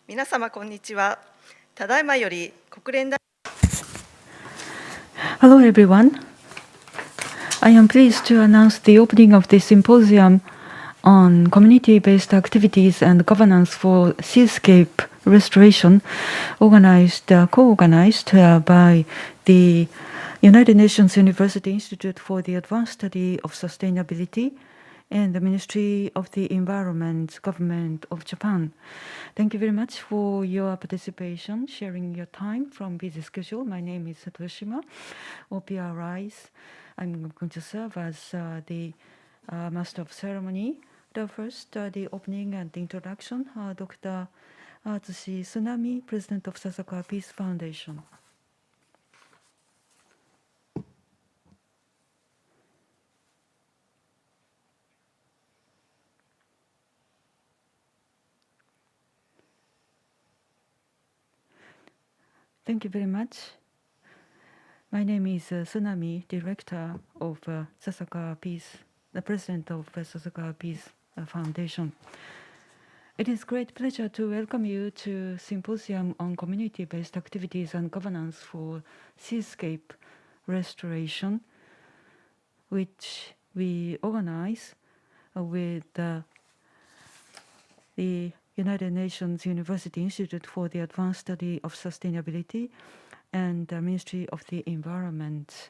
皆様こんにちは。ただいまより国連大 Hello everyone. I am pleased to announce the opening of the symposium on community-based activities and governance for Seascape restoration, co-organized by the United Nations University Institute for the Advanced Study of Sustainability and the Ministry of the Environment, Government of Japan. Thank you very much for your participation, sharing your time from busy schedule. My name is Satoshima, OPRIs. I'm going to serve as the Master of Ceremony. The first, the opening and the introduction, Dr. Atsushi Tsunami, President of Sasakawa Peace Foundation. Thank you very much. My name is Tsunami, Director of Sasakawa Peace, the President of Sasakawa Peace Foundation. It is great pleasure to welcome you to Symposium on Community-Based Activities and Governance for Seascape Restoration, which we organize with the United Nations University Institute for the Advanced Study of Sustainability and the Ministry of the Environment.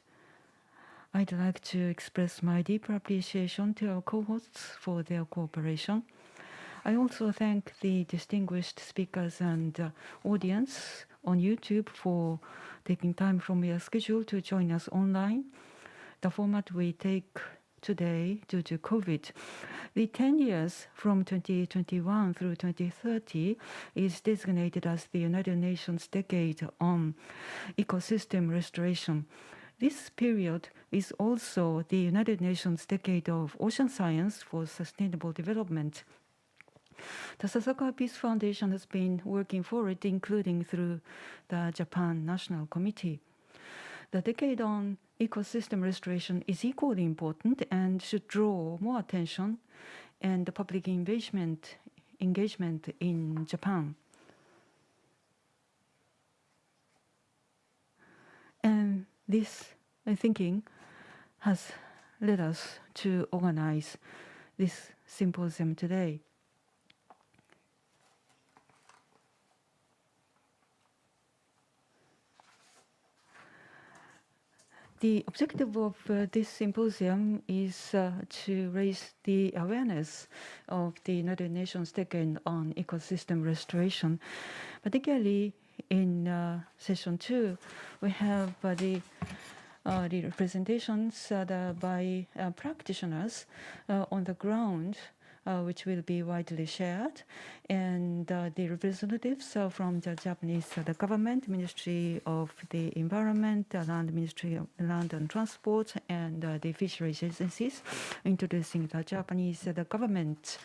I'd like to express my deep appreciation to our co-hosts for their cooperation. I also thank the distinguished speakers and audience on YouTube for taking time from your schedule to join us online. The format we take today due to COVID. The 10 years from 2021 through 2030 is designated as the United Nations Decade on Ecosystem Restoration. This period is also the United Nations Decade of Ocean Science for Sustainable Development. The Sasakawa Peace Foundation has been working for it, including through the Japan National Committee. The decade on ecosystem restoration is equally important and should draw more attention and public engagement in Japan. And this thinking has led us to organize this symposium today. The objective of this symposium is to raise the awareness of the United Nations Decade on Ecosystem Restoration. Particularly in session 2, we have the presentations by practitioners on the ground, which will be widely shared, and the representatives from the Japanese the government, Ministry of the Environment, Ministry of Land and Transport, and the fisheries agencies, introducing the Japanese the government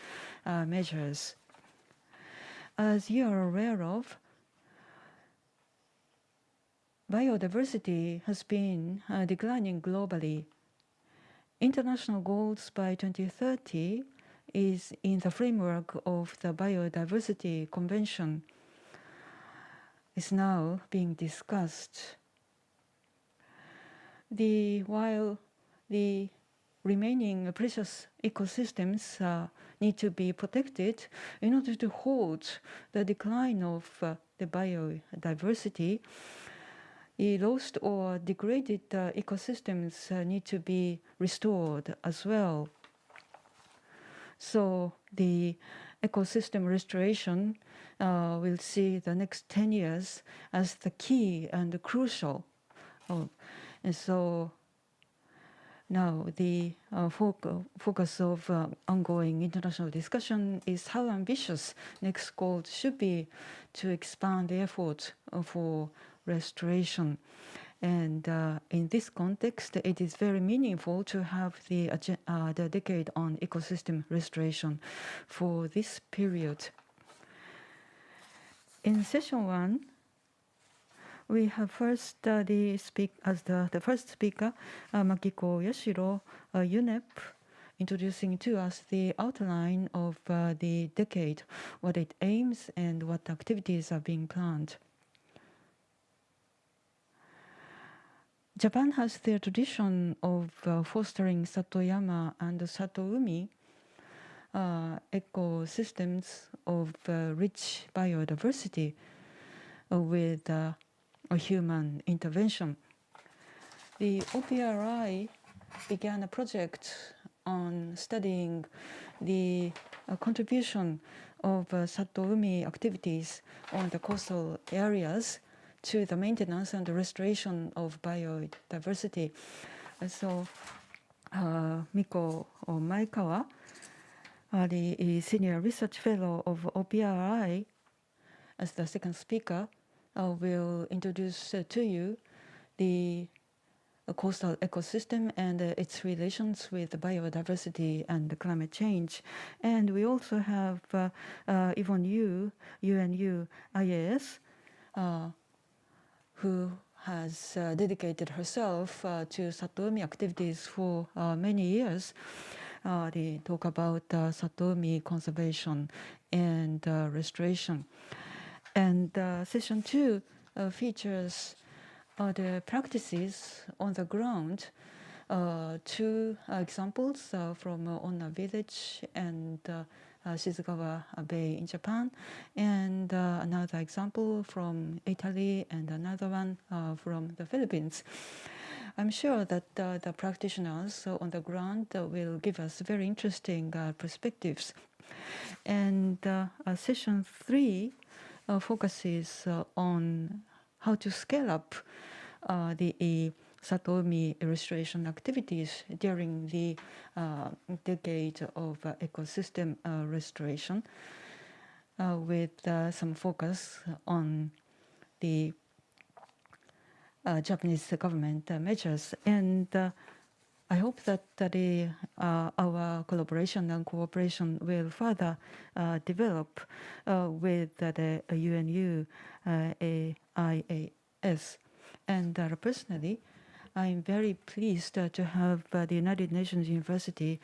measures. As you are aware of, biodiversity has been declining globally. International goals by 2030 is in the framework of the Biodiversity Convention is now being discussed. While the remaining precious ecosystems need to be protected in order to halt the decline of the biodiversity, the lost or degraded ecosystems need to be restored as well. So the ecosystem restoration will see the next 10 years as the key and crucial. And so now the focus of ongoing international discussion is how ambitious next goal should be to expand the effort for restoration. And in this context, it is very meaningful to have the decade on ecosystem restoration for this period. In session 1, we have first the first speaker, Makiko Yashiro, UNEP, introducing to us the outline of the decade, what it aims and what activities are being planned. Japan has the tradition of fostering Satoyama and Satoumi ecosystems of rich biodiversity with a human intervention. The OPRI began a project on studying the contribution of Satoumi activities on the coastal areas to the maintenance and restoration of biodiversity. So, Miko Maekawa, the Senior Research Fellow of OPRI, as the second speaker, will introduce to you the coastal ecosystem and its relations with biodiversity and climate change. And we also have Yvonne Yu, UNU IAS, who has dedicated herself to Satoumi activities for many years. They talk about Satoumi conservation and restoration. And session 2 features the practices on the ground. Two examples from Onna Village and Sasakawa Bay in Japan, and another example from Italy, and another one from the Philippines. I'm sure that the practitioners on the ground will give us very interesting perspectives. And session 3 focuses on how to scale up the Satoumi restoration activities during the decade of ecosystem restoration, with some focus on the Japanese government measures. And I hope that our collaboration and cooperation will further develop with the UNU IAS. And personally, I'm very pleased to have the United Nations University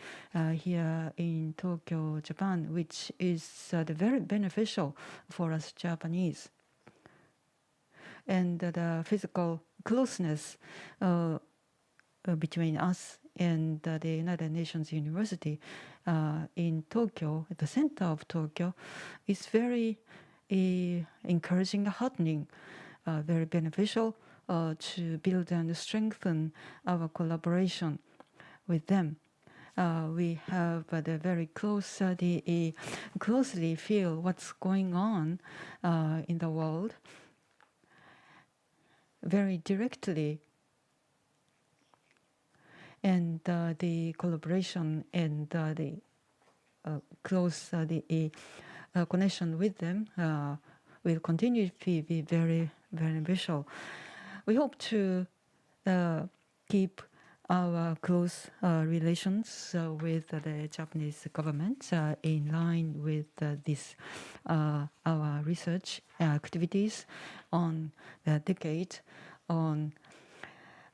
here in Tokyo, Japan, which is very beneficial for us Japanese. And the physical closeness between us and the United Nations University in Tokyo, at the center of Tokyo, is very encouraging, heartening, very beneficial to build and strengthen our collaboration with them. We have the very close, closely feel what's going on in the world very directly. And the collaboration and the close connection with them will continue to be very beneficial. We hope to keep our close relations with the Japanese government in line with this our research activities on the decade on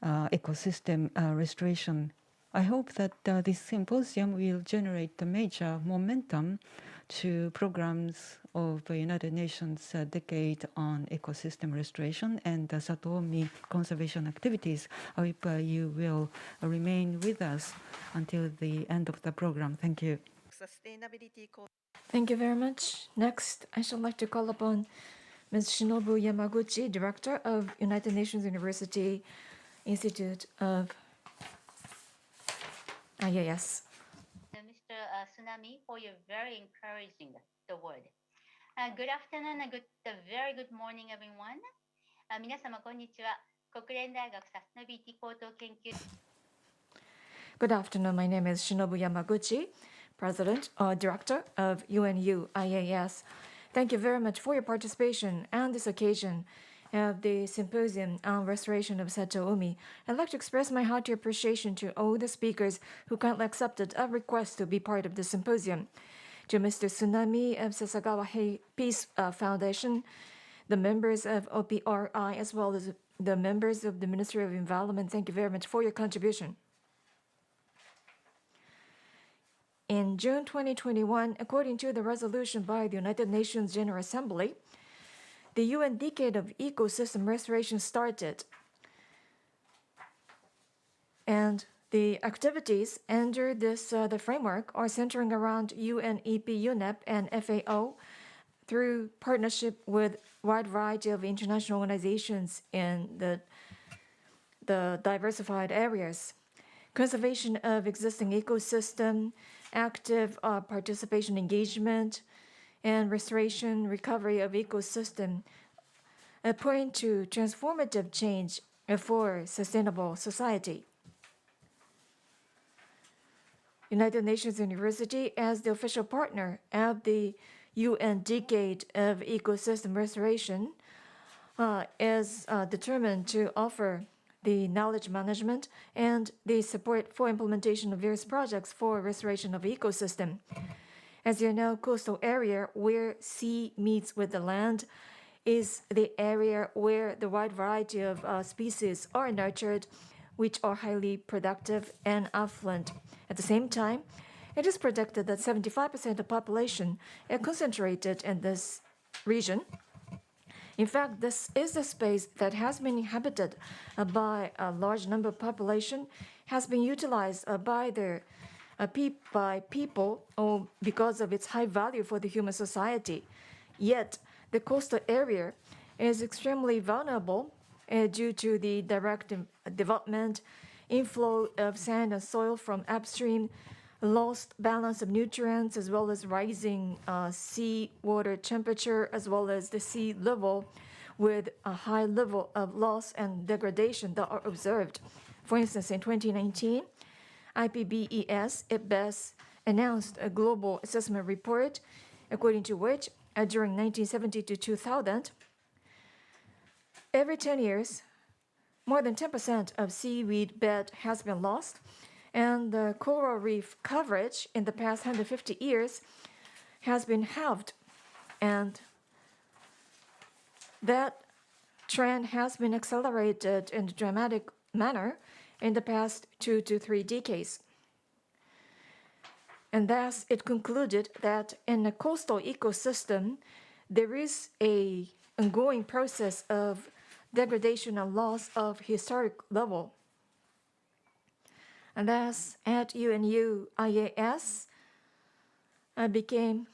ecosystem restoration. I hope that this symposium will generate a major momentum to programs of the United Nations Decade on Ecosystem Restoration and Satoumi conservation activities. I hope you will remain with us until the end of the program. Thank you. Sustainability. Thank you very much. Next, I should like to call upon Ms. Shinobu Yamaguchi, Director of United Nations University Institute of IAS. Mr. Tsunami, for your very encouraging the word. Good afternoon and very good morning, everyone. 皆様こんにちは。国連大学サステナビリティ高等研究 Good afternoon. My name is Shinobu Yamaguchi, President, Director of UNU IAS. Thank you very much for your participation on this occasion of the Symposium on Restoration of Satoumi. I'd like to express my hearty appreciation to all the speakers who kindly accepted a request to be part of the symposium. To Mr. Tsunami of Sasakawa Peace Foundation, the members of OPRI, as well as the members of the Ministry of Environment, thank you very much for your contribution. in June 2021, according to the resolution by the United Nations General Assembly, the UN Decade of Ecosystem Restoration started. And the activities under the framework are centering around UNEP, UNEP, and FAO through partnership with a wide variety of international organizations in the diversified areas. Conservation of existing ecosystem, active participation engagement, and restoration, recovery of ecosystem point to transformative change for sustainable society. United Nations University, as the official partner of the UN Decade of Ecosystem Restoration, is determined to offer the knowledge management and the support for implementation of various projects for restoration of ecosystem. As you know, coastal area where sea meets with the land is the area where the wide variety of species are nurtured, which are highly productive and affluent. At the same time, it is predicted that 75% of the population are concentrated in this region. In fact, this is the space that has been inhabited by a large number of population, has been utilized by people or because of its high value for the human society. Yet, the coastal area is extremely vulnerable due to the direct development, inflow of sand and soil from upstream, lost balance of nutrients, as well as rising sea water temperature, as well as the sea level, with a high level of loss and degradation that are observed. For instance, in 2019, IPBES announced a global assessment report, according to which, during 1970 to 2000, every 10 years, more than 10% of seaweed bed has been lost, and the coral reef coverage in the past 150 years has been halved. And that trend has been accelerated in a dramatic manner in the past 2 to 3 decades. And thus, it concluded that in a coastal ecosystem, there is an ongoing process of degradation and loss of historic level. And thus, at UNU IAS, I became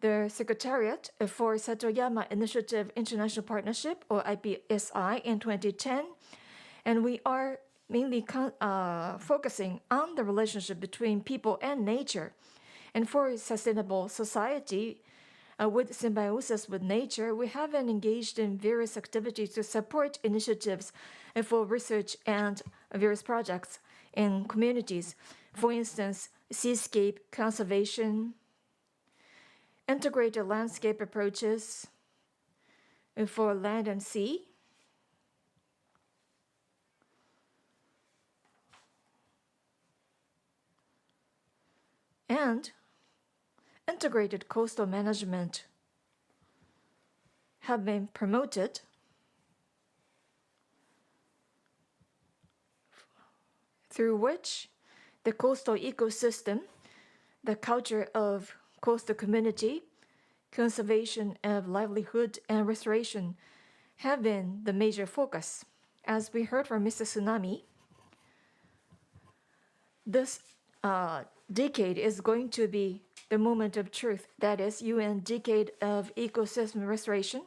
the Secretariat for Satoyama Initiative International Partnership, or IPSI, in 2010. And we are mainly focusing on the relationship between people and nature. And for a sustainable society, with symbiosis with nature, we have been engaged in various activities to support initiatives for research and various projects in communities. For instance, Seascape conservation, integrated landscape approaches for land and sea, and integrated coastal management have been promoted through which the coastal ecosystem, the culture of coastal community, conservation of livelihood, and restoration have been the major focus. As we heard from Mr. Tsunami, this decade is going to be the moment of truth, that is UN Decade of Ecosystem Restoration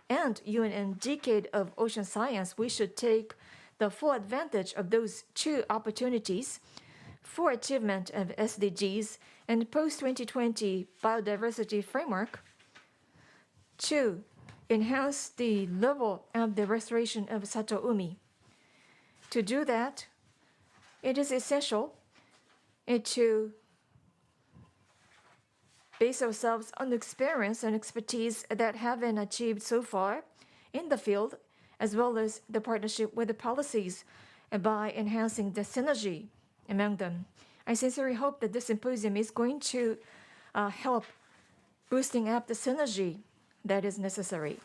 and UN Decade of Ocean Science. We should take the full advantage of those two opportunities for achievement of SDGs and post-2020 biodiversity framework to enhance the level of the restoration of Satoumi. To do that, it is essential to base ourselves on the experience and expertise that have been achieved so far in the field, as well as the partnership with the policies by enhancing the synergy among them. I sincerely hope that this symposium is going to help boosting up the synergy that is necessary.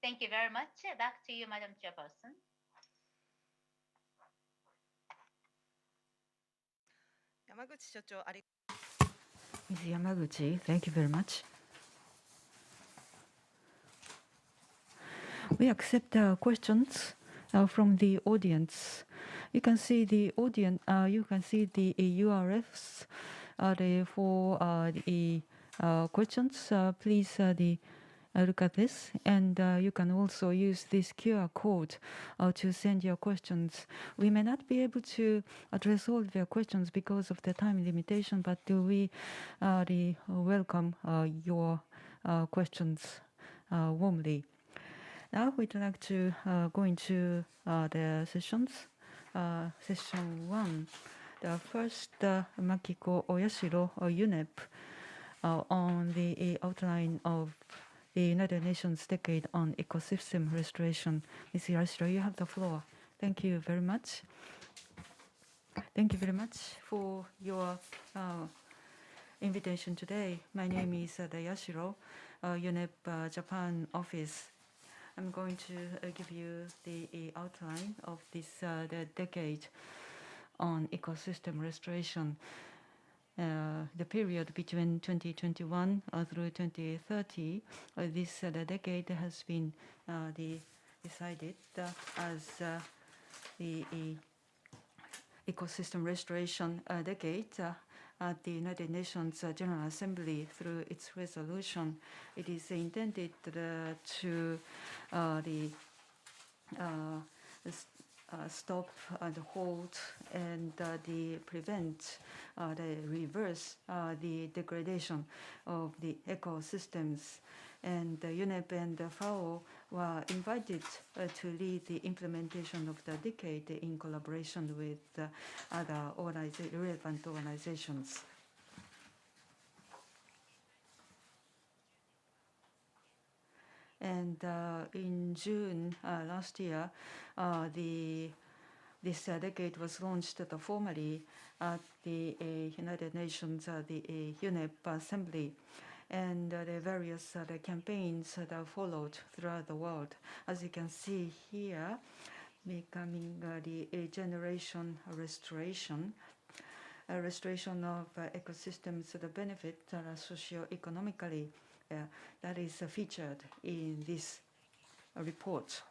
Thank you very much. Back to you, Madam Chairperson. 山山口所長、あり Ms. Yamaguchi, thank you very much. We accept questions from the audience. You can see the audience. You can see the URLs for the questions. Please look at this, and you can also use this QR code to send your questions. We may not be able to address all of your questions because of the time limitation, but we welcome your questions warmly. Now we'd like to go into the sessions. Session 1. The first, Makiko Oyashiro, UNEP, on the outline of the United Nations Decade on Ecosystem Restoration. Ms. Oyashiro, you have the floor. Thank you very much. Thank you very much for your invitation today. My name is Yashiro, UNEP Japan office. I'm going to give you the outline of this the decade on ecosystem restoration. The period between 2021 through 2030, this the decade has been decided as the ecosystem restoration decade at the United Nations General Assembly through its resolution. It is intended to stop and hold and prevent the reverse the degradation of the ecosystems. And UNEP and FAO were invited to lead the implementation of the decade in collaboration with other relevant organizations. And in June last year, this decade was launched formally at the United Nations, the UNEP Assembly, and the various campaigns that followed throughout the world. As you can see here, becoming the generation restoration, restoration of ecosystems that benefit socio-economically. That is featured in this report.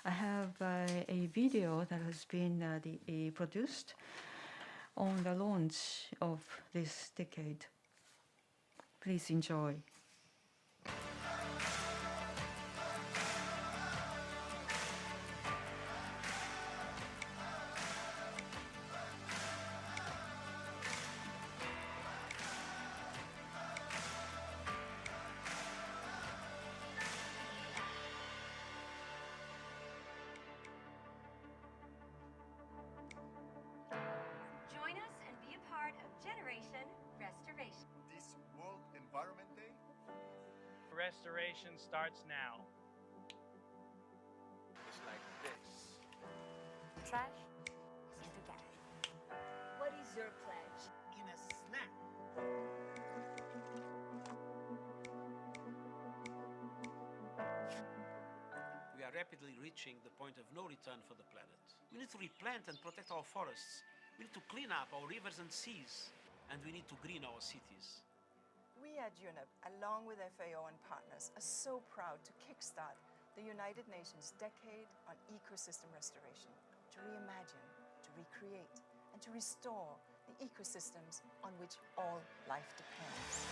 I have a video that has been produced on the launch of this decade. Please enjoy. Join us and be a part of Generation Restoration. This World Environment Day? Restoration starts now. It's like this. Trash into cash. What is your pledge? In a snap. We are rapidly reaching the point of no return for the planet. We need to replant and protect our forests. We need to clean up our rivers and seas. And we need to green our cities. We at UNEP, along with FAO and partners, are so proud to kickstart the United Nations Decade on Ecosystem Restoration, to reimagine, to recreate, and to restore the ecosystems on which all life depends.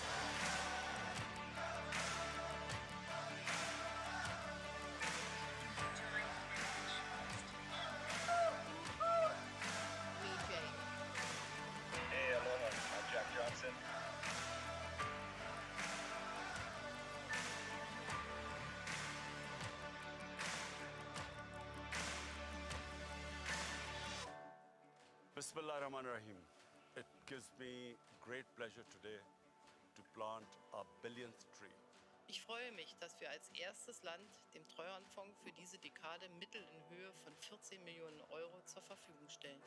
Hey, aloha, I'm Jack Johnson. Bismillahirrahmanirrahim. It gives me great pleasure today to plant our billionth tree. Ich freue mich, dass wir als erstes Land dem Treuhandfonds für diese Dekade Mittel in Höhe von 14 Millionen Euro zur Verfügung stellen.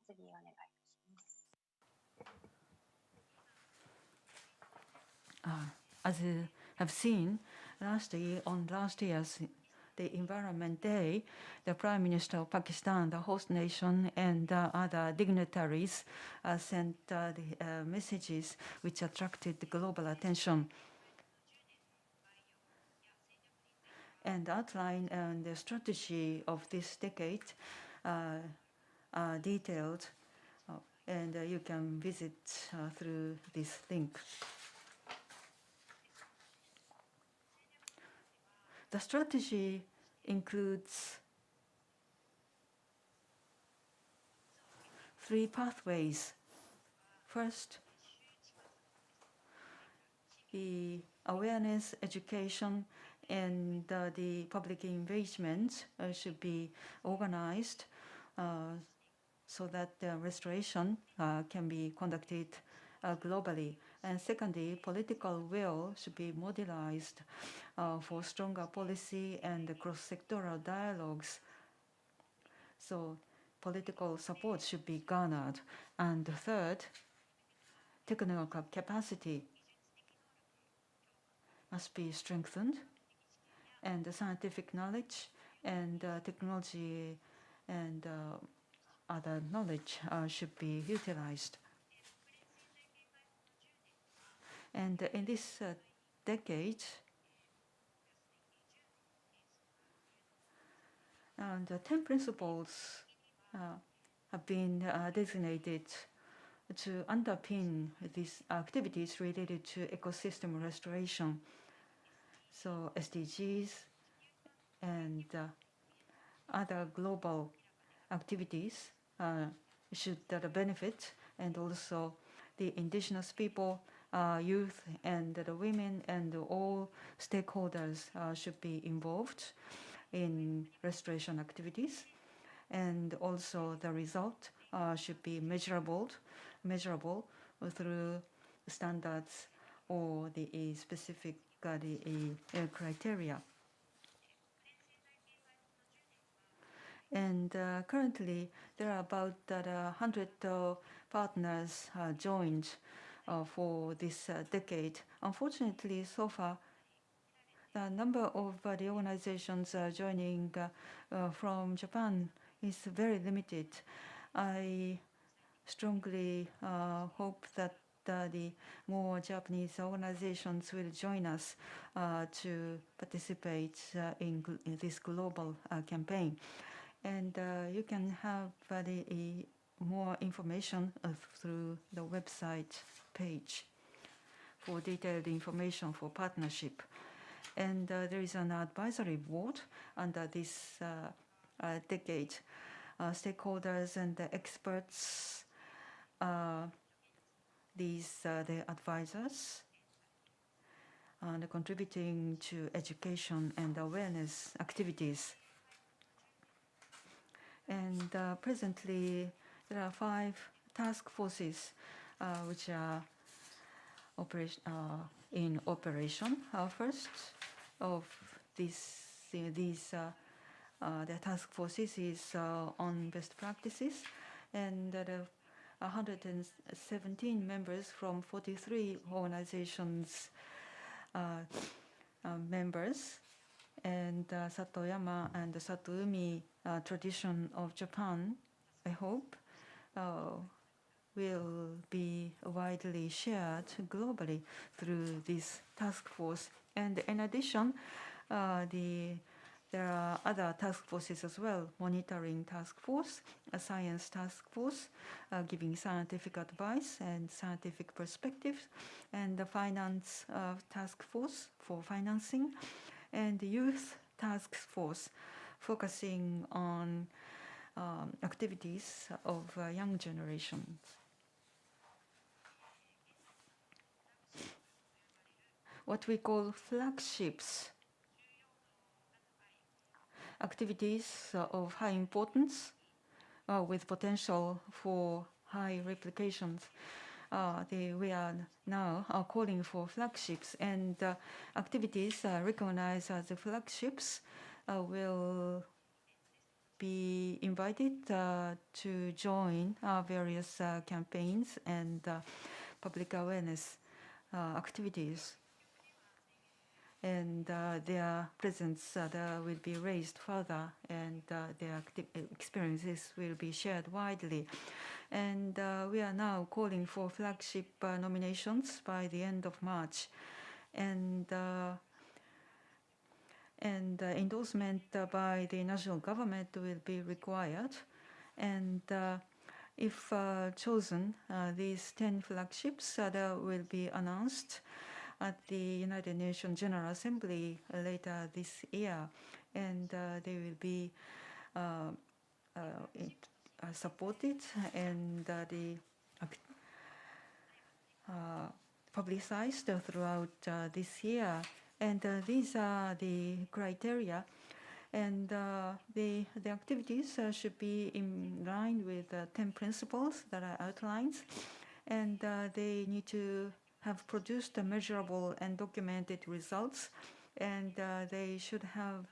質疑をお願いいたします。As you have seen, on last year's the Environment Day, the Prime Minister of Pakistan, the host nation, and other dignitaries sent the messages which attracted the global attention and outline the strategy of this decade detailed, and you can visit through this link. The strategy includes 3 pathways. First, the awareness, education, and the public engagement should be organized so that the restoration can be conducted globally. And secondly, political will should be mobilized for stronger policy and cross-sectoral dialogues. So political support should be garnered. And third, technical capacity must be strengthened, and the scientific knowledge and technology and other knowledge should be utilized. And in this decade, the 10 principles have been designated to underpin these activities related to ecosystem restoration. So SDGs and other global activities should benefit, and also the indigenous people, youth, and the women, and all stakeholders should be involved in restoration activities. And also the result should be measurable through standards or the specific criteria. And currently, there are about 100 partners joined for this decade. Unfortunately, so far, the number of the organizations joining from Japan is very limited. I strongly hope that the more Japanese organizations will join us to participate in this global campaign. And you can have more information through the website page for detailed information for partnership. And there is an advisory board under this decade. Stakeholders and the experts, the advisors, and contributing to education and awareness activities. And presently, there are 5 task forces which are in operation. First of the task forces is on best practices, and there are 117 members from 43 organizations members. And Satoyama and the Satoumi tradition of Japan, I hope, will be widely shared globally through this task force. And in addition, there are other task forces as well: monitoring task force, a science task force, giving scientific advice and scientific perspectives, and the finance task force for financing, and the youth task force focusing on activities of young generations. What we call flagships, activities of high importance with potential for high replications. We are now calling for flagships, and activities recognized as the flagships will be invited to join various campaigns and public awareness activities. And their presence will be raised further, and their experiences will be shared widely. And we are now calling for flagship nominations by the end of March. And endorsement by the national government will be required. And if chosen, these 10 flagships will be announced at the United Nations General Assembly later this year, and they will be supported and publicized throughout this year. And these are the criteria, and the activities should be in line with 10 principles that are outlined, and they need to have produced measurable and documented results, and they should have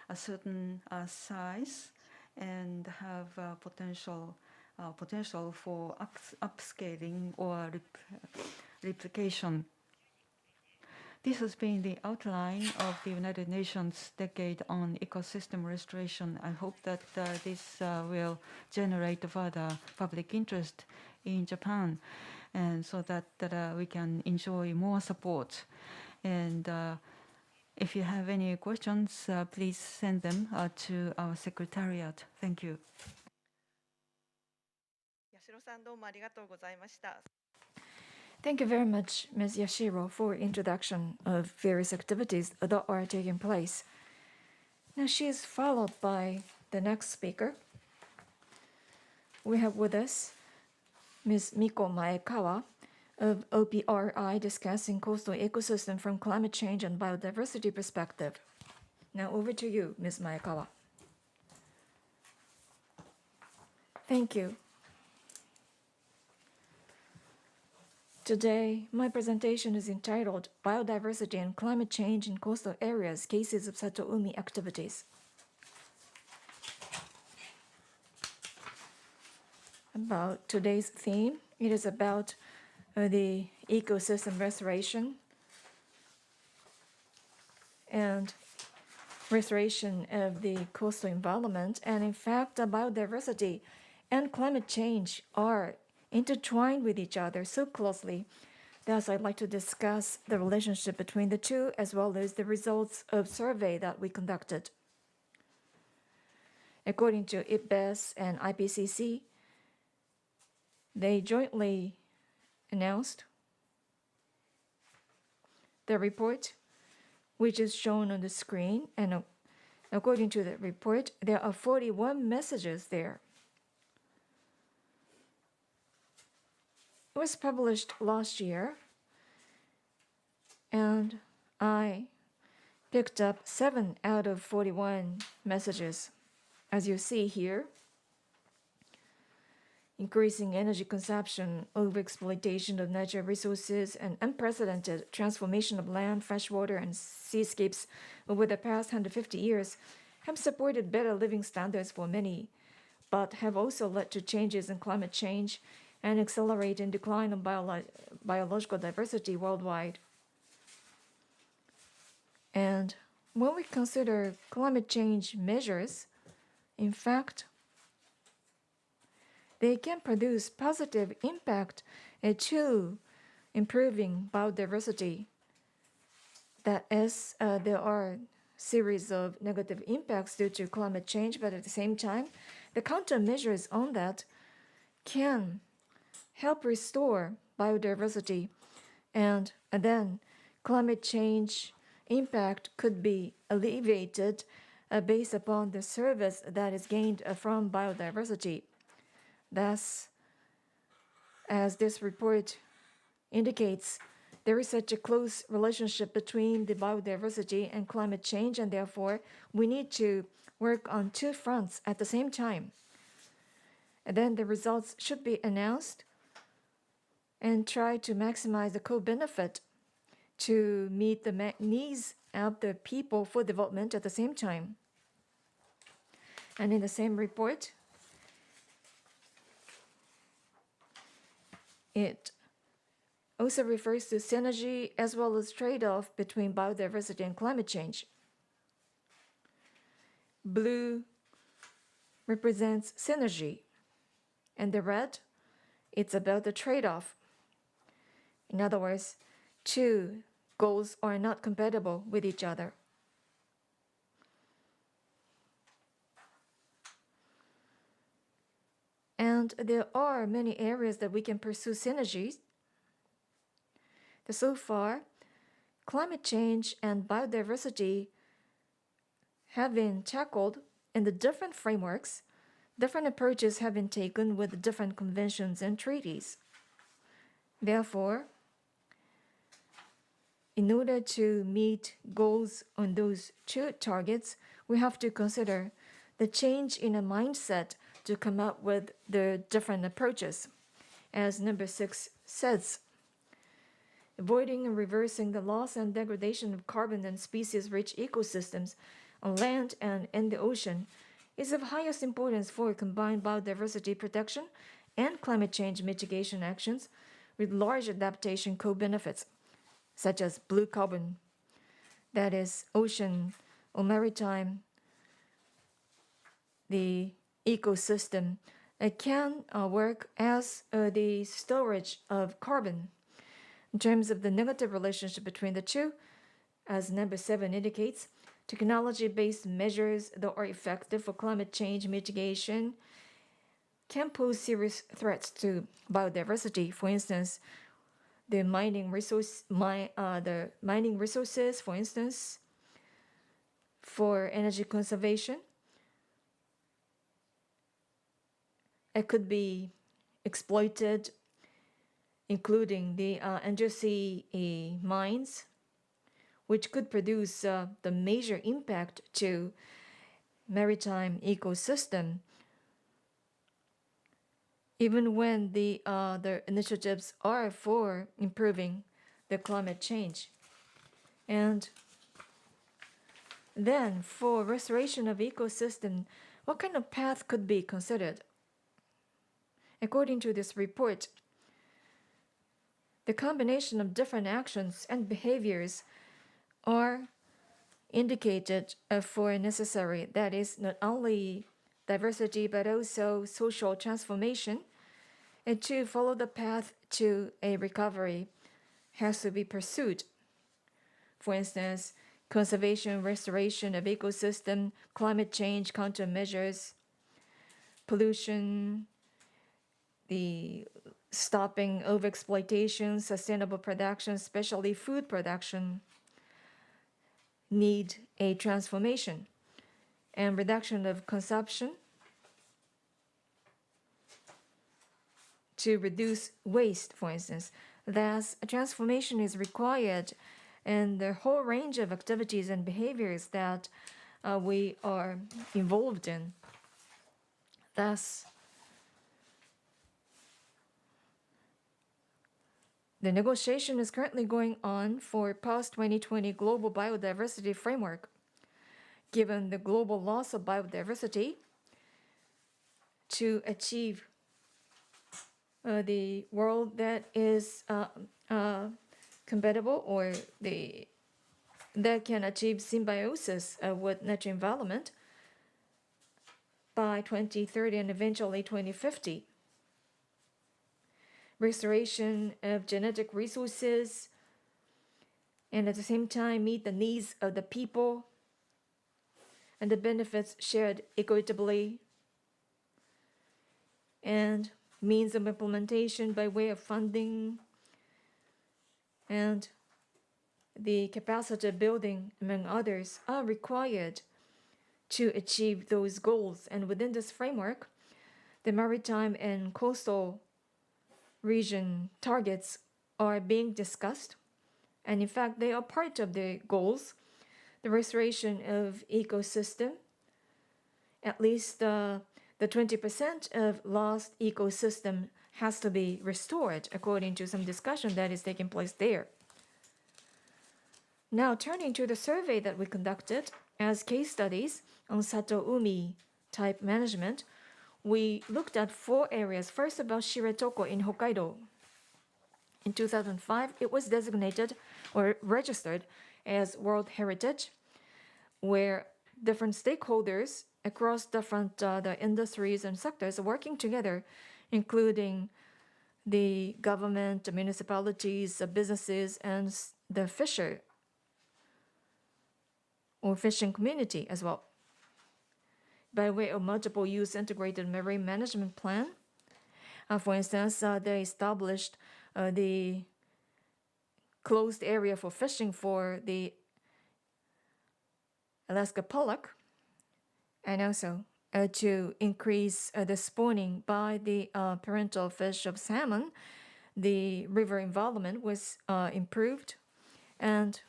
a certain size and have potential for upscaling or replication. This has been the outline of the United Nations Decade on Ecosystem Restoration. I hope that this will generate further public interest in Japan, and so that we can enjoy more support. And if you have any questions, please send them to our secretariat. Thank you. 八代さん、どうもありがとうございました。Thank you very much, Ms. Yashiro, for introduction of various activities that are taking place. Now she is followed by the next speaker. We have with us Ms. Miko Maekawa of OPRI discussing coastal ecosystem from climate change and biodiversity perspective. Now over to you, Ms. Maekawa. Thank you. Today, my presentation is entitled Biodiversity and Climate Change in Coastal Areas, Cases of Satoumi Activities. About today's theme, it is about the ecosystem restoration and restoration of the coastal environment. And in fact, biodiversity and climate change are intertwined with each other so closely. Thus, I'd like to discuss the relationship between the two, as well as the results of survey that we conducted. According to IPBES and IPCC, they jointly announced the report, which is shown on the screen. And according to the report, there are 41 messages there. It was published last year, and I picked up 7 out of 41 messages. As you see here, increasing energy consumption, overexploitation of natural resources, and unprecedented transformation of land, freshwater, and seascapes over the past 150 years have supported better living standards for many, but have also led to changes in climate change and accelerating decline of biological diversity worldwide. And when we consider climate change measures, in fact, they can produce positive impact to improving biodiversity. That is, there are series of negative impacts due to climate change, but at the same time, the countermeasures on that can help restore biodiversity, and then climate change impact could be alleviated based upon the service that is gained from biodiversity. Thus, as this report indicates, there is such a close relationship between the biodiversity and climate change, and therefore we need to work on 2 fronts at the same time. And then the results should be announced and try to maximize the co-benefit to meet the needs of the people for development at the same time. And in the same report, it also refers to synergy as well as trade-off between biodiversity and climate change. Blue represents synergy, and the red, it's about the trade-off. In other words, two goals are not compatible with each other. And there are many areas that we can pursue synergies. So far, climate change and biodiversity have been tackled in the different frameworks. Different approaches have been taken with different conventions and treaties. Therefore, in order to meet goals on those two targets, we have to consider the change in a mindset to come up with the different approaches. As number 6 says, avoiding and reversing the loss and degradation of carbon and species-rich ecosystems on land and in the ocean is of highest importance for combined biodiversity protection and climate change mitigation actions with large adaptation co-benefits, such as blue carbon, that is, ocean or maritime, the ecosystem can work as the storage of carbon. In terms of the negative relationship between the two, as number 7 indicates, technology-based measures that are effective for climate change mitigation can pose serious threats to biodiversity. For instance, the mining resources, for instance, for energy conservation, it could be exploited, including the undersea mines, which could produce the major impact to maritime ecosystem, even when the initiatives are for improving the climate change. And then for restoration of ecosystem, what kind of path could be considered? According to this report, the combination of different actions and behaviors are indicated for necessary. That is not only diversity but also social transformation. And to follow the path to a recovery has to be pursued. For instance, conservation, restoration of ecosystem, climate change countermeasures, pollution, the stopping overexploitation, sustainable production, especially food production, need a transformation, and reduction of consumption to reduce waste, for instance. Thus, a transformation is required, and the whole range of activities and behaviors that we are involved in. Thus, the negotiation is currently going on for post-2020 global biodiversity framework. Given the global loss of biodiversity, to achieve the world that is compatible or that can achieve symbiosis with natural environment by 2030 and eventually 2050. Restoration of genetic resources, and at the same time meet the needs of the people and the benefits shared equitably, and means of implementation by way of funding and the capacity building, among others, are required to achieve those goals. And within this framework, the maritime and coastal region targets are being discussed, and in fact they are part of the goals. The restoration of ecosystem, at least the 20% of lost ecosystem has to be restored according to some discussion that is taking place there. Now turning to the survey that we conducted as case studies on Satoumi type management, we looked at 4 areas. First, about Shiretoko in Hokkaido. In 2005, it was designated or registered as World Heritage, where different stakeholders across different the industries and sectors are working together, including the government, the municipalities, the businesses, and the fisher or fishing community as well. By way of multiple use integrated marine management plan, for instance, they established the closed area for fishing for the Alaska pollock, and also to increase the spawning by the parental fish of salmon. The river environment was improved. And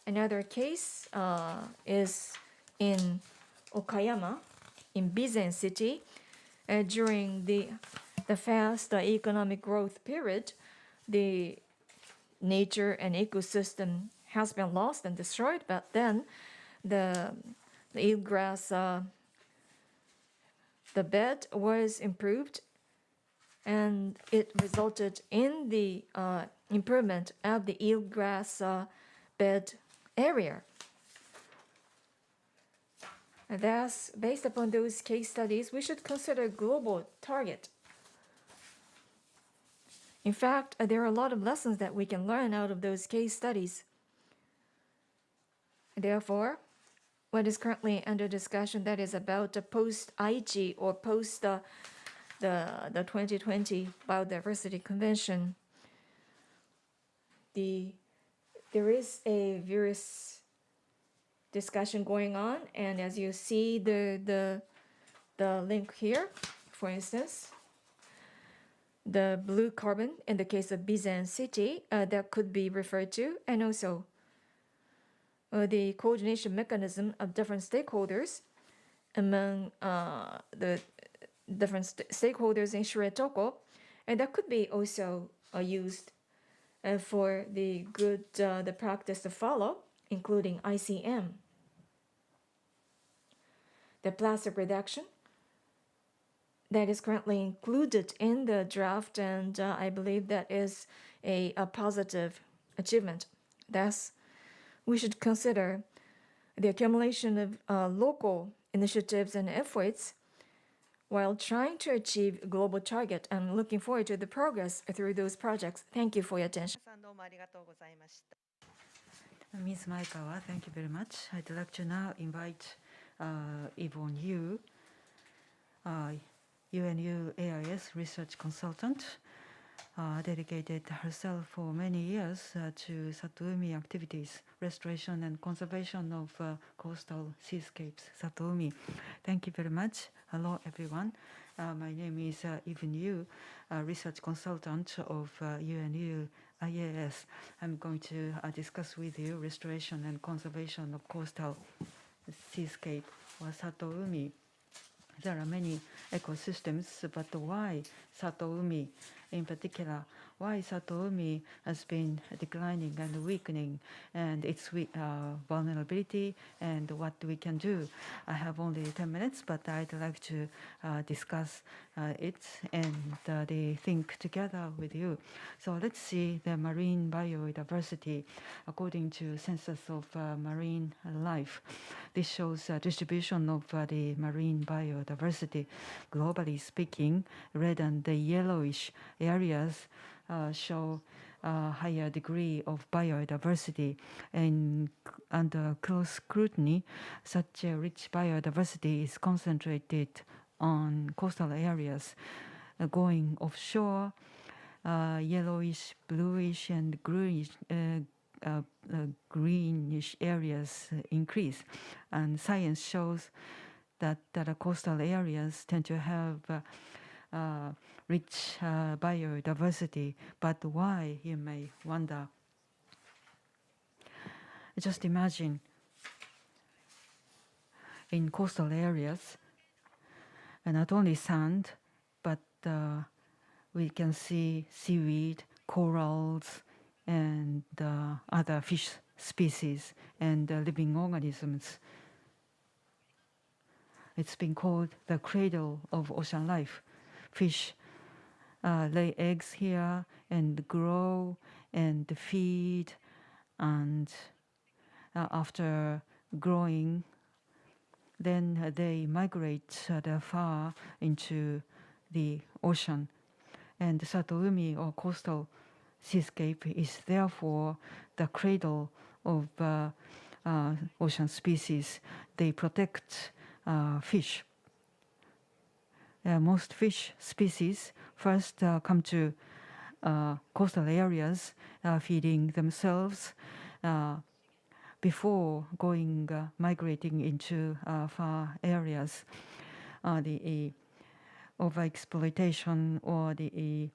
another case is in Okayama, in Bizen City. During the fast economic growth period, the nature and ecosystem has been lost and destroyed, but then the eelgrass, the bed was improved, and it resulted in the improvement of the eelgrass bed area. And thus, based upon those case studies, we should consider global target. In fact, there are a lot of lessons that we can learn out of those case studies. Therefore, what is currently under discussion, that is about the post-Aichi or post the 2020 Biodiversity Convention. There is a various discussion going on, and as you see the link here, for instance, the blue carbon in the case of Bizen City, that could be referred to, and also the coordination mechanism of different stakeholders among the different stakeholders in Shiretoko, and that could be also used for the good the practice to follow, including ICM. The plastic reduction that is currently included in the draft, and I believe that is a positive achievement. Thus, we should consider the accumulation of local initiatives and efforts while trying to achieve a global target. I'm looking forward to the progress through those projects. Thank you for your attention. さんどうもありがとうございました。Ms. Maekawa, thank you very much. I'd like to now invite Yvonne Yu, UNU AIS research consultant, dedicated herself for many years to Satoumi activities, restoration and conservation of coastal seascapes. Satoumi, thank you very much. Hello, everyone. My name is Yvonne Yu, research consultant of UNU IAS. I'm going to discuss with you restoration and conservation of coastal seascape or Satoumi. There are many ecosystems, but why Satoumi in particular? Why Satoumi has been declining and weakening, and its vulnerability, and what we can do. I have only 10 minutes, but I'd like to discuss it and think together with you. So let's see the marine biodiversity according to Census of Marine Life. This shows distribution of the marine biodiversity. Globally speaking, red and the yellowish areas show a higher degree of biodiversity, and under close scrutiny, such a rich biodiversity is concentrated on coastal areas. Going offshore, yellowish, bluish, and greenish areas increase, and science shows that the coastal areas tend to have rich biodiversity. But why, you may wonder. Just imagine in coastal areas, and not only sand, but we can see seaweed, corals, and other fish species and living organisms. it's been called the cradle of ocean life. Fish lay eggs here and grow and feed, and after growing, then they migrate far into the ocean. And Satoumi, or coastal seascape, is therefore the cradle of ocean species. They protect fish. Most fish species first come to coastal areas, feeding themselves before migrating into far areas. The overexploitation or the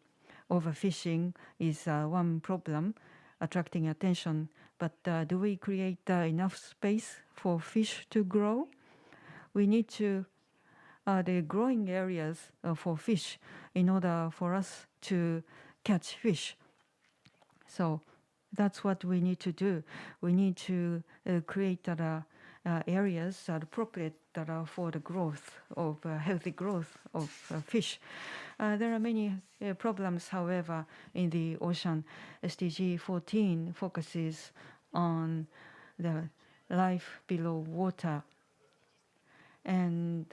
overfishing is one problem, attracting attention. But do we create enough space for fish to grow? We need to the growing areas for fish in order for us to catch fish. So that's what we need to do. We need to create areas appropriate for the growth of healthy growth of fish. There are many problems, however, in the ocean. SDG 14 focuses on the life below water, and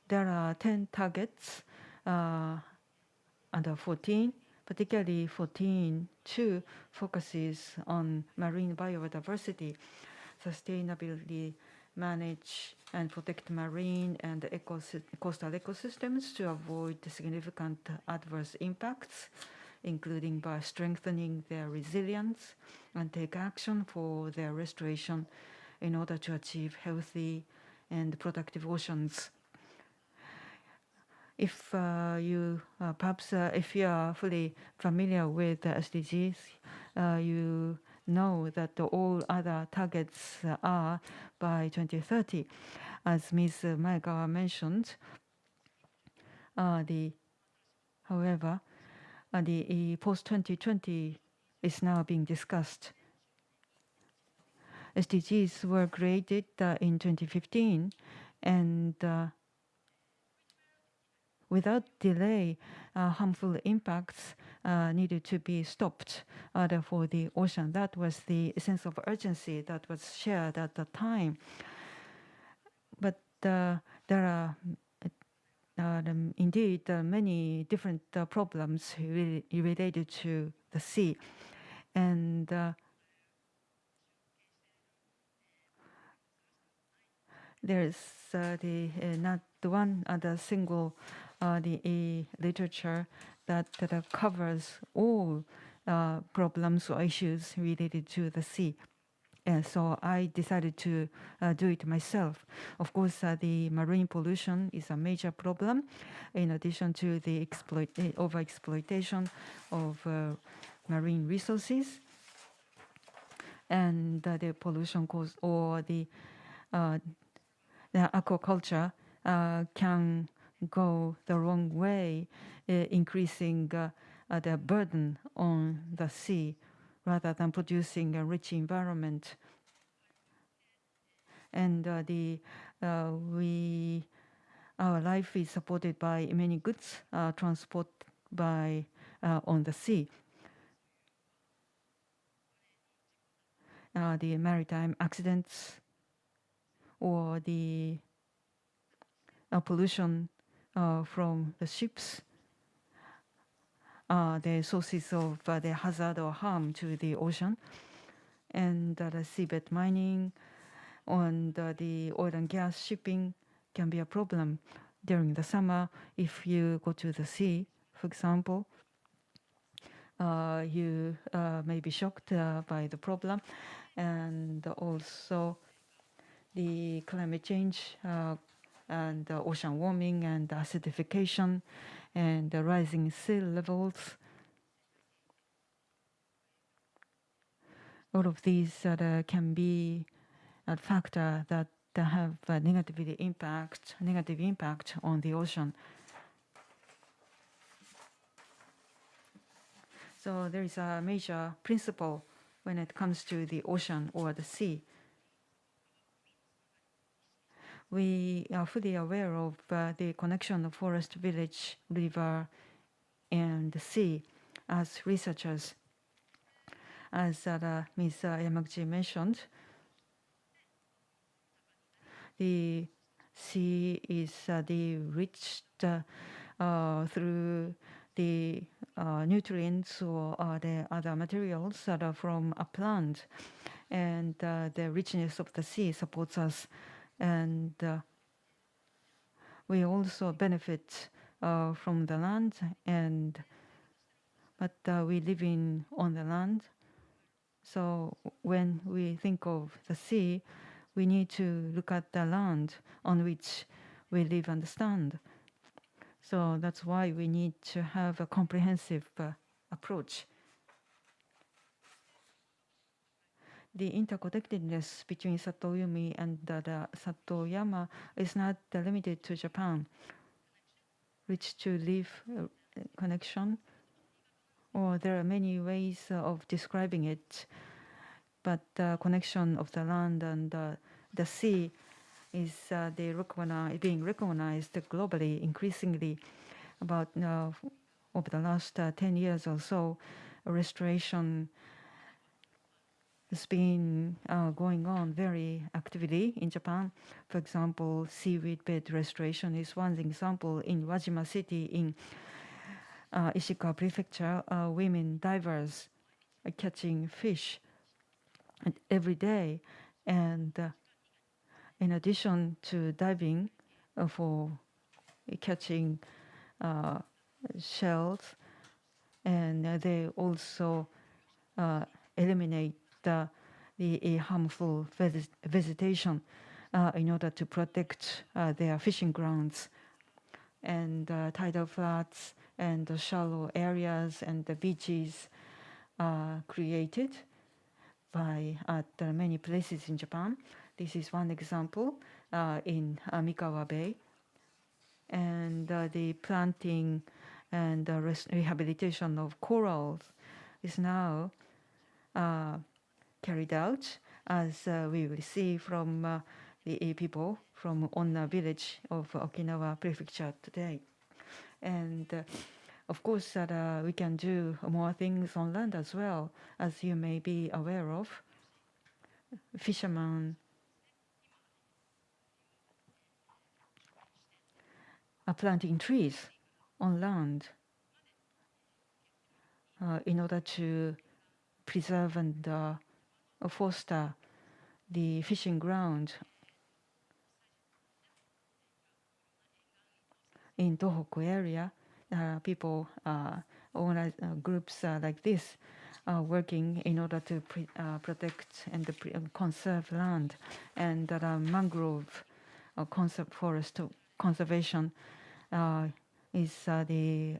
there are 10 targets under 14, particularly 14.2 focuses on marine biodiversity, sustainably manage and protect marine and coastal ecosystems to avoid significant adverse impacts, including by strengthening their resilience and take action for their restoration in order to achieve healthy and productive oceans. If you perhaps if you are fully familiar with the SDGs, you know that all other targets are by 2030. As Ms. Maegawa mentioned, however, the post-2020 is now being discussed. SDGs were created in 2015, and without delay, harmful impacts needed to be stopped for the ocean. That was the sense of urgency that was shared at the time. But there are indeed many different problems related to the sea. And there's not one other single the literature that covers all problems or issues related to the sea. And so I decided to do it myself. Of course, the marine pollution is a major problem, in addition to the overexploitation of marine resources, and the pollution caused, or the aquaculture can go the wrong way, increasing the burden on the sea rather than producing a rich environment. And our life is supported by many goods transport by on the sea. The maritime accidents or the pollution from the ships are the sources of the hazard or harm to the ocean. And the seabed mining and the oil and gas shipping can be a problem during the summer. If you go to the sea, for example, you may be shocked by the problem. And also the climate change and ocean warming and acidification and the rising sea levels. All of these can be a factor that have a negative impact on the ocean. So there is a major principle when it comes to the ocean or the sea. we are fully aware of the connection of forest, village, river, and the sea as researchers. As Ms. Yamaguchi mentioned, the sea is rich through the nutrients or the other materials that are from a plant, and the richness of the sea supports us, and we also benefit from the land, but we live on the land. So when we think of the sea, we need to look at the land on which we live and stand. So that's why we need to have a comprehensive approach. The interconnectedness between Satoumi and the Satoyama is not limited to Japan. Rich to live connection, or there are many ways of describing it, but the connection of the land and the sea is being recognized globally increasingly. About over the last 10 years or so, restoration has been going on very actively in Japan. For example, seaweed bed restoration is one example. In Wajima City in Ishikawa Prefecture, women divers are catching fish every day, and in addition to diving for catching shells, and they also eliminate the harmful vegetation in order to protect their fishing grounds, and tidal flats and the shallow areas and the beaches are created at many places in Japan. This is one example in Mikawa Bay, and the planting and rehabilitation of corals is now carried out, as we will see from the people from Onna village of Okinawa Prefecture today. And of course, we can do more things on land as well, as you may be aware of. Fishermen are planting trees on land in order to preserve and foster the fishing ground in Tohoku area. People organize groups like this working in order to protect and conserve land, and mangrove forest conservation is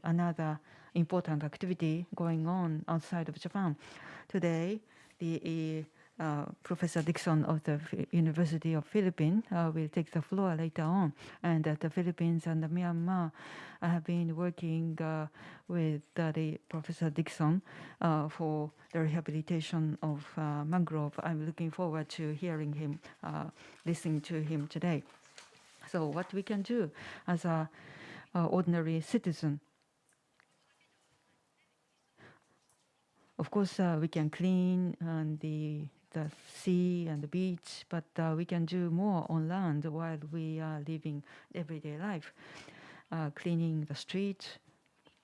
another important activity going on outside of Japan. Today, the Professor Dixon of the University of Philippines will take the floor later on. And the Philippines and Myanmar have been working with the Professor Dixon for the rehabilitation of mangrove. I'm looking forward to hearing him, listening to him today. So what we can do as an ordinary citizen. Of course, we can clean the sea and the beach, but we can do more on land while we are living everyday life. Cleaning the street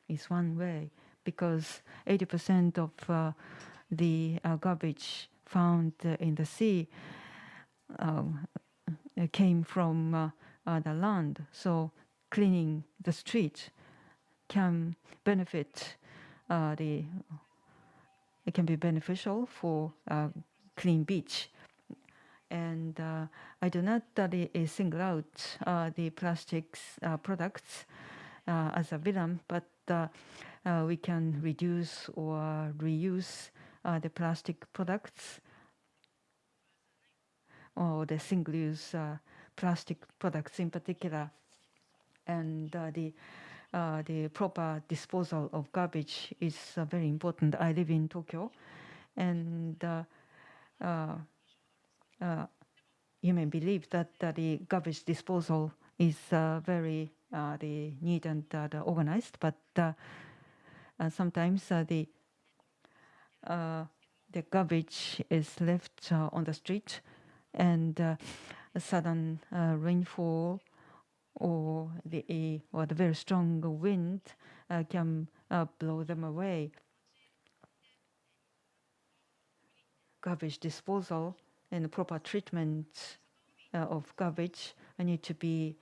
is one way, because 80% of the garbage found in the sea came from the land. So cleaning the street can benefit it can be beneficial for clean beach. And I do not single out the plastics products as a villain, but we can reduce or reuse the plastic products or the single-use plastic products in particular, and the proper disposal of garbage is very important. I live in Tokyo, and you may believe that the garbage disposal is very the neat and organized, but sometimes the garbage is left on the street, and a sudden rainfall or the very strong wind can blow them away. Garbage disposal and proper treatment of garbage need to be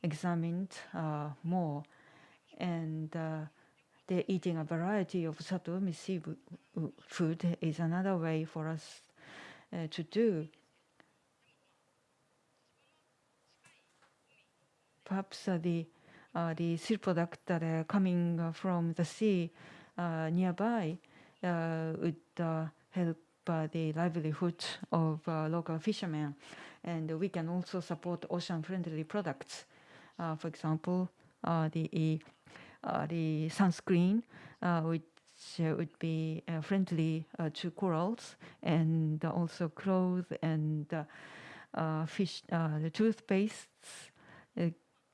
examined more, and the eating a variety of Satoumi seafood is another way for us to do. Perhaps the sea product that are coming from the sea nearby would help the livelihood of local fishermen, and we can also support ocean-friendly products. For example, the sunscreen, which would be friendly to corals, and also clothes and fish. The toothpastes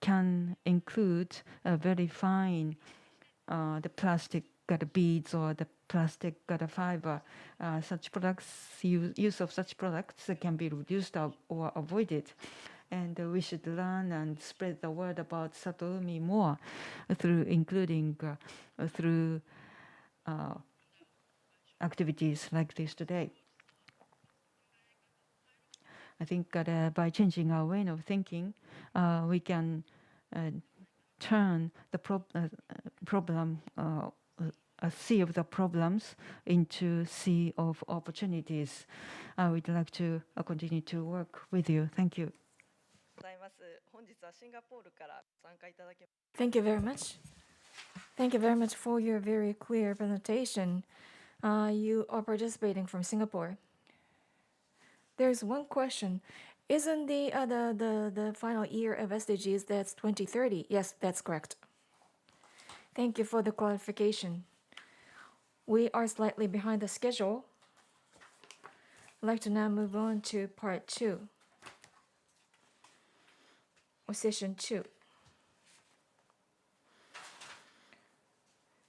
can include very fine the plastic beads or the plastic fiber. Such products, use of such products can be reduced or avoided. And we should learn and spread the word about Satoumi more through activities like this today. I think that by changing our way of thinking, we can turn the problem, a sea of the problems, into sea of opportunities. I would like to continue to work with you. Thank you. ございます。本日はシンガポールから参加いただき Thank you very much. Thank you very much for your very clear presentation. You are participating from Singapore. There's one question. Isn't the final year of SDGs that's 2030? Yes, that's correct. Thank you for the clarification. We are slightly behind the schedule. I'd like to now move on to part 2, or session 2.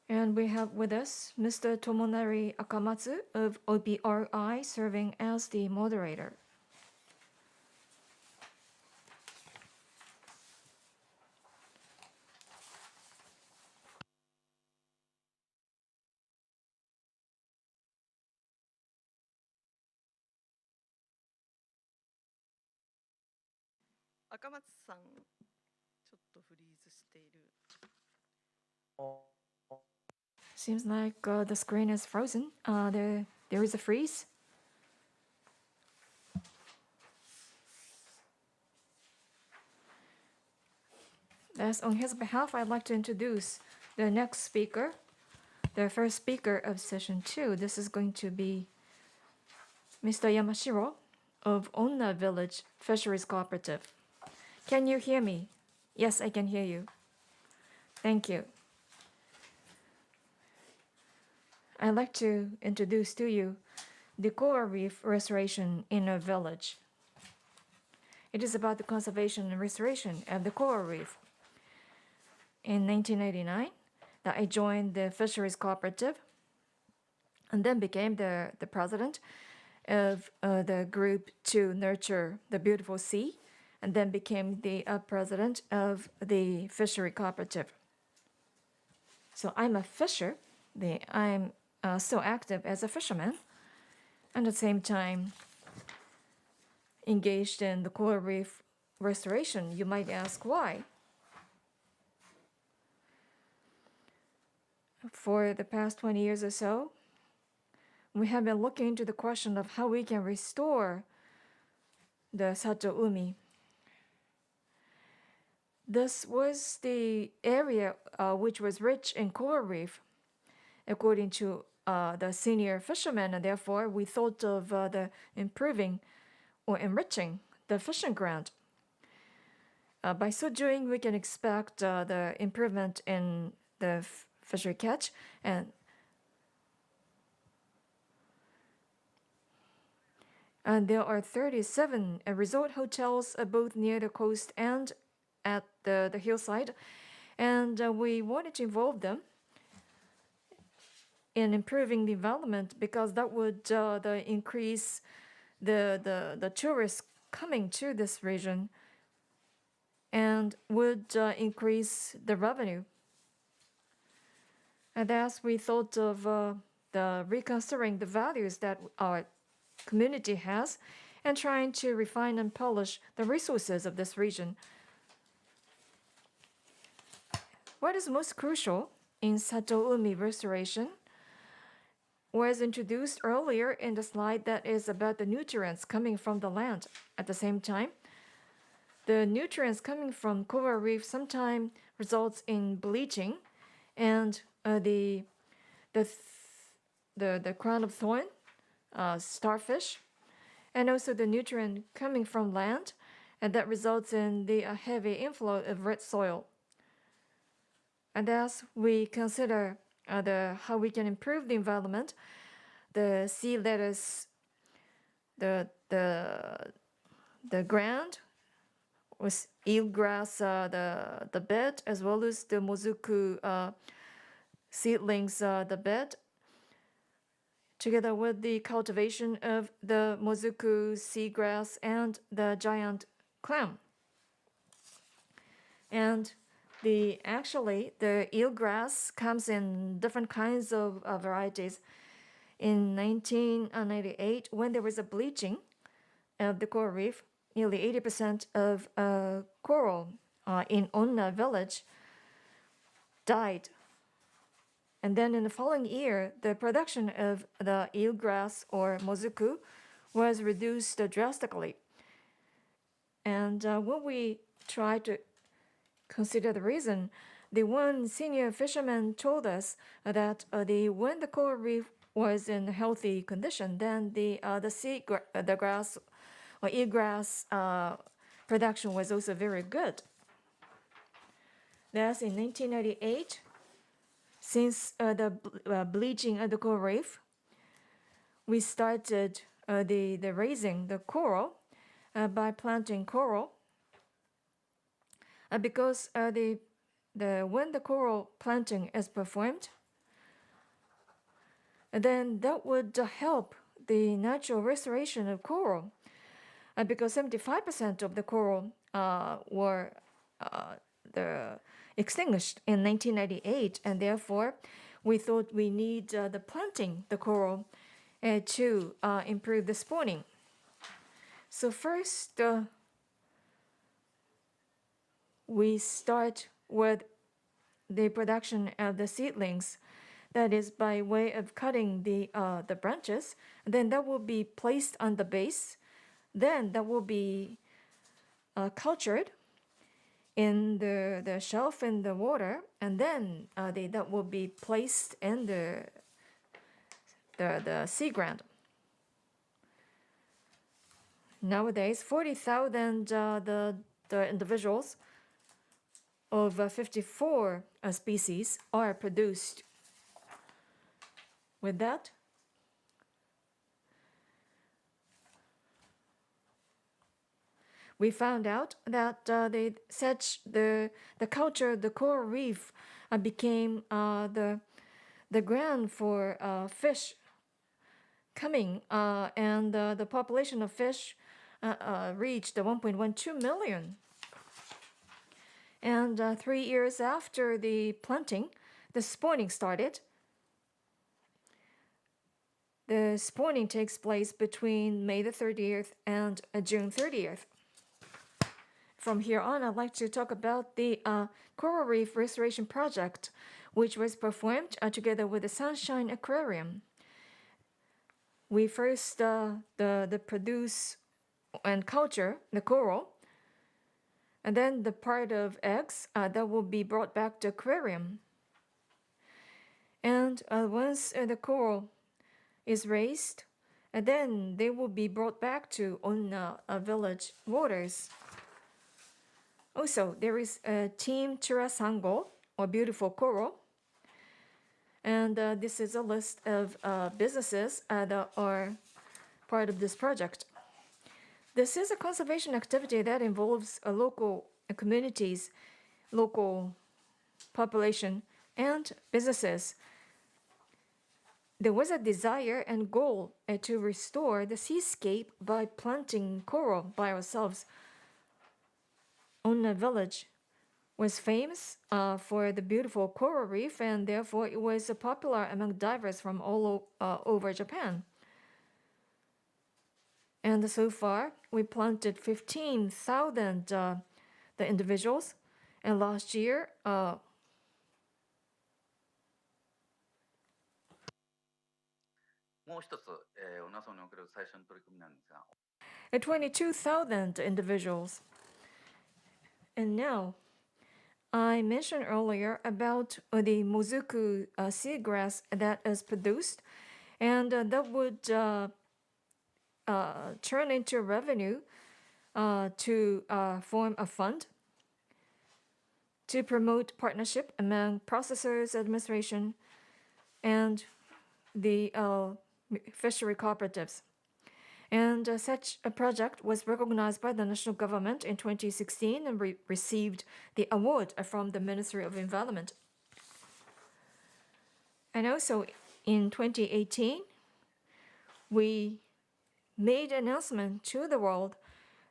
And we have with us Mr. Tomonari Akamatsu of OBRI serving as the moderator. Seems like the screen is frozen. There is a freeze. Thus, on his behalf, I'd like to introduce the next speaker, the first speaker of session 2. This is going to be Mr. Yamashiro of Onna Village Fisheries Cooperative. Can you hear me? Yes, I can hear you. Thank you. I'd like to introduce to you the coral reef restoration in a village. It is about the conservation and restoration of the coral reef. In 1989, that I joined the Fisheries Cooperative and then became the president of the group to nurture the beautiful sea, and then became the president of the Fishery Cooperative. So I'm a fisher. I'm still active as a fisherman, and at the same time engaged in the coral reef restoration. You might ask why. For the past 20 years or so, we have been looking into the question of how we can restore the Satoumi. This was the area which was rich in coral reef, according to the senior fishermen, and therefore we thought of the improving or enriching the fishing ground. By so doing, we can expect the improvement in the fishery catch And there are 37 resort hotels both near the coast and at the hillside. And we wanted to involve them in improving the environment because that would increase the tourists coming to this region and would increase the revenue. And as we thought of the reconsidering the values that our community has and trying to refine and polish the resources of this region. What is most crucial in Satoumi restoration was introduced earlier in the slide that is about the nutrients coming from the land. At the same time, the nutrients coming from coral reef sometimes results in bleaching and the crown of thorn, starfish, and also the nutrient coming from land, and that results in the heavy inflow of red soil. And as we consider how we can improve the environment, the sea lettuce, the ground with eelgrass, the bed, as well as the mozuku seedlings, the bed, together with the cultivation of the mozuku seagrass and the giant clam. And the eelgrass comes in different kinds of varieties. In 1998, when there was a bleaching of the coral reef, nearly 80% of coral in Onna village died. And then in the following year, the production of the eelgrass or mozuku was reduced drastically. And when we tried to consider the reason, the one senior fisherman told us that when the coral reef was in healthy condition, then the grass or eelgrass production was also very good. Thus, in 1998, since the bleaching of the coral reef, we started the raising the coral by planting coral. Because when the coral planting is performed, then that would help the natural restoration of coral. Because 75% of the coral were extinguished in 1998, and therefore we thought we need the planting the coral to improve the spawning. So first, we start with the production of the seedlings, that is by way of cutting the branches. Then that will be placed on the base. Then that will be cultured in the shelf in the water, and then that will be placed in the sea ground. Nowadays, 40,000 the individuals of 54 species are produced. With that, we found out that the culture of the coral reef became the ground for fish coming, and the population of fish reached 1.12 million. And 3 years after the planting, the spawning started. The spawning takes place between May the 30th and June 30th. From here on, I'd like to talk about the coral reef restoration project, which was performed together with the Sunshine Aquarium. We first produce and culture the coral, and then the part of eggs that will be brought back to aquarium. And once the coral is raised, and then they will be brought back to Onna village waters. Also, there is a Team Chirasango, or beautiful coral. And this is a list of businesses that are part of this project. This is a conservation activity that involves local communities, local population, and businesses. There was a desire and goal to restore the seascape by planting coral by ourselves. Onna village was famous for the beautiful coral reef, and therefore it was popular among divers from all over Japan. And so far, we planted 15,000 the individuals, and last year, もう一つ、女村における最初の取り組みなんですが、 22,000 individuals. And now, I mentioned earlier about the mozuku seagrass that is produced, and that would turn into revenue to form a fund to promote partnership among processors, administration, and the fishery cooperatives. And such a project was recognized by the national government in 2016 and received the award from the Ministry of Environment. And also in 2018, we made an announcement to the world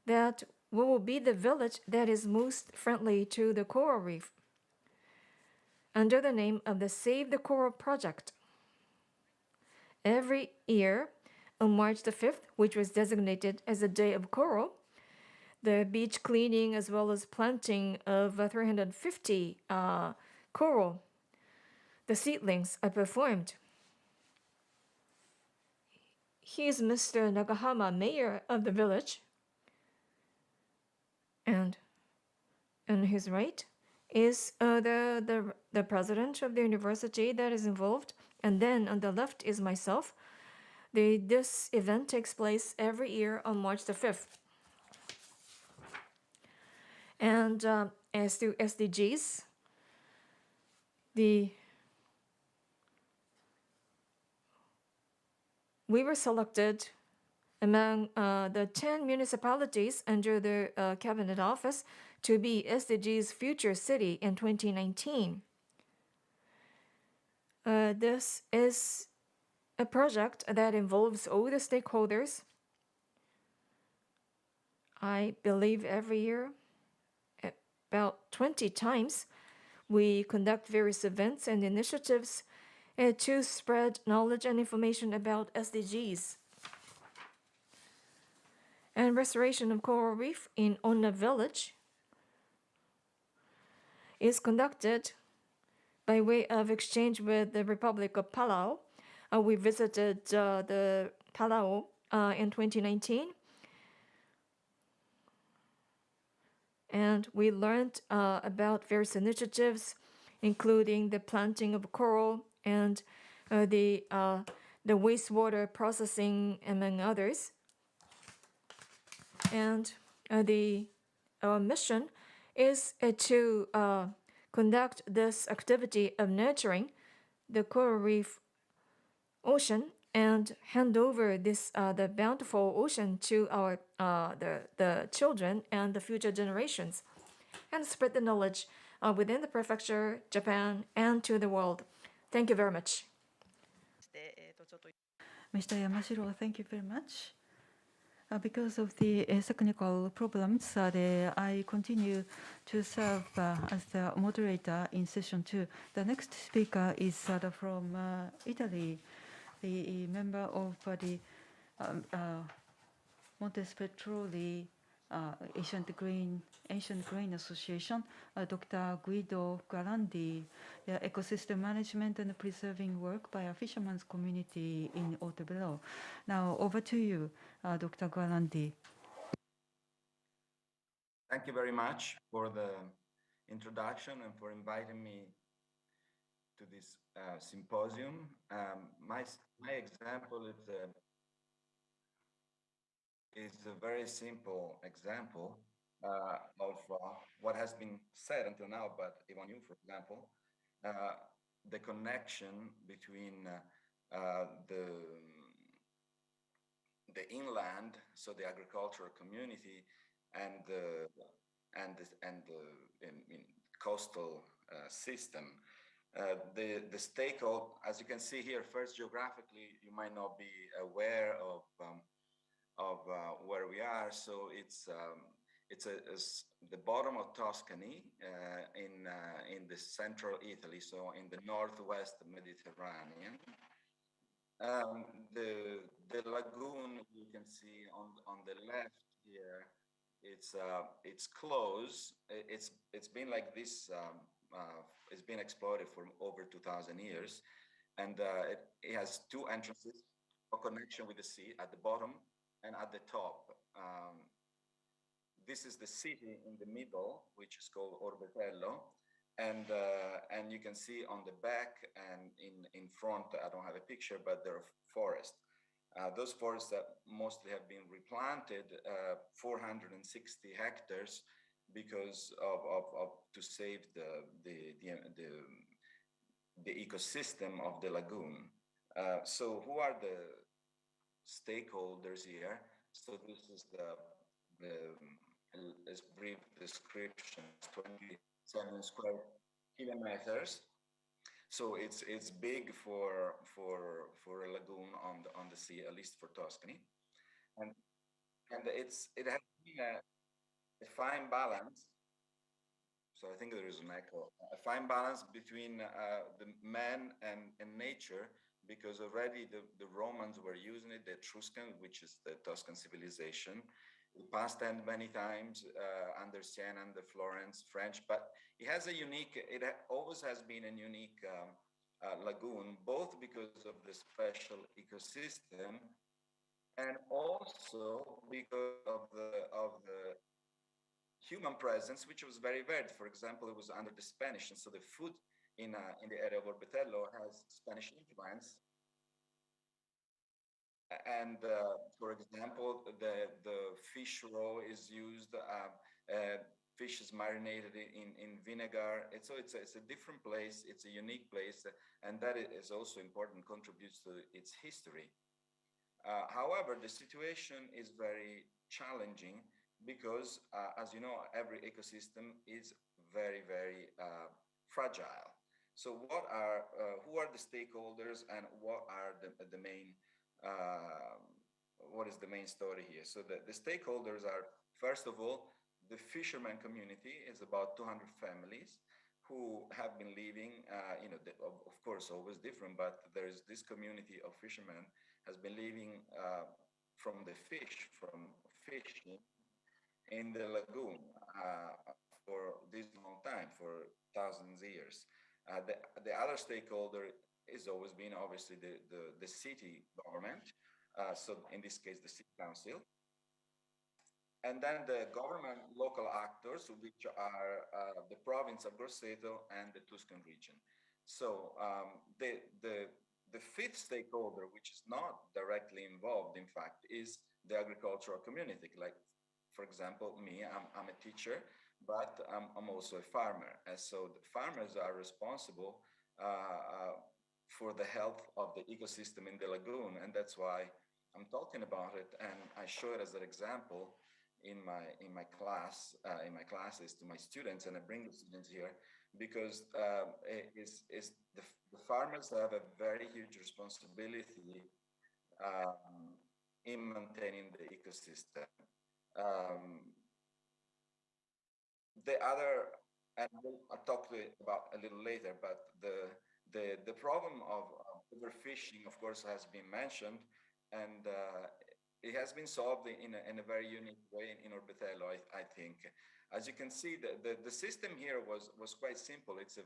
that we will be the village that is most friendly to the coral reef under the name of the Save the Coral Project. Every year, on March the 5th, which was designated as the Day of Coral, the beach cleaning as well as planting of 350 coral, the seedlings are performed. He is Mr. Nagahama, mayor of the village, and on his right is the president of the university that is involved, and then on the left is myself. This event takes place every year on March the 5th. And as to SDGs, we were selected among the 10 municipalities under the Cabinet Office to be SDGs Future City in 2019. This is a project that involves all the stakeholders. I believe every year, about 20 times, we conduct various events and initiatives to spread knowledge and information about SDGs. And restoration of coral reef in Onna village is conducted by way of exchange with the Republic of Palau. We visited the Palau in 2019, and we learned about various initiatives, including the planting of coral and the wastewater processing, among others. And our mission is to conduct this activity of nurturing the coral reef ocean and hand over this the bountiful ocean to our the children and the future generations, and spread the knowledge within the prefecture, Japan, and to the world. Thank you very much. Mr. Yamashiro, thank you very much. Because of the technical problems, I continue to serve as the moderator in session 2. The next speaker is from Italy, the member of the Montespetroli Ancient Grain Association, Dr. Guido Guarandi, the ecosystem management and preserving work by a fisherman's community in Ottobello. Now over to you, Dr. Guarandi. Thank you very much for the introduction and for inviting me to this symposium. My example is a very simple example of what has been said until now, but even you, for example, the connection between the inland, so the agricultural community, and the coastal system. The stakeholder, as you can see here, first geographically, you might not be aware of where we are. So it's the bottom of Tuscany in the central Italy, so in the northwest Mediterranean. The lagoon you can see on the left here, it's closed. It's been like this. It's been exploited for over 2,000 years, and it has two entrances, a connection with the sea at the bottom and at the top. This is the city in the middle, which is called Orbetello, and you can see on the back and in front, I don't have a picture, but there are forests. Those forests that mostly have been replanted, 460 hectares, because of to save the ecosystem of the lagoon. So who are the stakeholders here? So this is this brief description, 27 square kilometers. So it's big for a lagoon on the sea, at least for Tuscany, and it has been a fine balance. So I think there is an echo. A fine balance between the man and nature, because already the Romans were using it, the Etruscan, which is the Tuscan civilization. It passed and many times under Siena and the Florence French, but it has a unique, always has been a unique lagoon, both because of the special ecosystem and also because of the human presence, which was very varied. For example, it was under the Spanish, and so the food in the area of Orbetello has Spanish influence. And for example, the fish roe is used, fish is marinated in vinegar. So it's a different place, it's a unique place, and that is also important, contributes to its history. However, the situation is very challenging because, as you know, every ecosystem is very, very fragile. So who are the stakeholders, and what are the main what is the main story here? So the stakeholders are, first of all, the fisherman community is about 200 families who have been living, of course, always different, but there is this community of fishermen has been living from fishing in the lagoon for this long time, for thousands of years. The other stakeholder is always been obviously the city government, so in this case the city council, and then the government local actors, which are the province of Grosseto and the Tuscan region. So the fifth stakeholder, which is not directly involved, in fact, is the agricultural community. Like, for example, me, I'm a teacher, but I'm also a farmer, and so the farmers are responsible for the health of the ecosystem in the lagoon, and that's why I'm talking about it, and I show it as an example in my classes to my students, and I bring the students here because the farmers have a very huge responsibility in maintaining the ecosystem. The other, and I'll talk about a little later, but the problem of overfishing, of course, has been mentioned, and it has been solved in a very unique way in Orbetello, I think. As you can see, the system here was quite simple. It's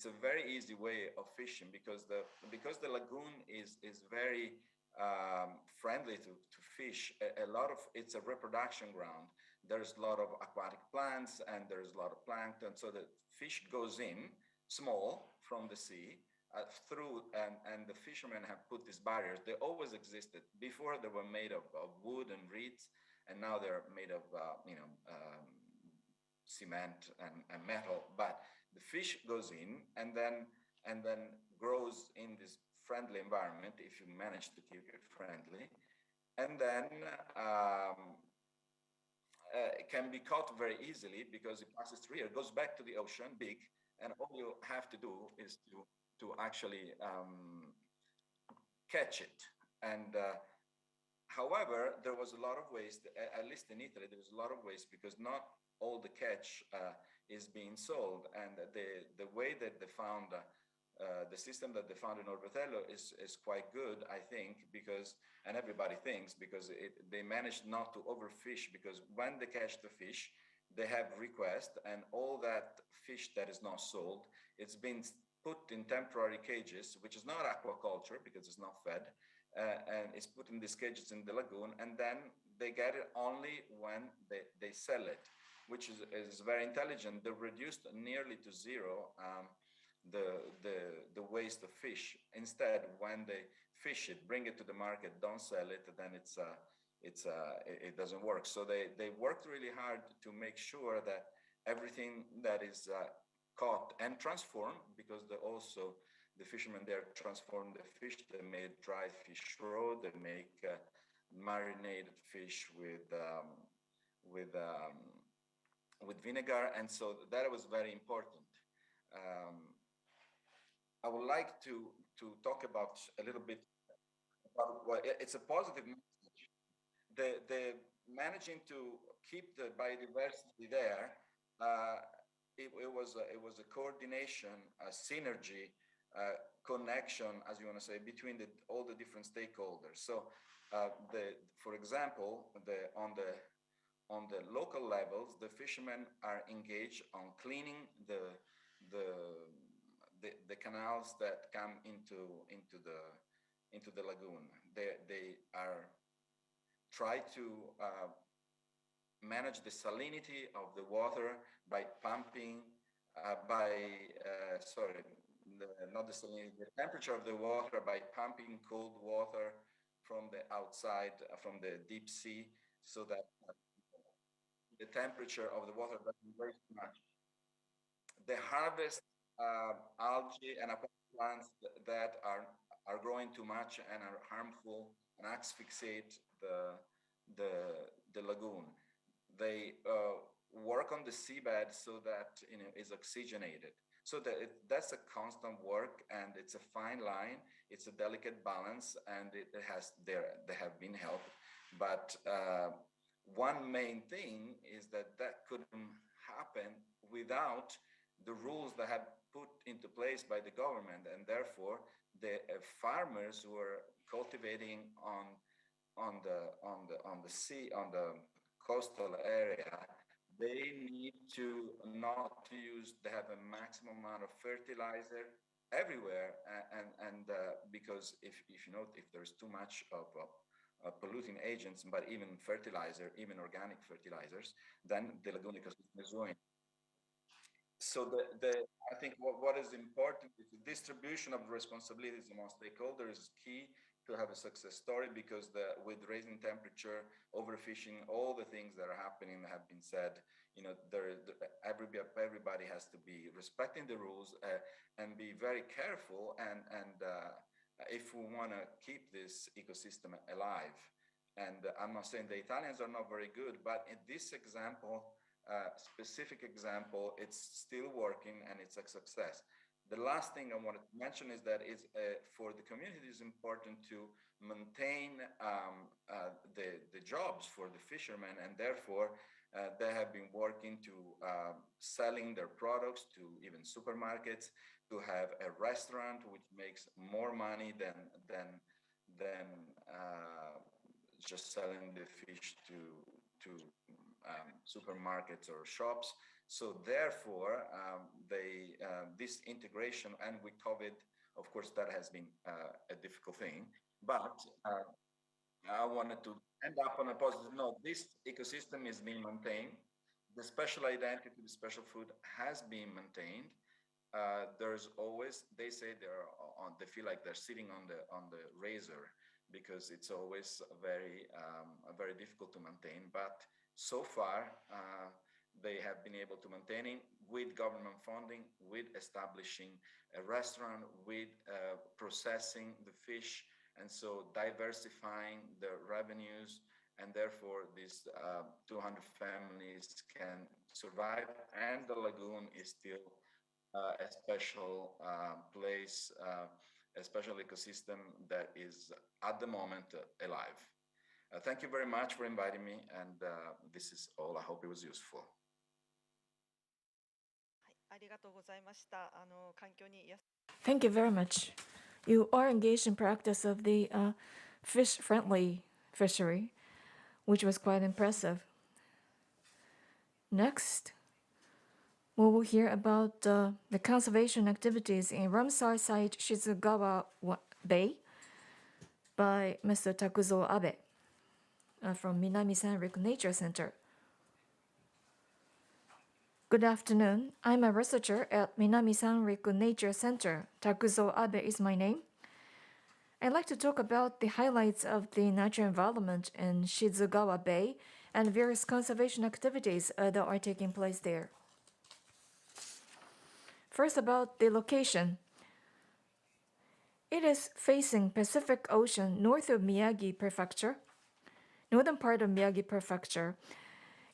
a very easy way of fishing because the lagoon is very friendly to fish. It's a reproduction ground. There's a lot of aquatic plants and there's a lot of plankton. So the fish goes in small from the sea through, and the fishermen have put these barriers. They always existed. Before they were made of wood and reeds, and now they're made of cement and metal. But the fish goes in and then grows in this friendly environment, if you manage to keep it friendly. and then it can be caught very easily because it passes through here, goes back to the ocean, big, and all you have to do is to actually catch it. And however, there was a lot of waste, at least in Italy, there was a lot of waste because not all the catch is being sold. And the way that they found, the system that they found in Orbetello is quite good, I think, because, and everybody thinks, because they managed not to overfish, because when they catch the fish, they have request, and all that fish that is not sold, it's been put in temporary cages, which is not aquaculture because it's not fed, and it's put in these cages in the lagoon, and then they get it only when they sell it, which is very intelligent. They reduced nearly to zero the waste of fish. Instead, when they fish it, bring it to the market, don't sell it, then it doesn't work. So they worked really hard to make sure that everything that is caught and transformed, because the fishermen there transform the fish. They made dried fish raw. They make marinated fish with vinegar, and so that was very important. I would like to talk about a little bit about it's a positive message. The managing to keep the biodiversity there. It was a coordination, a synergy, connection, as you want to say, between all the different stakeholders. So, for example, on the local levels, the fishermen are engaged on cleaning the canals that come into the lagoon. They are try to manage the salinity of the water by pumping, not the salinity, the temperature of the water by pumping cold water from the outside, from the deep sea, so that the temperature of the water doesn't raise too much. They harvest algae and aquatic plants that are growing too much and are harmful and asphyxiate the lagoon. They work on the seabed so that is oxygenated. So that's a constant work, and it's a fine line. It's a delicate balance, and they have been helped. But one main thing is that couldn't happen without the rules that have put into place by the government, and therefore the farmers who are cultivating on the sea, on the coastal area, they need to not use. They have a maximum amount of fertilizer everywhere, and because if there's too much of polluting agents, but even fertilizer, even organic fertilizers, then the lagoon ecosystem is ruined. So I think what is important is the distribution of responsibilities among stakeholders is key to have a success story, because with raising temperature, overfishing, all the things that are happening have been said. Everybody has to be respecting the rules and be very careful. And if we want to keep this ecosystem alive, and I'm not saying the Italians are not very good, but in this example, specific example, it's still working and it's a success. The last thing I wanted to mention is that for the community, it's important to maintain the jobs for the fishermen, and therefore they have been working to selling their products to even supermarkets, to have a restaurant which makes more money than just selling the fish to supermarkets or shops. So therefore, this integration, and with COVID, of course, that has been a difficult thing. But I wanted to end up on a positive note. This ecosystem is being maintained. The special identity, the special food has been maintained. There's always, they say they feel like they're sitting on the razor, because it's always very difficult to maintain. But so far, they have been able to maintain it with government funding, with establishing a restaurant, with processing the fish, And so diversifying the revenues, and therefore these 200 families can survive, and the lagoon is still a special place, a special ecosystem that is at the moment alive. Thank you very much for inviting me, and this is all. I hope it was useful. ありがとうございました。環境に Thank you very much. You are engaged in practice of the fish-friendly fishery, which was quite impressive. Next, we will hear about the conservation activities in Ramsar site Shizugawa Bay by Mr. Takuzo Abe from Minami Sanriku Nature Center. Good afternoon. I'm a researcher at Minami Sanriku Nature Center. Takuzo Abe is my name. I'd like to talk about the highlights of the natural environment in Shizugawa Bay and various conservation activities that are taking place there. First, about the location. It is facing Pacific Ocean north of Miyagi Prefecture, northern part of Miyagi Prefecture.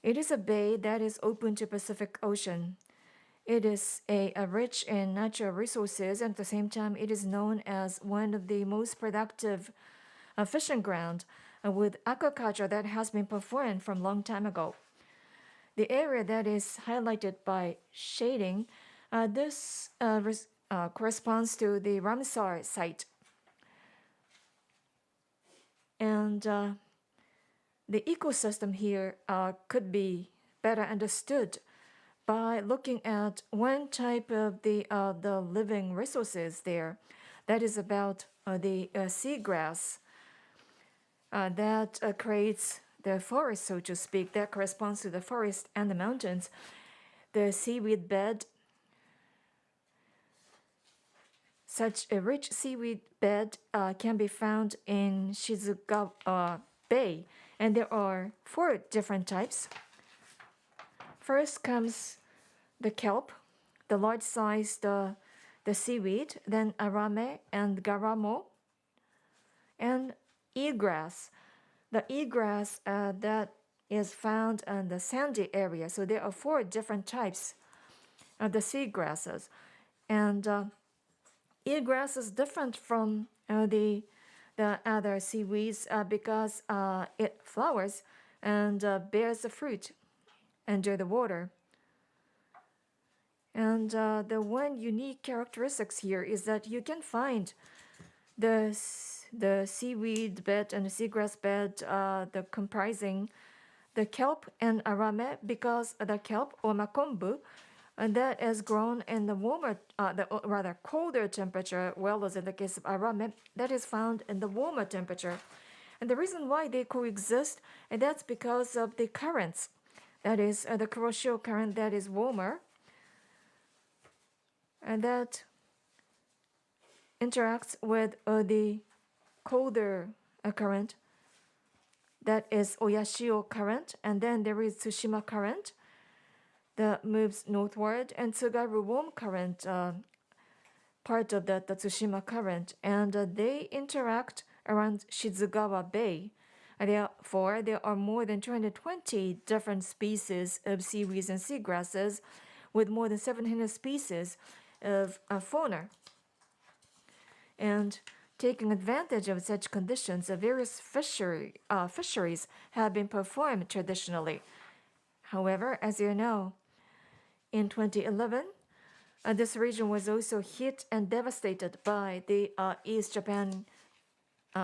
It is a bay that is open to Pacific Ocean. It is a rich in natural resources, and at the same time, it is known as one of the most productive fishing ground with aquaculture that has been performed from a long time ago. The area that is highlighted by shading, this corresponds to the Ramsar site. And the ecosystem here could be better understood by looking at one type of the living resources there. That is about the seagrass that creates the forest, so to speak, that corresponds to the forest and the mountains. The seaweed bed, such a rich seaweed bed can be found in Shizugawa Bay, and there are 4 different types. First comes the kelp, the large-sized the seaweed, then arame and garamo, and eelgrass. The eelgrass that is found in the sandy area. So there are 4 different types of the seagrasses. And eelgrass is different from the other seaweeds because it flowers and bears the fruit under the water. And the one unique characteristics here is that you can find the seaweed bed and the seagrass bed the comprising the kelp and arame, because the kelp or makombu that is grown in the warmer, rather colder temperature, well as in the case of arame, that is found in the warmer temperature. And the reason why they coexist, and that's because of the currents. That is the Kuroshio current that is warmer, and that interacts with the colder current, that is Oyashio current, and then there is Tsushima current that moves northward, and Tsugaru warm current, part of the Tsushima current, and they interact around Shizugawa Bay. Therefore, there are more than 220 different species of seaweeds and seagrasses, with more than 700 species of fauna. And taking advantage of such conditions, various fisheries have been performed traditionally. However, as you know, in 2011, this region was also hit and devastated by the East Japan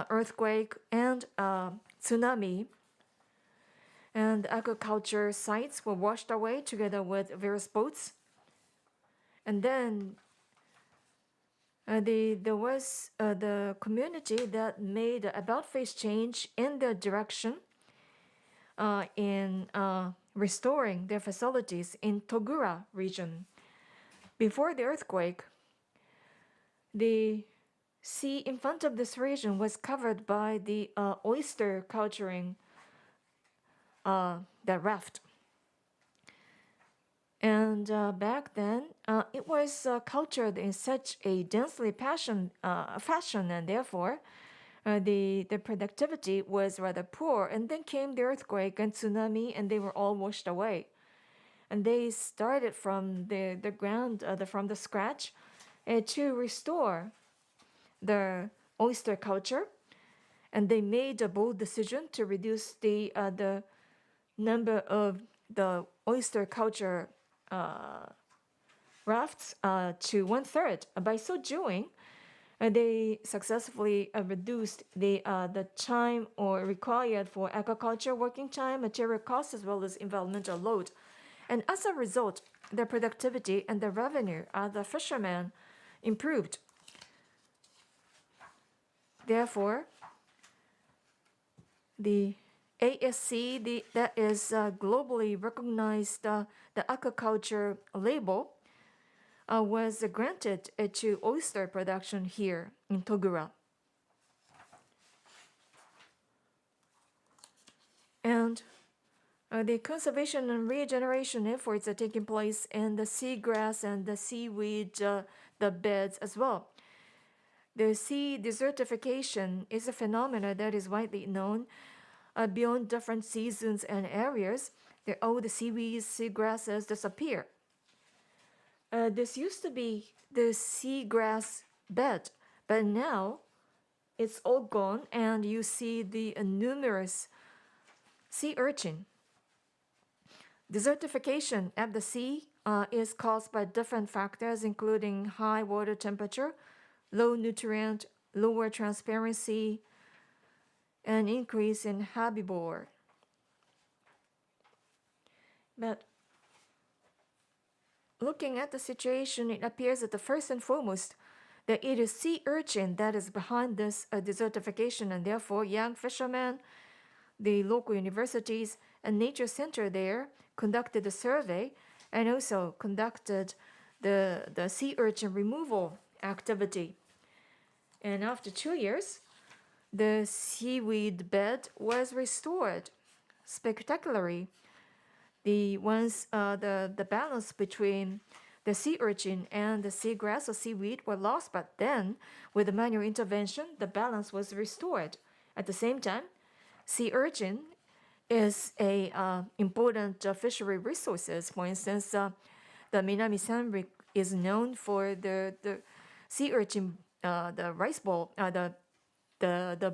earthquake and tsunami. And aquaculture sites were washed away together with various boats. And then there was the community that made about-face change in their direction in restoring their facilities in Togura region. Before the earthquake, the sea in front of this region was covered by the oyster culturing, the raft. And back then, it was cultured in such a densely fashion, and therefore, the productivity was rather poor, and then came the earthquake and tsunami, and they were all washed away. And they started from the ground, from the scratch, to restore the oyster culture, and they made a bold decision to reduce the number of the oyster culture rafts to 1/3. By so doing, they successfully reduced the time or required for aquaculture working time, material costs, as well as environmental load. And as a result, the productivity and the revenue of the fishermen improved. Therefore, the ASC, that is globally recognized the aquaculture label, was granted to oyster production here in Togura. And the conservation and regeneration efforts are taking place in the seagrass and the seaweed, the beds as well. The sea desertification is a phenomenon that is widely known. Beyond different seasons and areas, all the seaweeds, seagrasses disappear. This used to be the seagrass bed, but now it's all gone, and you see the numerous sea urchin. Desertification at the sea is caused by different factors, including high water temperature, low nutrient, lower transparency, and increase in herbivore. But looking at the situation, it appears that the first and foremost that it is sea urchin that is behind this desertification, and therefore young fishermen, the local universities, and nature center there conducted a survey and also conducted the sea urchin removal activity. And after 2 years, the seaweed bed was restored spectacularly. The balance between the sea urchin and the seagrass or seaweed were lost, but then with the manual intervention, the balance was restored. At the same time, sea urchin is a important fishery resources. For instance, the Minami Sanrik is known for the sea urchin, the rice bowl, the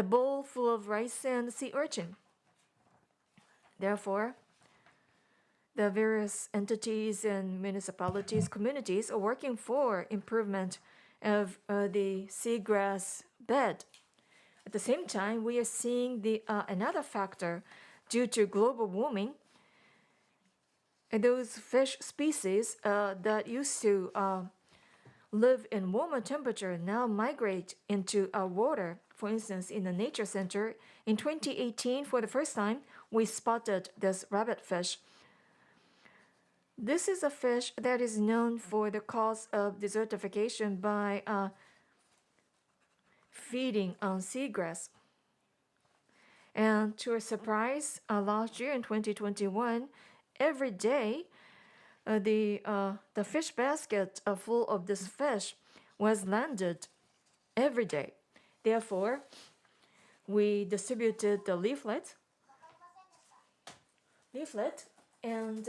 bowl full of rice and sea urchin. Therefore, the various entities and municipalities, communities are working for improvement of the seagrass bed. At the same time, we are seeing another factor due to global warming. Those fish species that used to live in warmer temperature now migrate into our water. For instance, in the nature center, in 2018, for the first time, we spotted this rabbitfish. This is a fish that is known for the cause of desertification by feeding on seagrass. And to our surprise, last year in 2021, every day, the fish basket full of this fish was landed every day. Therefore, we distributed the leaflet and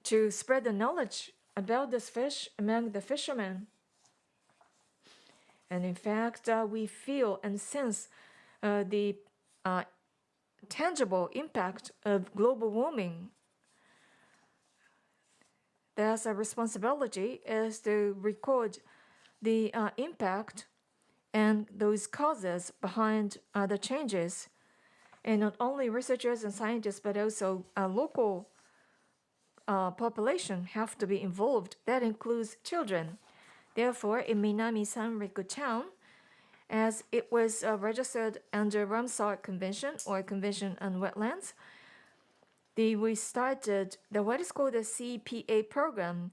to spread the knowledge about this fish among the fishermen. And in fact, we feel and sense the tangible impact of global warming. There's a responsibility is to record the impact and those causes behind the changes. And not only researchers and scientists, but also local population have to be involved. That includes children. Therefore, in Minami Sanriku town, as it was registered under Ramsar Convention or Convention on Wetlands, we started what is called the CPA program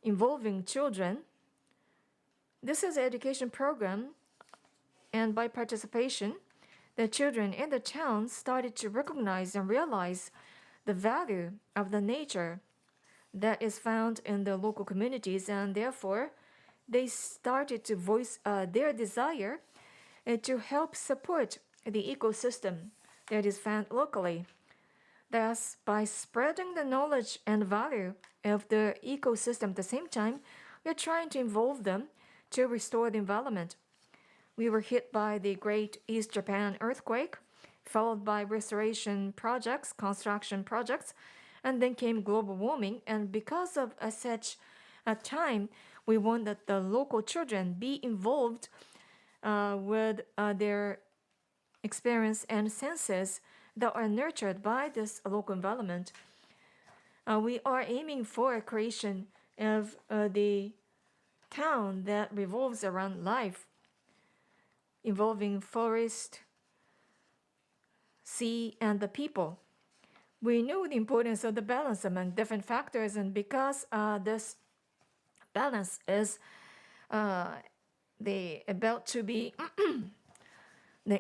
involving children. This is an education program, and by participation, the children in the town started to recognize and realize the value of the nature that is found in the local communities, and therefore they started to voice their desire to help support the ecosystem that is found locally. Thus, by spreading the knowledge and value of the ecosystem at the same time, we are trying to involve them to restore the environment. We were hit by the Great East Japan earthquake, followed by restoration projects, construction projects, and then came global warming. And because of such a time, we want that the local children be involved with their experience and senses that are nurtured by this local environment. We are aiming for a creation of the town that revolves around life, involving forest, sea, and the people. We know the importance of the balance among different factors, and because this balance is about to be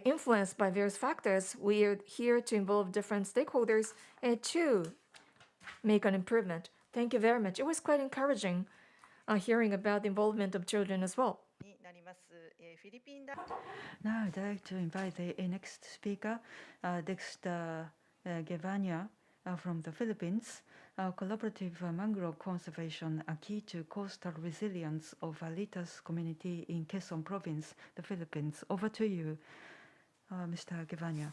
influenced by various factors, we are here to involve different stakeholders to make an improvement. Thank you very much. It was quite encouraging hearing about the involvement of children as well. Now I'd like to invite the next speaker, Dexter Gevania from the Philippines. Collaborative mangrove conservation, a key to coastal resilience of Alitas community in Quezon province, the Philippines. Over to you, Mr. Gevania.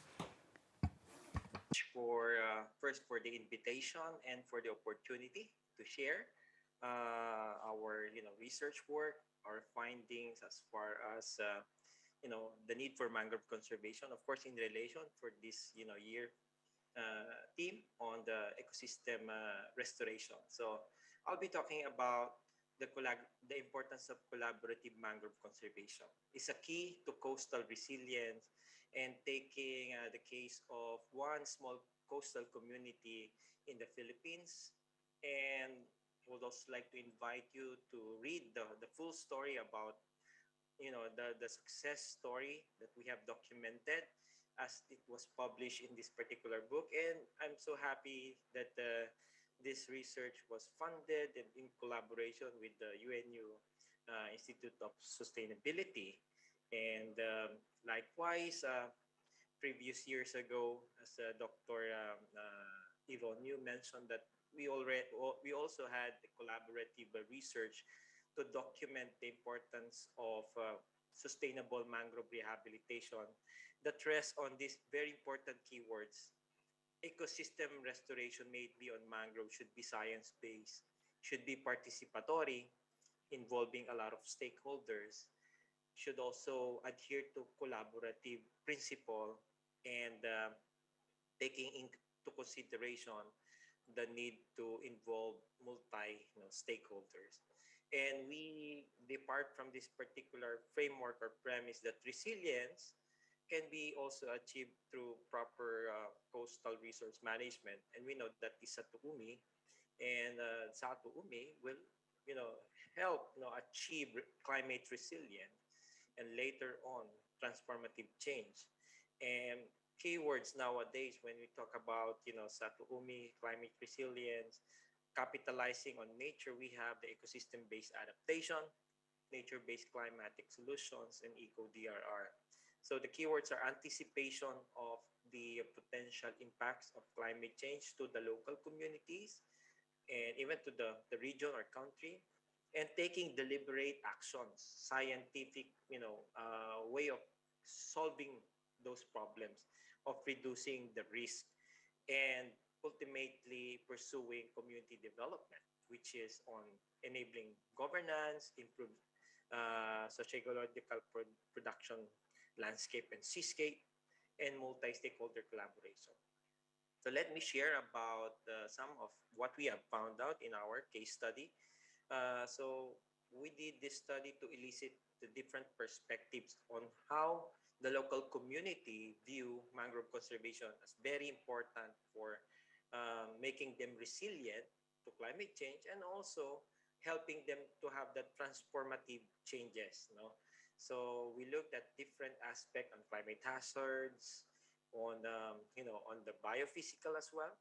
For first for the invitation and for the opportunity to share our research work, our findings as far as the need for mangrove conservation, of course, in relation for this year theme on the ecosystem restoration. So I'll be talking about the importance of collaborative mangrove conservation. It's a key to coastal resilience, and taking the case of one small coastal community in the Philippines. And I would also like to invite you to read the full story about the success story that we have documented as it was published in this particular book. And I'm so happy that this research was funded and in collaboration with the UNU Institute of Sustainability. And likewise, previous years ago, as Dr. Yvonne Yu mentioned, that we also had the collaborative research to document the importance of sustainable mangrove rehabilitation that rests on these very important keywords. Ecosystem restoration made on mangrove should be science-based, should be participatory, involving a lot of stakeholders, should also adhere to collaborative principle, and taking into consideration the need to involve stakeholders. And we depart from this particular framework or premise that resilience can be also achieved through proper coastal resource management. And we know that the Satoumi and Satoumi will help achieve climate resilience and later on transformative change. And keywords nowadays when we talk about Satoumi, climate resilience, capitalizing on nature, we have the ecosystem-based adaptation, nature-based climatic solutions, and eco-DRR. So the keywords are anticipation of the potential impacts of climate change to the local communities and even to the region or country, and taking deliberate actions, scientific, way of solving those problems, of reducing the risk, and ultimately pursuing community development, which is on enabling governance, improve socio-ecological production landscape and seascape, and multi-stakeholder collaboration. So let me share about some of what we have found out in our case study. So we did this study to elicit the different perspectives on how the local community view mangrove conservation as very important for making them resilient to climate change, and also helping them to have that transformative changes. So we looked at different aspects on climate hazards, on on the biophysical as well,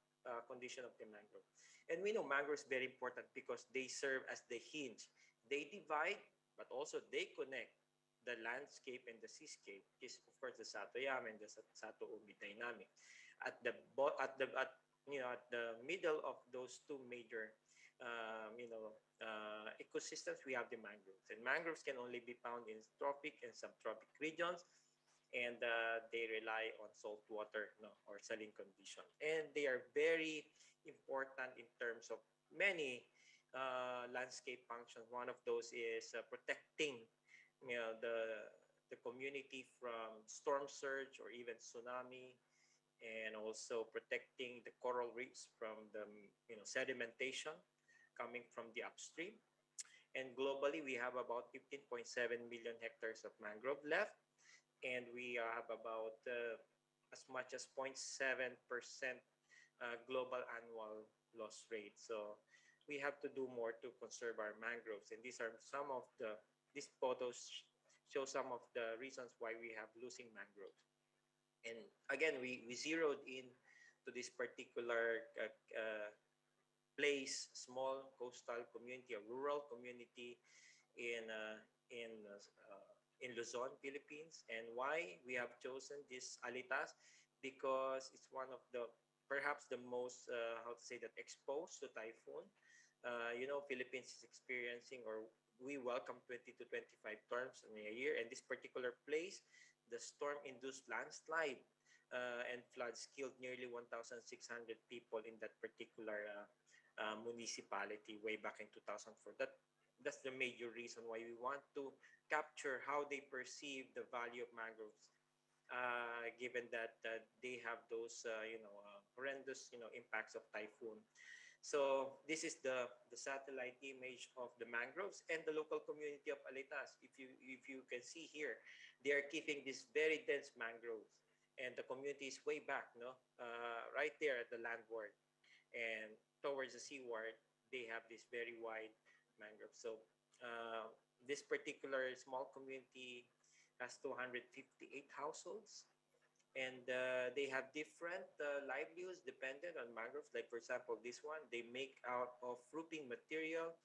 condition of the mangrove. And we know mangrove is very important because they serve as the hinge. They divide but also they connect the landscape and the seascape, is of course the Satoyama and the Satoumi dynamic. At the at the middle of those two major ecosystems, we have the mangroves, and mangroves can only be found in tropic and subtropic regions, and they rely on salt water, or saline condition, and they are very important in terms of many landscape functions. One of those is protecting the community from storm surge or even tsunami, and also protecting the coral reefs from the sedimentation coming from the upstream. And globally, we have about 15.7 million hectares of mangrove left, and we have about as much as 0.7% global annual loss rate. So we have to do more to conserve our mangroves, and these are some of these photos show some of the reasons why we have losing mangroves. And again, we zeroed in to this particular place, small coastal community, a rural community in Luzon, Philippines. And why we have chosen this Alitas? Because it's one of the perhaps the most how to say that exposed to typhoon. Philippines is experiencing, or we welcome 20 to 25 storms in a year, and this particular place, the storm-induced landslide and floods killed nearly 1,600 people in that particular municipality way back in 2004. That's the major reason why we want to capture how they perceive the value of mangroves, given that they have those horrendous impacts of typhoon. So this is the satellite image of the mangroves and the local community of Alitas. If you can see here, they are keeping these very dense mangroves, and the community is way back, right there at the landward, and towards the seaward, they have this very wide mangrove. So this particular small community has 258 households, and they have different livelihoods dependent on mangroves. Like for example, this one, they make out of roofing material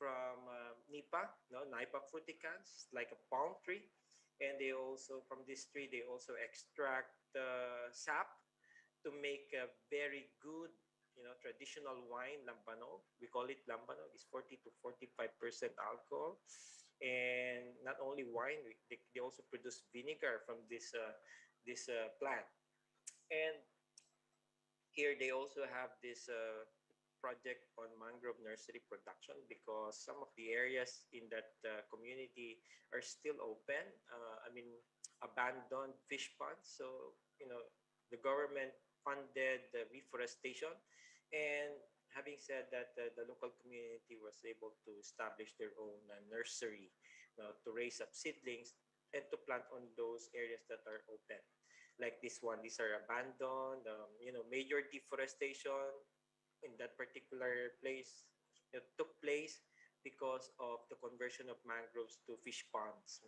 from nipa, Nipa fruticans, like a palm tree. And they also, from this tree, they also extract sap to make a very good, traditional wine, lambanog. We call it lambanog. It's 40 to 45% alcohol. And not only wine, they also produce vinegar from this plant. And here they also have this project on mangrove nursery production, because some of the areas in that community are still open. Abandoned fish ponds. So, the government funded the reforestation. And having said that, the local community was able to establish their own nursery to raise up seedlings and to plant on those areas that are open. Like this one, these are abandoned. Major deforestation in that particular place took place because of the conversion of mangroves to fish ponds.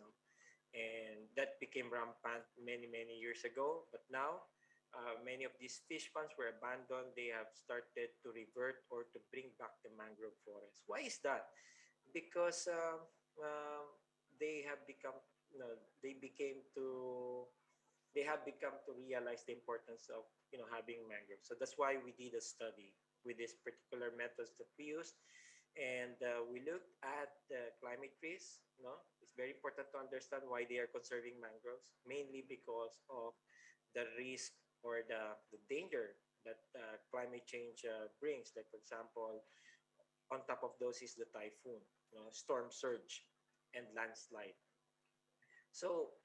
And that became rampant many, many years ago. But now, many of these fish ponds were abandoned. They have started to revert or to bring back the mangrove forest. Why is that? Because they have become, they have become to realize the importance of having mangroves. So that's why we did a study with these particular methods that we used, and we looked at the climate risk. It's very important to understand why they are conserving mangroves, mainly because of the risk or the danger that climate change brings. Like for example, on top of those is the typhoon, storm surge, and landslide. So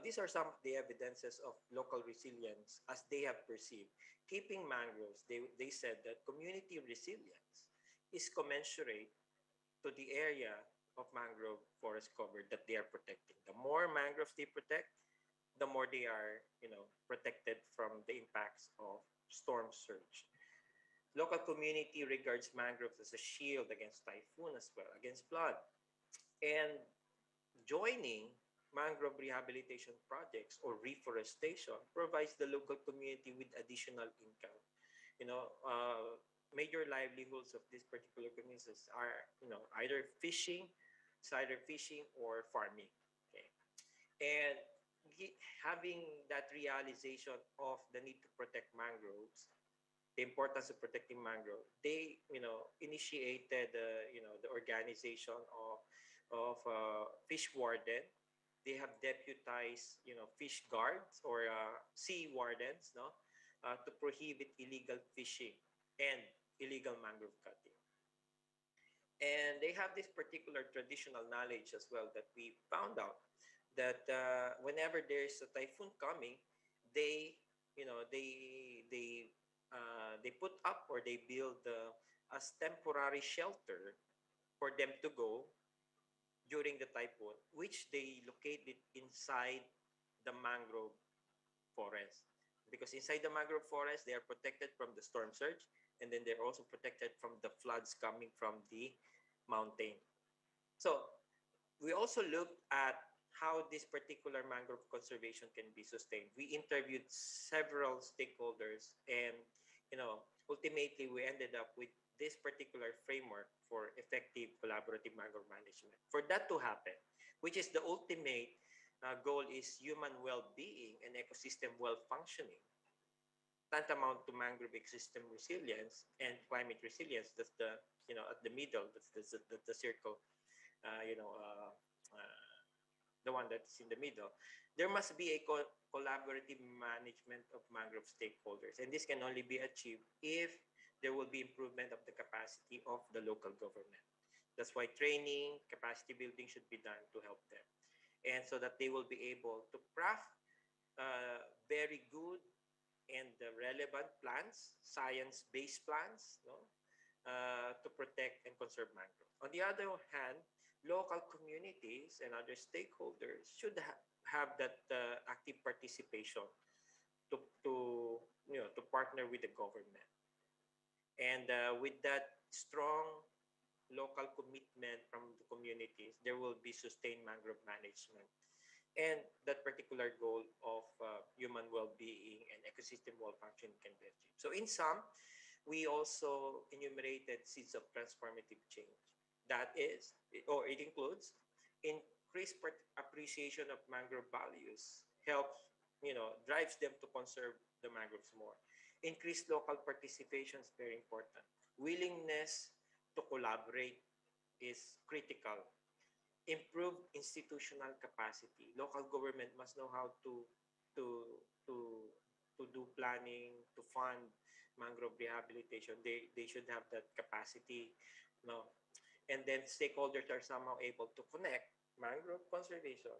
these are some of the evidences of local resilience as they have perceived. Keeping mangroves, they said that community resilience is commensurate to the area of mangrove forest cover that they are protecting. The more mangroves they protect, the more they are, protected from the impacts of storm surge. Local community regards mangroves as a shield against typhoon as well, against flood. And joining mangrove rehabilitation projects or reforestation provides the local community with additional income. Major livelihoods of these particular communities are, either fishing It's either fishing or farming. Okay, and having that realization of the need to protect mangroves, the importance of protecting mangrove, they initiated the organization of fish warden. They have deputized fish guards or sea wardens, no, to prohibit illegal fishing and illegal mangrove cutting. And they have this particular traditional knowledge as well that we found out that whenever there's a typhoon coming, they they put up or they build as temporary shelter for them to go during the typhoon, which they located inside the mangrove forest. Because inside the mangrove forest, they are protected from the storm surge, and then they're also protected from the floods coming from the mountain. So we also looked at how this particular mangrove conservation can be sustained. We interviewed several stakeholders, and ultimately we ended up with this particular framework for effective collaborative mangrove management. For that to happen, which is the ultimate goal, is human well-being and ecosystem well-functioning, tantamount to mangrove ecosystem resilience and climate resilience. That's the at the middle. That's the circle. The one that's in the middle. There must be a collaborative management of mangrove stakeholders, and this can only be achieved if there will be improvement of the capacity of the local government. That's why training, capacity building should be done to help them, and so that they will be able to craft very good and relevant plans, science-based plans, no, to protect and conserve mangrove. On the other hand, local communities and other stakeholders should have that active participation to partner with the government, and with that strong local commitment from the communities, there will be sustained mangrove management, and that particular goal of human well-being and ecosystem well-functioning can be achieved. So in sum, we also enumerated seeds of transformative change. That is, or it includes increased appreciation of mangrove values, helps, drives them to conserve the mangroves more. Increased local participation is very important. Willingness to collaborate is critical. Improved institutional capacity. Local government must know how to do planning, to fund mangrove rehabilitation. They should have that capacity, no. And then stakeholders are somehow able to connect mangrove conservation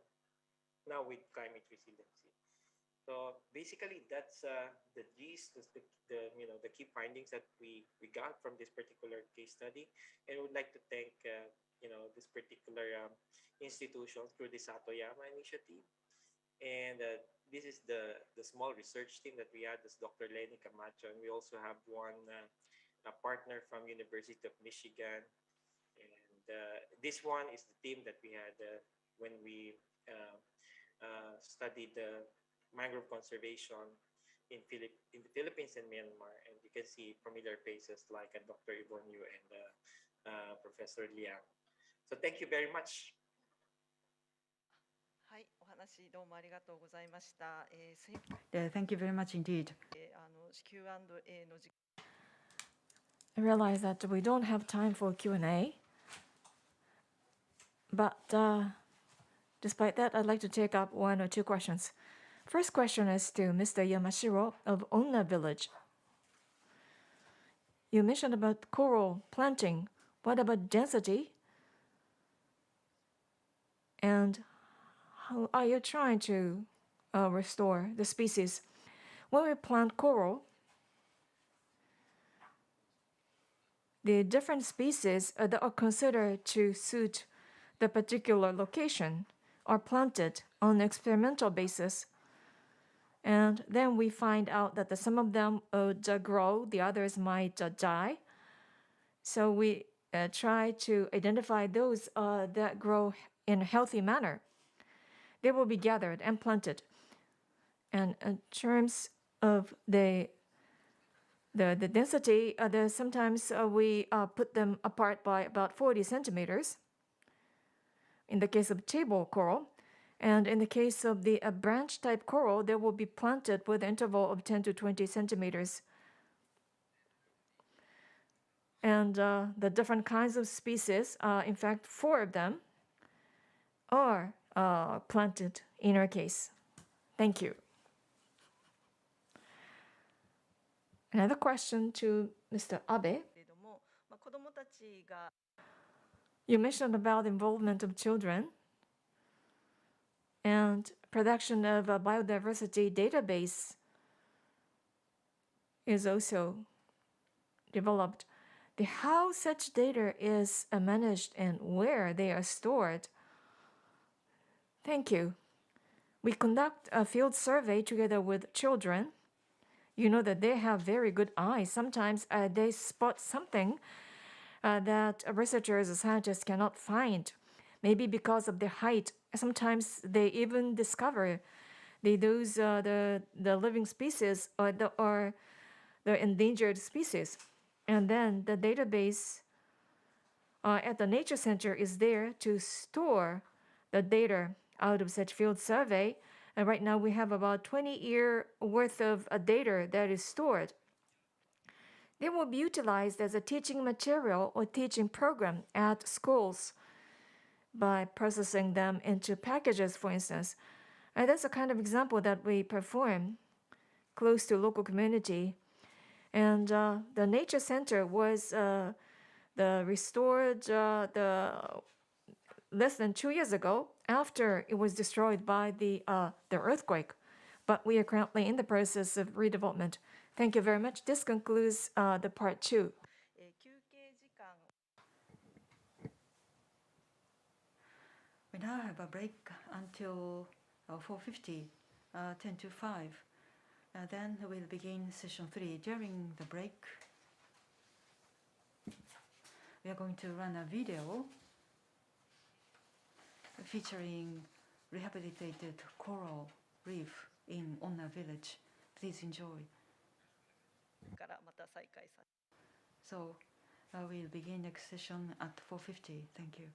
now with climate resiliency. So basically, that's the gist, the key findings that we got from this particular case study, and we would like to thank this particular institution through the Satoyama initiative, and this is the small research team that we had. This Dr. Lenny Camacho, and we also have one a partner from University of Michigan. This one is the team that we had when we studied mangrove conservation in the Philippines and Myanmar. And you can see familiar faces like Dr. Yvonne Yu and Professor Liang. So thank you very much. はい、お話どうもありがとうございました。Thank you very much indeed. Q&A の時 I realize that we don't have time for Q&A, but despite that, I'd like to take up one or two questions. First question is to Mr. Yamashiro of Onna Village. You mentioned about coral planting. What about density? And how are you trying to restore the species? When we plant coral, the different species that are considered to suit the particular location are planted on an experimental basis. And then we find out that some of them would grow, the others might die. So we try to identify those that grow in a healthy manner. They will be gathered and planted. And in terms of the density, sometimes we put them apart by about 40 centimeters. in the case of table coral. And in the case of the branch type coral, they will be planted with an interval of 10 to 20 centimeters. And the different kinds of species, in fact, 4 of them are planted in our case. Thank you. Another question to Mr. Abe. You mentioned about involvement of children and production of a biodiversity database is also developed. How such data is managed and where they are stored. Thank you. We conduct a field survey together with children. You know that they have very good eyes. Sometimes they spot something that researchers or scientists cannot find. Maybe because of their height. Sometimes they even discover the living species or the endangered species. And then the database at the Nature Center is there to store the data out of such field survey. And right now we have about 20-year worth of data that is stored. They will be utilized as a teaching material or teaching program at schools by processing them into packages, for instance. And that's a kind of example that we perform close to local community. And the Nature Center was restored less than 2 years ago after it was destroyed by the earthquake. But we are currently in the process of redevelopment. Thank you very much. This concludes the part 2. We now have a break until 4:50, 10 to 5. Then we'll begin session 3. During the break, we are going to run a video featuring rehabilitated coral reef in Onna village. Please enjoy. So we'll begin next session at 4:50. Thank you.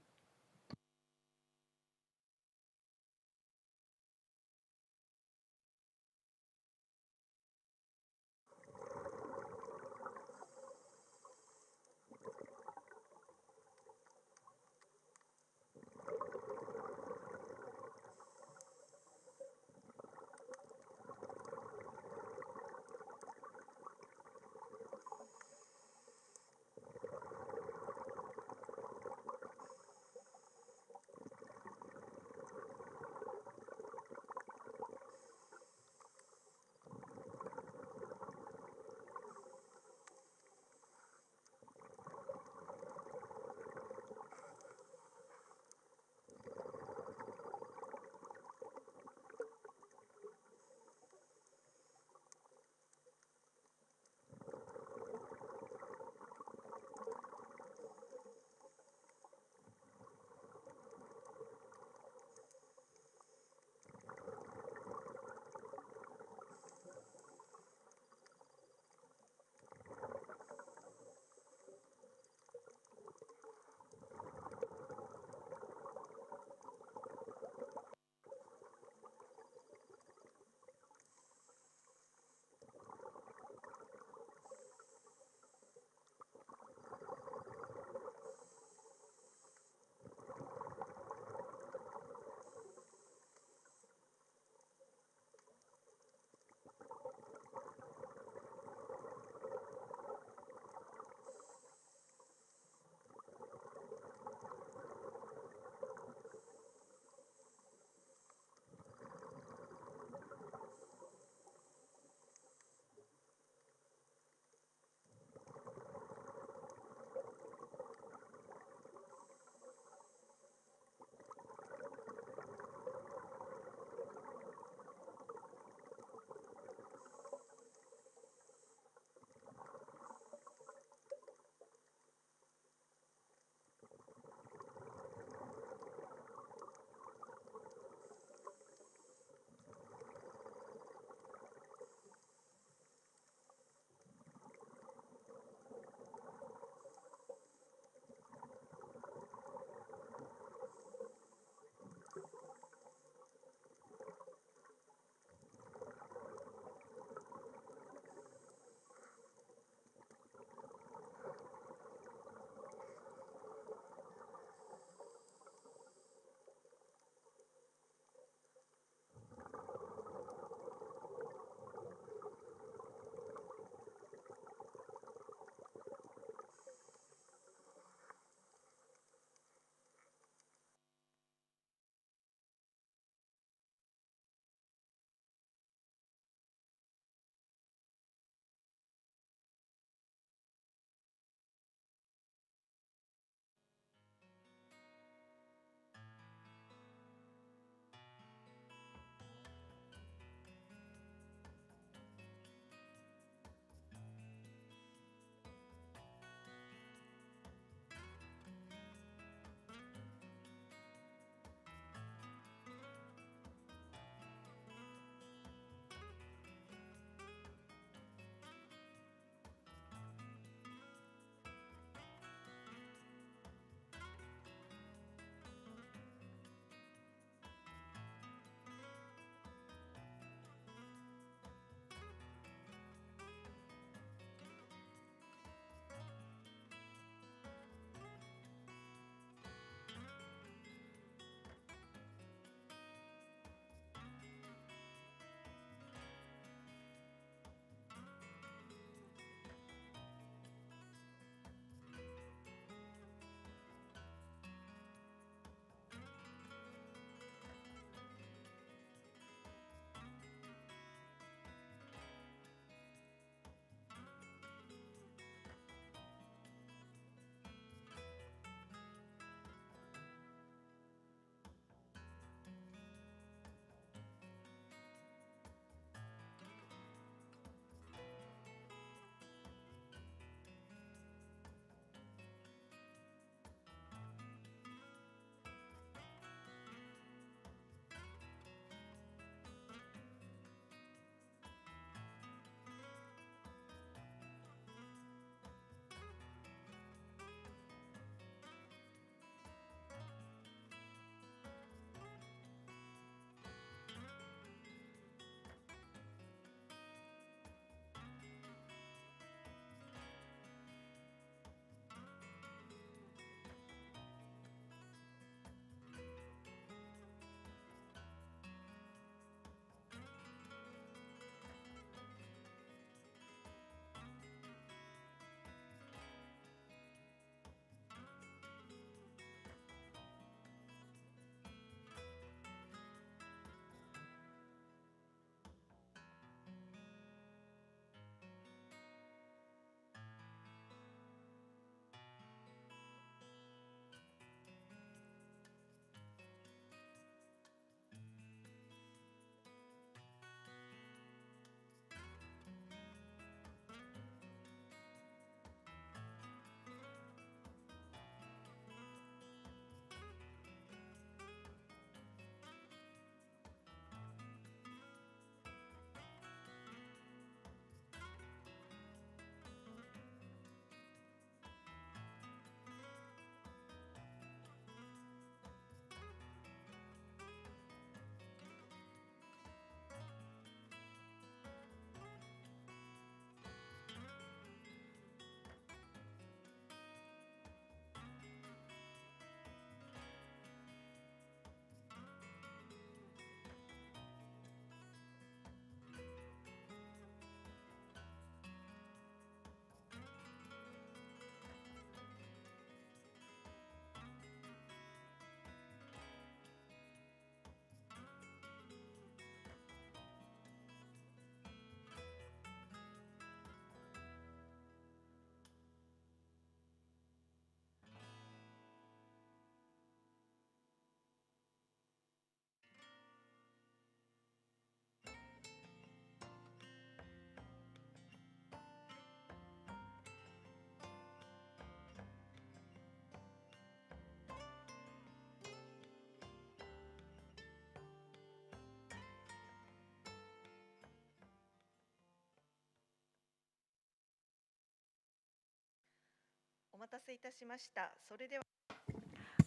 たせいたしました。それでは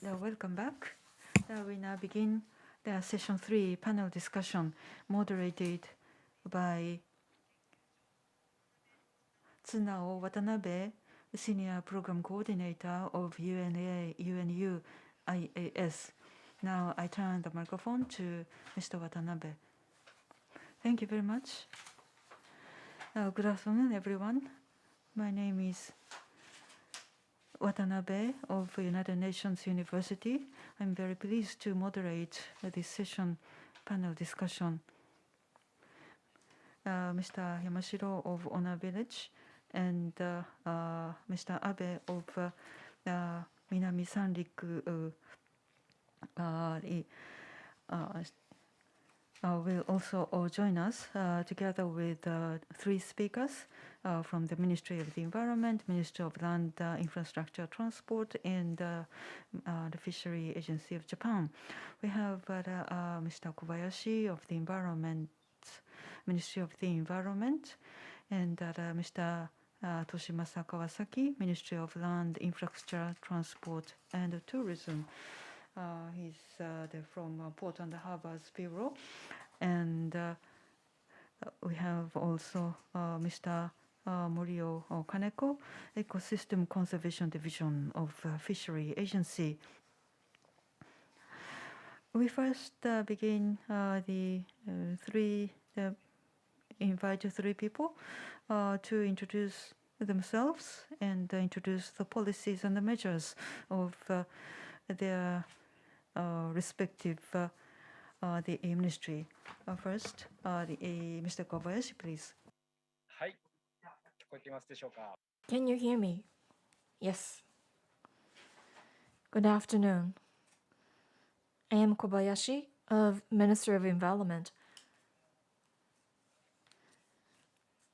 Welcome back. We now begin the session 3 panel discussion moderated by Tsunao Watanabe, Senior Program Coordinator of UNU IAS. Now I turn the microphone to Mr. Watanabe. Thank you very much. Good afternoon, everyone. My name is Watanabe of United Nations University. I'm very pleased to moderate this session panel discussion. Mr. Yamashiro of Ona Village and Mr. Abe of Minami Sanriku will also join us together with 3 speakers from the Ministry of the Environment, Ministry of Land Infrastructure Transport, and the Fishery Agency of Japan. We have Mr. Kobayashi of the Environment, Ministry of the Environment, and Mr. Toshimasa Kawasaki, Ministry of Land Infrastructure Transport and Tourism. He's from Port and Harbors Bureau, and we have also Mr. Morio Kaneko, Ecosystem Conservation Division of Fishery Agency. We first begin invite 3 people to introduce themselves and introduce the policies and the measures of their respective the ministry. First, Mr. Kobayashi, please. はい、聞こえていますでしょうか。 Can you hear me? Yes. Good afternoon. I am Kobayashi of Ministry of Environment.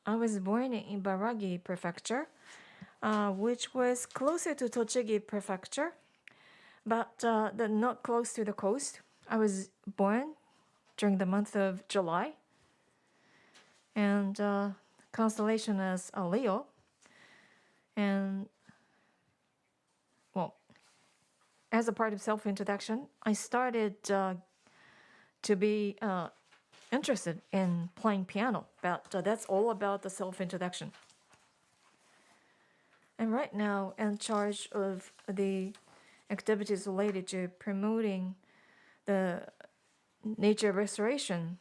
I was born in Ibaragi Prefecture, which was closer to Tochigi Prefecture, but not close to the coast. I was born during the month of July, and constellation is Leo. And well, as a part of self-introduction, I started to be interested in playing piano, but that's all about the self-introduction. I'm right now in charge of the activities related to promoting the nature restoration.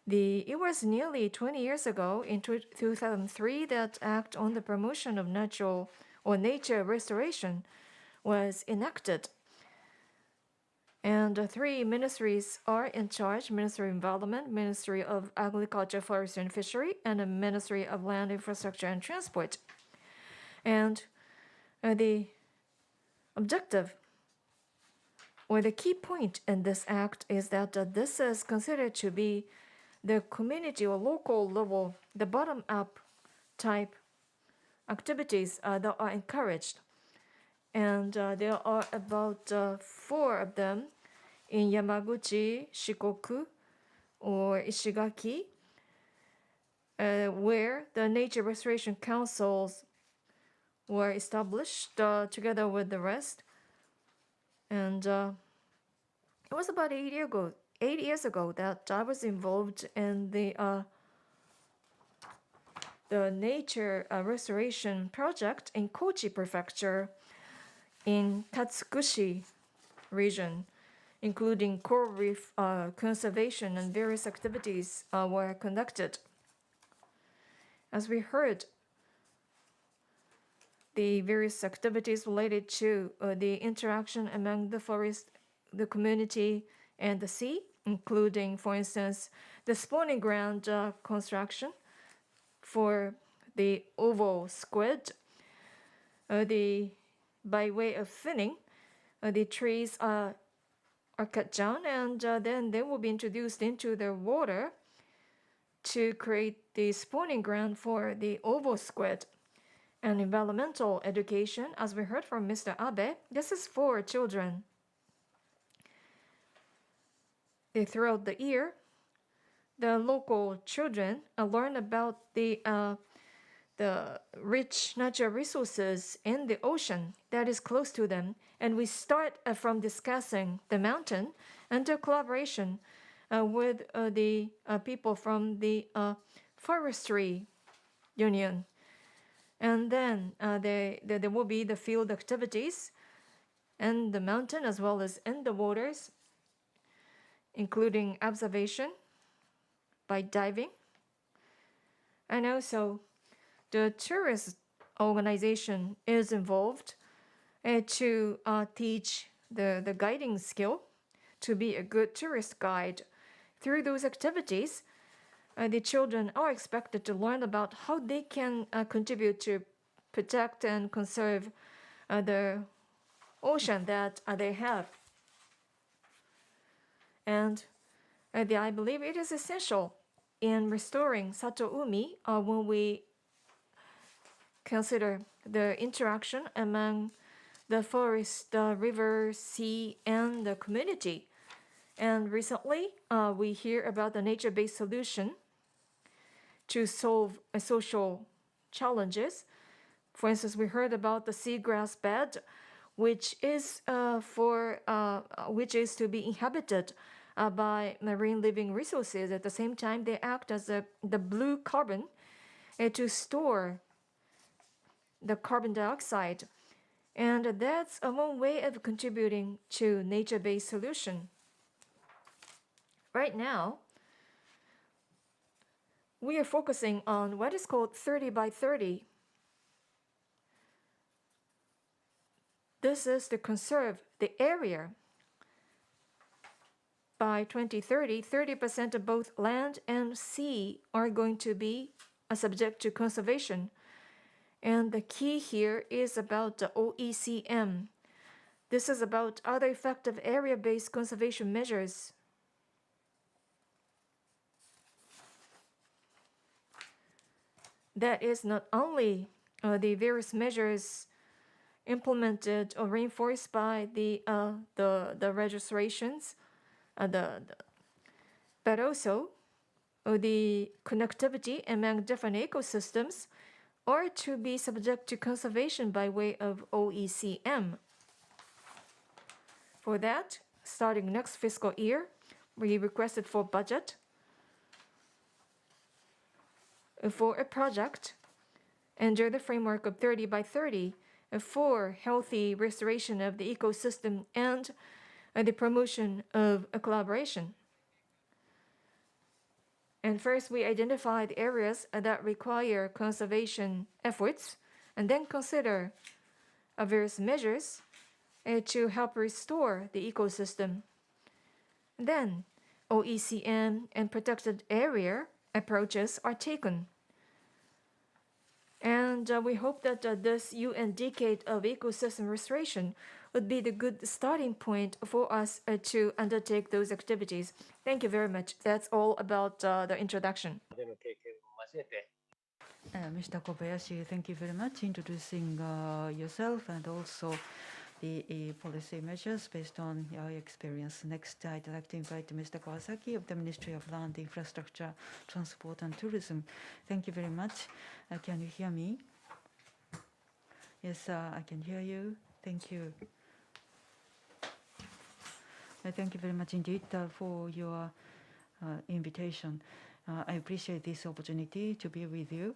It was nearly 20 years ago, in 2003, that Act on the Promotion of Natural or Nature Restoration was enacted. And 3 ministries are in charge: Ministry of Environment, Ministry of Agriculture, Forestry and Fishery, and the Ministry of Land Infrastructure and Transport. And the objective or the key point in this act is that this is considered to be the community or local level, the bottom-up type activities that are encouraged. And there are about 4 of them in Yamaguchi, Shikoku, or Ishigaki, where the nature restoration councils were established together with the rest. And it was about 8 years ago that I was involved in the nature restoration project in Kochi Prefecture in Tatsukushi region, including coral reef conservation and various activities were conducted. As we heard, the various activities related to the interaction among the forest, the community, and the sea, including, for instance, the spawning ground construction for the oval squid. By way of thinning, the trees are cut down, and then they will be introduced into the water to create the spawning ground for the oval squid. And environmental education, as we heard from Mr. Abe, this is for children. Throughout the year, the local children learn about the the rich natural resources in the ocean that is close to them. And we start from discussing the mountain under collaboration with the people from the forestry union. And then there will be the field activities in the mountain as well as in the waters, including observation by diving. And also the tourist organization is involved to teach the guiding skill to be a good tourist guide. Through those activities, the children are expected to learn about how they can contribute to protect and conserve the ocean that they have. And I believe it is essential in restoring Satoumi when we consider the interaction among the forest, the river, sea, and the community. And recently, we hear about the nature-based solution to solve social challenges. For instance, we heard about the seagrass bed, which is to be inhabited by marine living resources. At the same time, they act as the blue carbon to store the carbon dioxide. And that's one way of contributing to nature-based solution. Right now, we are focusing on what is called 30 by 30. This is to conserve the area. By 2030, 30% of both land and sea are going to be subject to conservation. And the key here is about the OECM. This is about other effective area-based conservation measures. That is not only the various measures implemented or reinforced by the registrations, but also the connectivity among different ecosystems are to be subject to conservation by way of OECM. For that, starting next fiscal year, we requested for budget for a project under the framework of 30 by 30 for healthy restoration of the ecosystem and the promotion of a collaboration. And first, we identified areas that require conservation efforts, and then consider various measures to help restore the ecosystem. Then, OECM and protected area approaches are taken. And we hope that this UN decade of ecosystem restoration would be the good starting point for us to undertake those activities. Thank you very much. That's all about the introduction. Mr. Kobayashi, thank you very much introducing yourself and also the policy measures based on your experience. Next, I'd like to invite Mr. Kawasaki of the Ministry of Land, Infrastructure, Transport and Tourism. Thank you very much. Can you hear me? Yes, I can hear you. Thank you. Thank you very much indeed for your invitation. I appreciate this opportunity to be with you.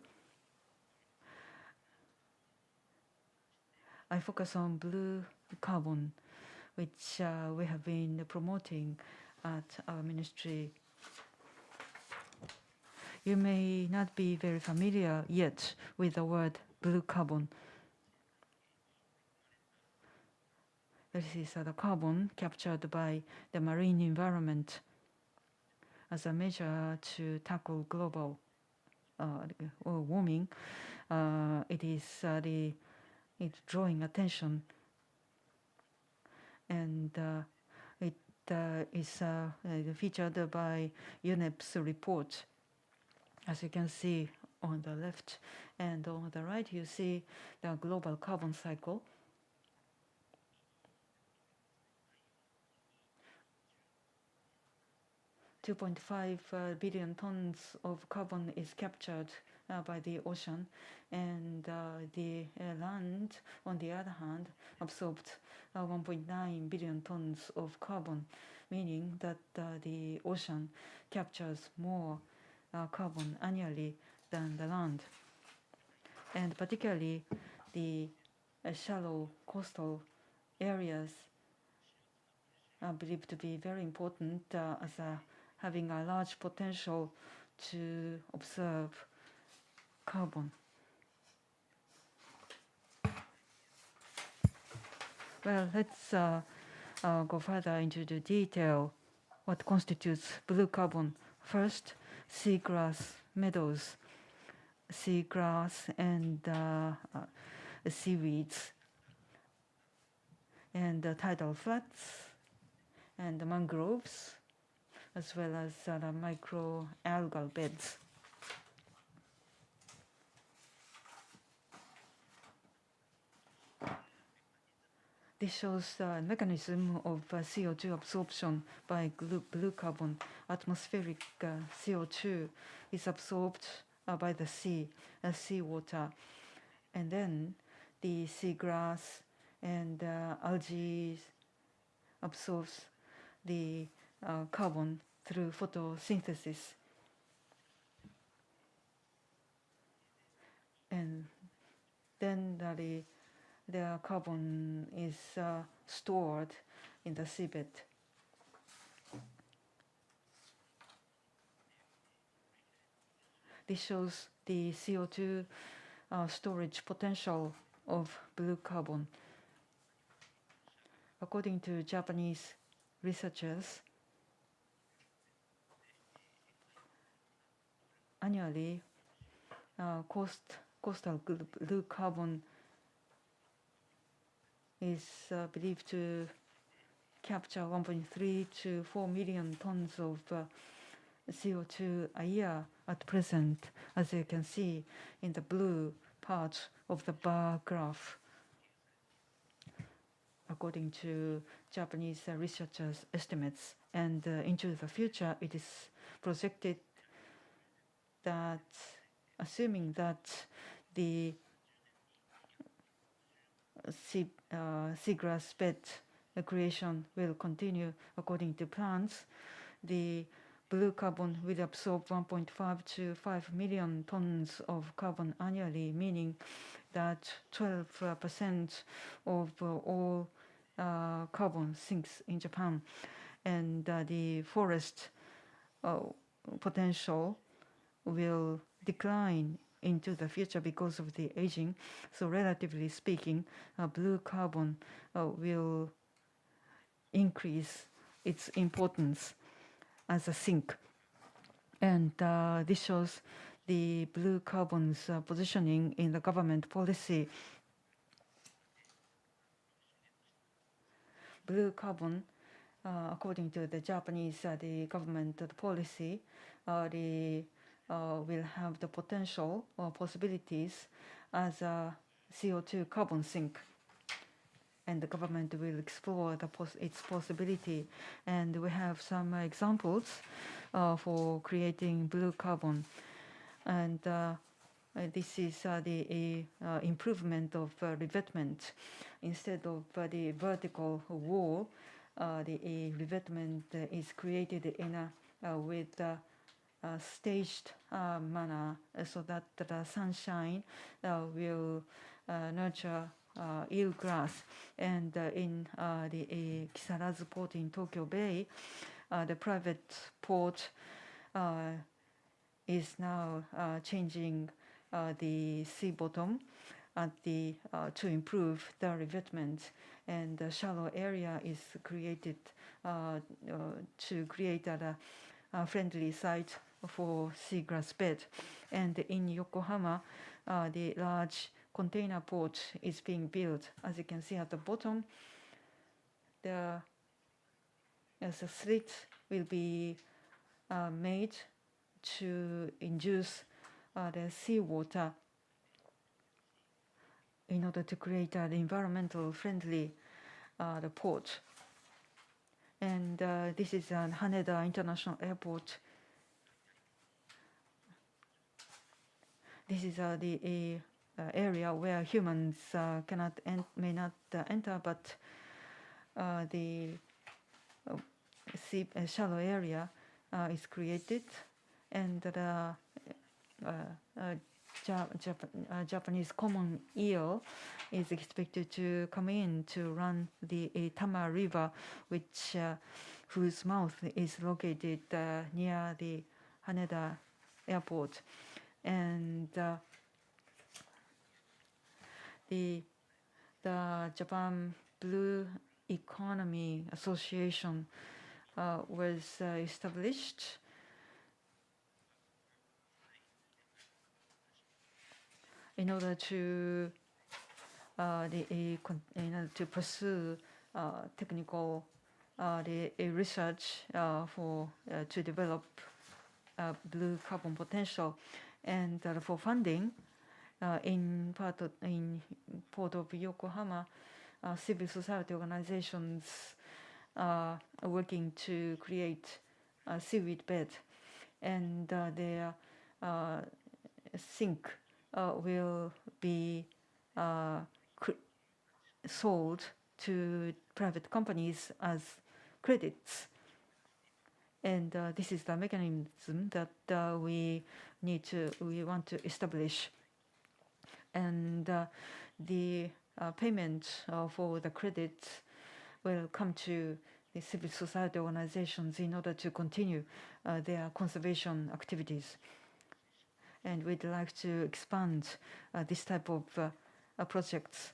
I focus on blue carbon, which we have been promoting at our ministry. You may not be very familiar yet with the word blue carbon. This is the carbon captured by the marine environment as a measure to tackle global warming. It's drawing attention, and it is featured by UNEP's report. As you can see on the left and on the right, you see the global carbon cycle. $2.5 billion tons of carbon is captured by the ocean, and the land, on the other hand, absorbed 1.9 billion tons of carbon, meaning that the ocean captures more carbon annually than the land. And particularly the shallow coastal areas are believed to be very important as having a large potential to observe carbon. Well, let's go further into the detail. What constitutes blue carbon? First, seagrass meadows, seagrass and seaweeds, and tidal flats, and mangroves, as well as the microalgal beds. This shows the mechanism of CO2 absorption by blue carbon. Atmospheric CO2 is absorbed by the seawater, and then the seagrass and algae absorbs the carbon through photosynthesis. And then the carbon is stored in the seabed. This shows the CO2 storage potential of blue carbon. According to Japanese researchers, annually, coastal blue carbon is believed to capture 1.3 to 4 million tons of CO2 a year at present, as you can see in the blue part of the bar graph. According to Japanese researchers' estimates, and into the future, it is projected that, assuming that the seagrass bed creation will continue according to plans, the blue carbon will absorb 1.5 to 5 million tons of carbon annually, meaning that 12% of all carbon sinks in Japan, and the forest potential will decline into the future because of the aging. So relatively speaking, blue carbon will increase its importance as a sink. And this shows the blue carbon's positioning in the government policy. Blue carbon, according to the Japanese the government policy, will have the potential or possibilities as a CO2 carbon sink, and the government will explore its possibility. And we have some examples for creating blue carbon. And this is the improvement of revetment. Instead of the vertical wall, the revetment is created in with a staged manner, so that the sunshine will nurture eelgrass. And in the Kisarazu port in Tokyo Bay, the private port is now changing the sea bottom to improve the revetment, and a shallow area is created to create a friendly site for seagrass bed. And in Yokohama, the large container port is being built. As you can see at the bottom, a slit will be made to induce the seawater in order to create an environmental friendly the port. And this is Haneda International Airport. this is the area where humans may not enter, but the shallow area is created, and the Japanese common eel is expected to come in to run the Tama River, whose mouth is located near the Haneda airport. And the Japan Blue Economy Association was established in order to pursue technical research to develop blue carbon potential, and for funding in Port of Yokohama, civil society organizations are working to create a seaweed bed, and their sink will be sold to private companies as credits. And this is the mechanism that we want to establish. And the payment for the credit will come to the civil society organizations in order to continue their conservation activities. And we'd like to expand this type of projects.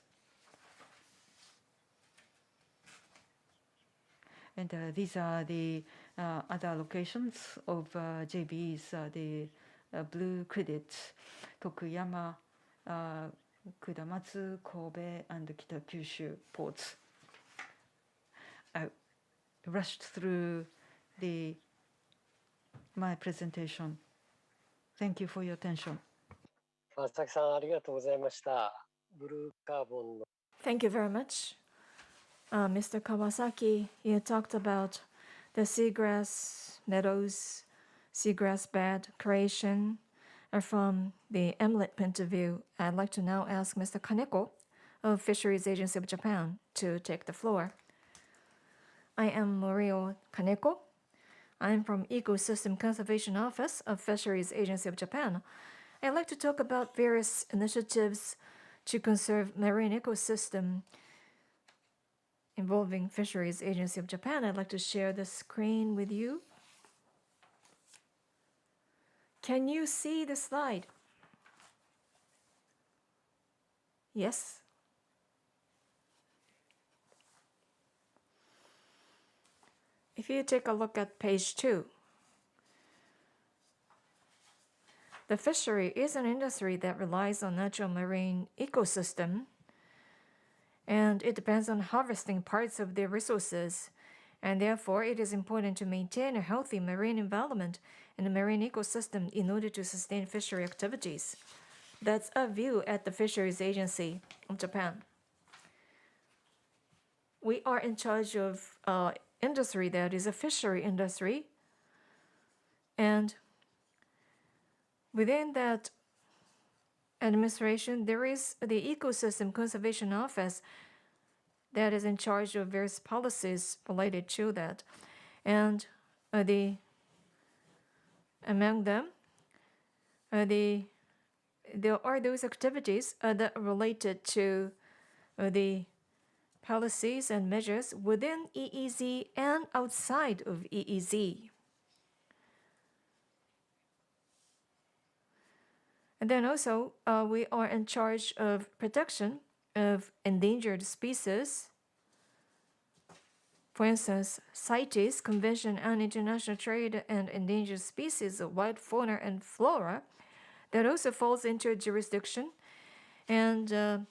And these are the other locations of JB's, the blue credits: Tokuyama, Kudamatsu, Kobe, and Kitakyushu ports. I rushed through my presentation. Thank you for your attention. Thank you very much. Mr. Kawasaki, you talked about the seagrass meadows, seagrass bed creation from the MLET point of view. I'd like to now ask Mr. Kaneko of Fisheries Agency of Japan to take the floor. I am Morio Kaneko. I'm from Ecosystem Conservation Office of Fisheries Agency of Japan. I'd like to talk about various initiatives to conserve marine ecosystem involving Fisheries Agency of Japan. I'd like to share the screen with you. Can you see the slide? Yes? If you take a look at page 2, the fishery is an industry that relies on natural marine ecosystem, and it depends on harvesting parts of their resources, and therefore it is important to maintain a healthy marine environment and a marine ecosystem in order to sustain fishery activities. That's a view at the Fisheries Agency of Japan. We are in charge of industry that is a fishery industry, and within that administration, there is the Ecosystem Conservation Office that is in charge of various policies related to that. And among them, there are those activities that are related to the policies and measures within EEZ and outside of EEZ. And then also, we are in charge of protection of endangered species. For instance, CITES, Convention on International Trade and Endangered Species of Wild Fauna and Flora, that also falls into a jurisdiction. And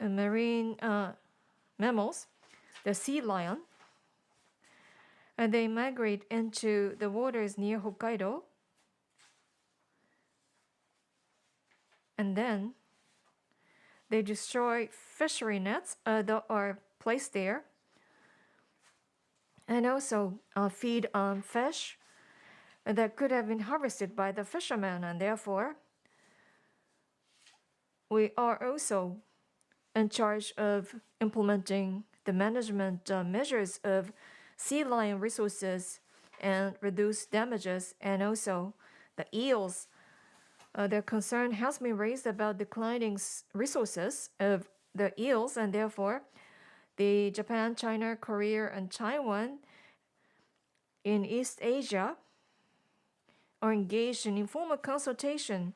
marine mammals, the sea lion, and they migrate into the waters near Hokkaido. And then they destroy fishery nets that are placed there, and also feed on fish that could have been harvested by the fishermen, and therefore we are also in charge of implementing the management measures of sea lion resources and reduce damages, and also the eels. Their concern has been raised about declining resources of the eels, and therefore the Japan, China, Korea, and Taiwan in East Asia are engaged in informal consultation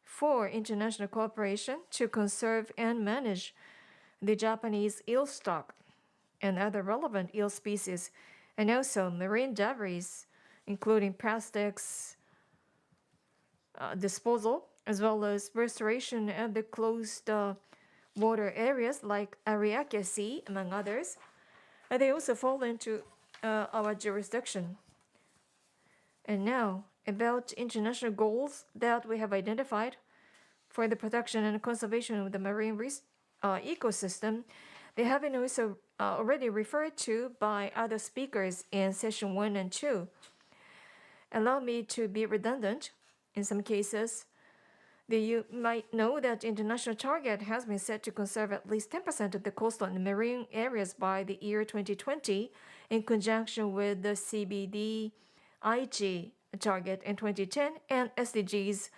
for international cooperation to conserve and manage the Japanese eel stock and other relevant eel species, and also marine debris, including plastics disposal, as well as restoration of the closed water areas like Ariake Sea, among others. They also fall into our jurisdiction. And now, about international goals that we have identified for the protection and conservation of the marine ecosystem, they have been also already referred to by other speakers in session 1 and 2. Allow me to be redundant. In some cases, you might know that international target has been set to conserve at least 10% of the coastal and marine areas by the year 2020 in conjunction with the CBD IG target in 2010 and SDGs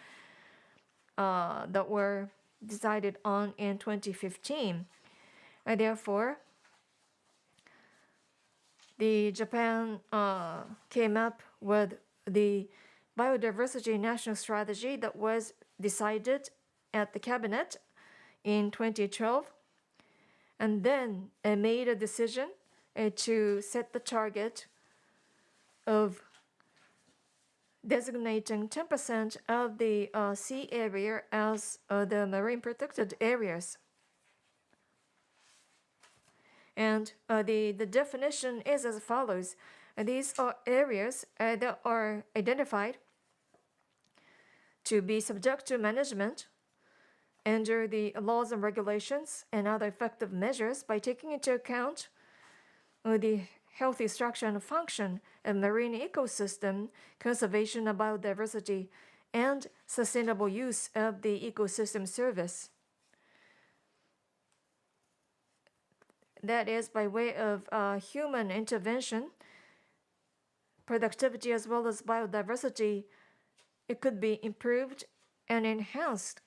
that were decided on in 2015. Therefore, the Japan came up with the biodiversity national strategy that was decided at the cabinet in 2012, and then made a decision to set the target of designating 10% of the sea area as the marine protected areas. And the definition is as follows. These are areas that are identified to be subject to management under the laws and regulations and other effective measures by taking into account the healthy structure and function of marine ecosystem, conservation of biodiversity, and sustainable use of the ecosystem service. That is by way of human intervention, productivity as well as biodiversity, it could be improved and enhanced,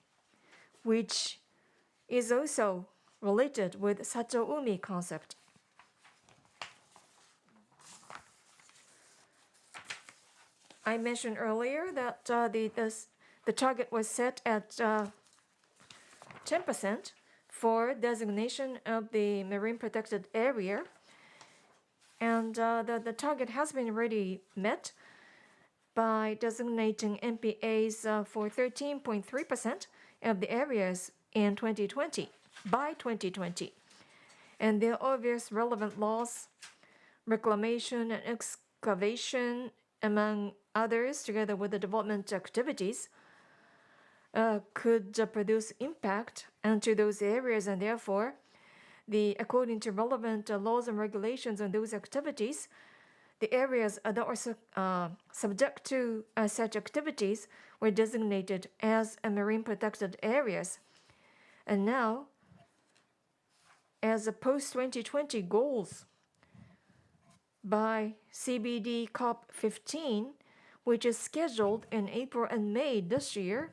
which is also related with Satoumi concept. I mentioned earlier that the target was set at 10% for designation of the marine protected area, and the target has been already met by designating MPAs for 13.3% of the areas in 2020, by 2020. And there are various relevant laws, reclamation and excavation, among others, together with the development activities, could produce impact onto those areas, and therefore, according to relevant laws and regulations on those activities, the areas that are subject to such activities were designated as marine protected areas. And now, as a post-2020 goals by CBD COP15, which is scheduled in April and May this year,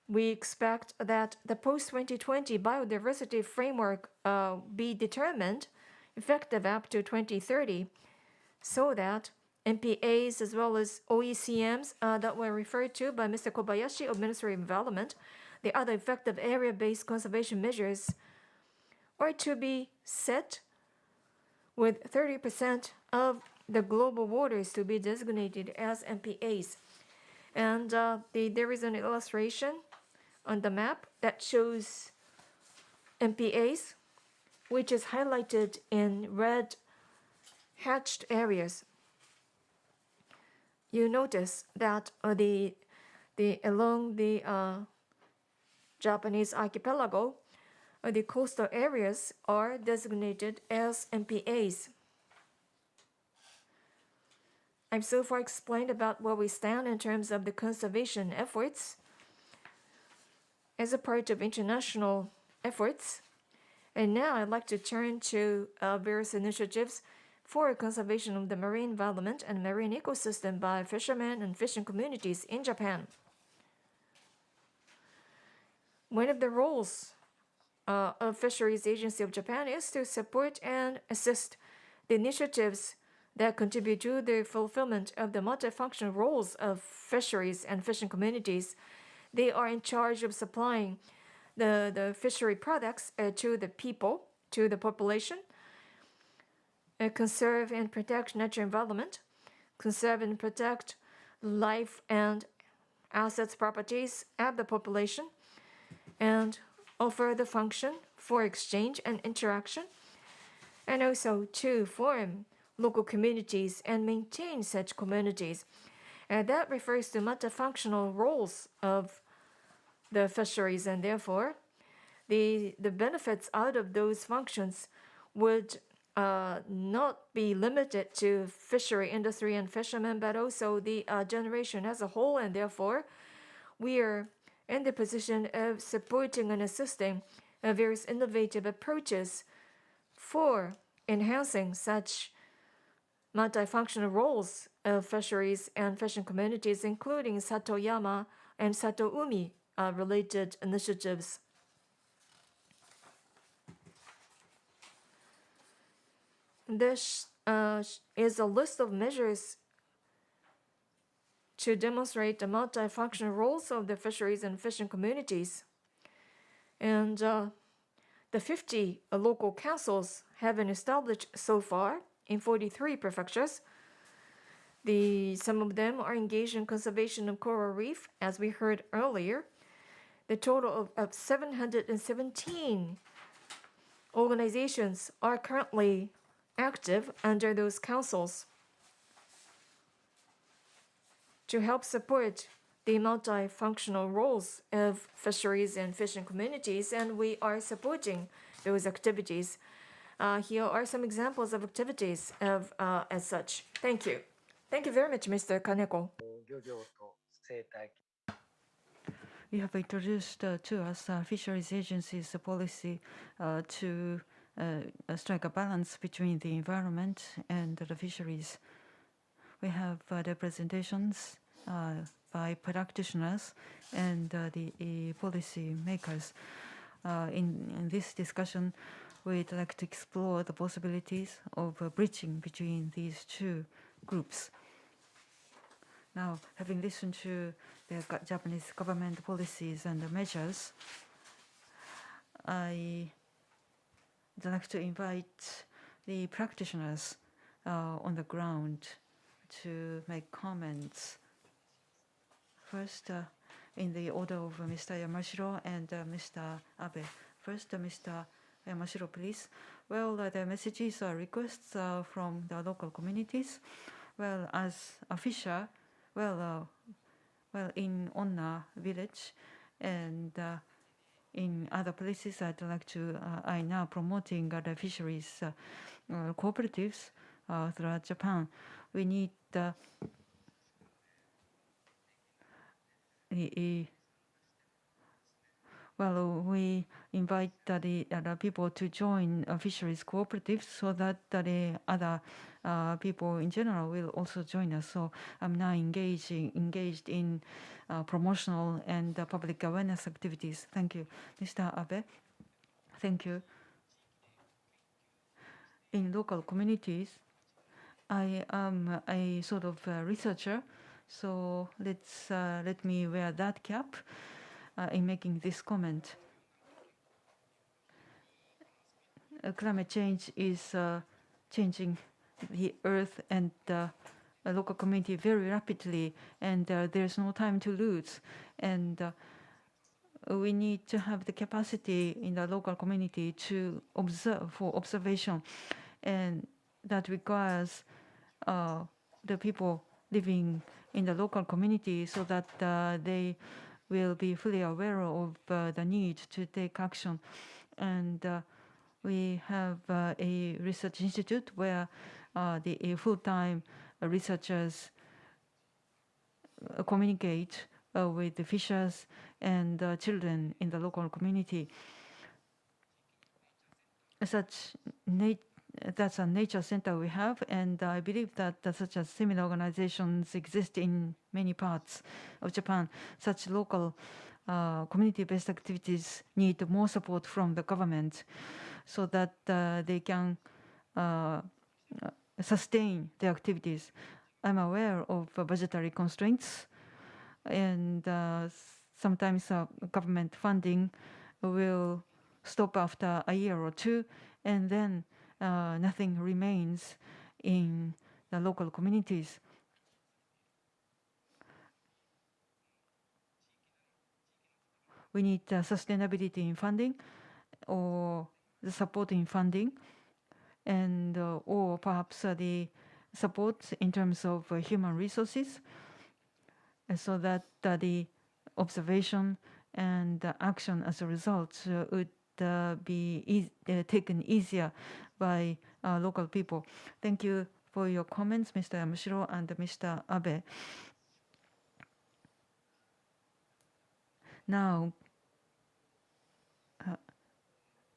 we expect that the post-2020 biodiversity framework be determined effective up to 2030, so that MPAs as well as OECMs that were referred to by Mr. Kobayashi of Ministry of Environment, the other effective area-based conservation measures are to be set with 30% of the global waters to be designated as MPAs. And there is an illustration on the map that shows MPAs, which is highlighted in red hatched areas. You notice that along the Japanese archipelago, the coastal areas are designated as MPAs. I've so far explained about where we stand in terms of the conservation efforts. as a part of international efforts. And now I'd like to turn to various initiatives for conservation of the marine environment and marine ecosystem by fishermen and fishing communities in Japan. One of the roles of Fisheries Agency of Japan is to support and assist the initiatives that contribute to the fulfillment of the multifunctional roles of fisheries and fishing communities. They are in charge of supplying the fishery products to the people, to the population, conserve and protect natural environment, conserve and protect life and assets, properties of the population, and offer the function for exchange and interaction, and also to form local communities and maintain such communities. And that refers to multifunctional roles of the fisheries, and therefore the benefits out of those functions would not be limited to fishery industry and fishermen, but also the generation as a whole, and therefore we are in the position of supporting and assisting various innovative approaches for enhancing such multifunctional roles of fisheries and fishing communities, including Satoyama and Satoumi related initiatives. This is a list of measures to demonstrate the multifunctional roles of the fisheries and fishing communities. And the 50 local councils have been established so far in 43 prefectures. Some of them are engaged in conservation of coral reef, as we heard earlier. The total of 717 organizations are currently active under those councils to help support the multifunctional roles of fisheries and fishing communities, and we are supporting those activities. Here are some examples of activities as such. Thank you. Thank you very much, Mr. Kaneko. You have introduced to us Fisheries Agency's policy to strike a balance between the environment and the fisheries. We have the presentations by practitioners and the policy makers. In this discussion, we'd like to explore the possibilities of bridging between these two groups. Now, having listened to the Japanese government policies and measures, I'd like to invite the practitioners on the ground to make comments. First, in the order of Mr. Yamashiro and Mr. Abe. First, Mr. Yamashiro, please. Well, the messages or requests from the local communities. Well, as a fisher, in Onna village and in other places, I now promoting the fisheries cooperatives throughout Japan. We need we invite the people to join fisheries cooperatives so that the other people in general will also join us. So I'm now engaged in promotional and public awareness activities. Thank you. Mr. Abe. Thank you. In local communities, I am a sort of researcher, so let me wear that cap in making this comment. Climate change is changing the earth and a local community very rapidly, and there's no time to lose. And we need to have the capacity in the local community to observe for observation, and that requires the people living in the local community so that they will be fully aware of the need to take action. And we have a research institute where the full-time researchers communicate with the fishers and children in the local community. That's a nature center we have, and I believe that such as similar organizations exist in many parts of Japan. Such local community-based activities need more support from the government so that they can sustain their activities. I'm aware of budgetary constraints, and sometimes government funding will stop after a year or two, and then nothing remains in the local communities. We need sustainability in funding, or the support in funding, and or perhaps the support in terms of human resources, so that the observation and action as a result would be taken easier by local people. Thank you for your comments, Mr. Yamashiro and Mr. Abe. Now,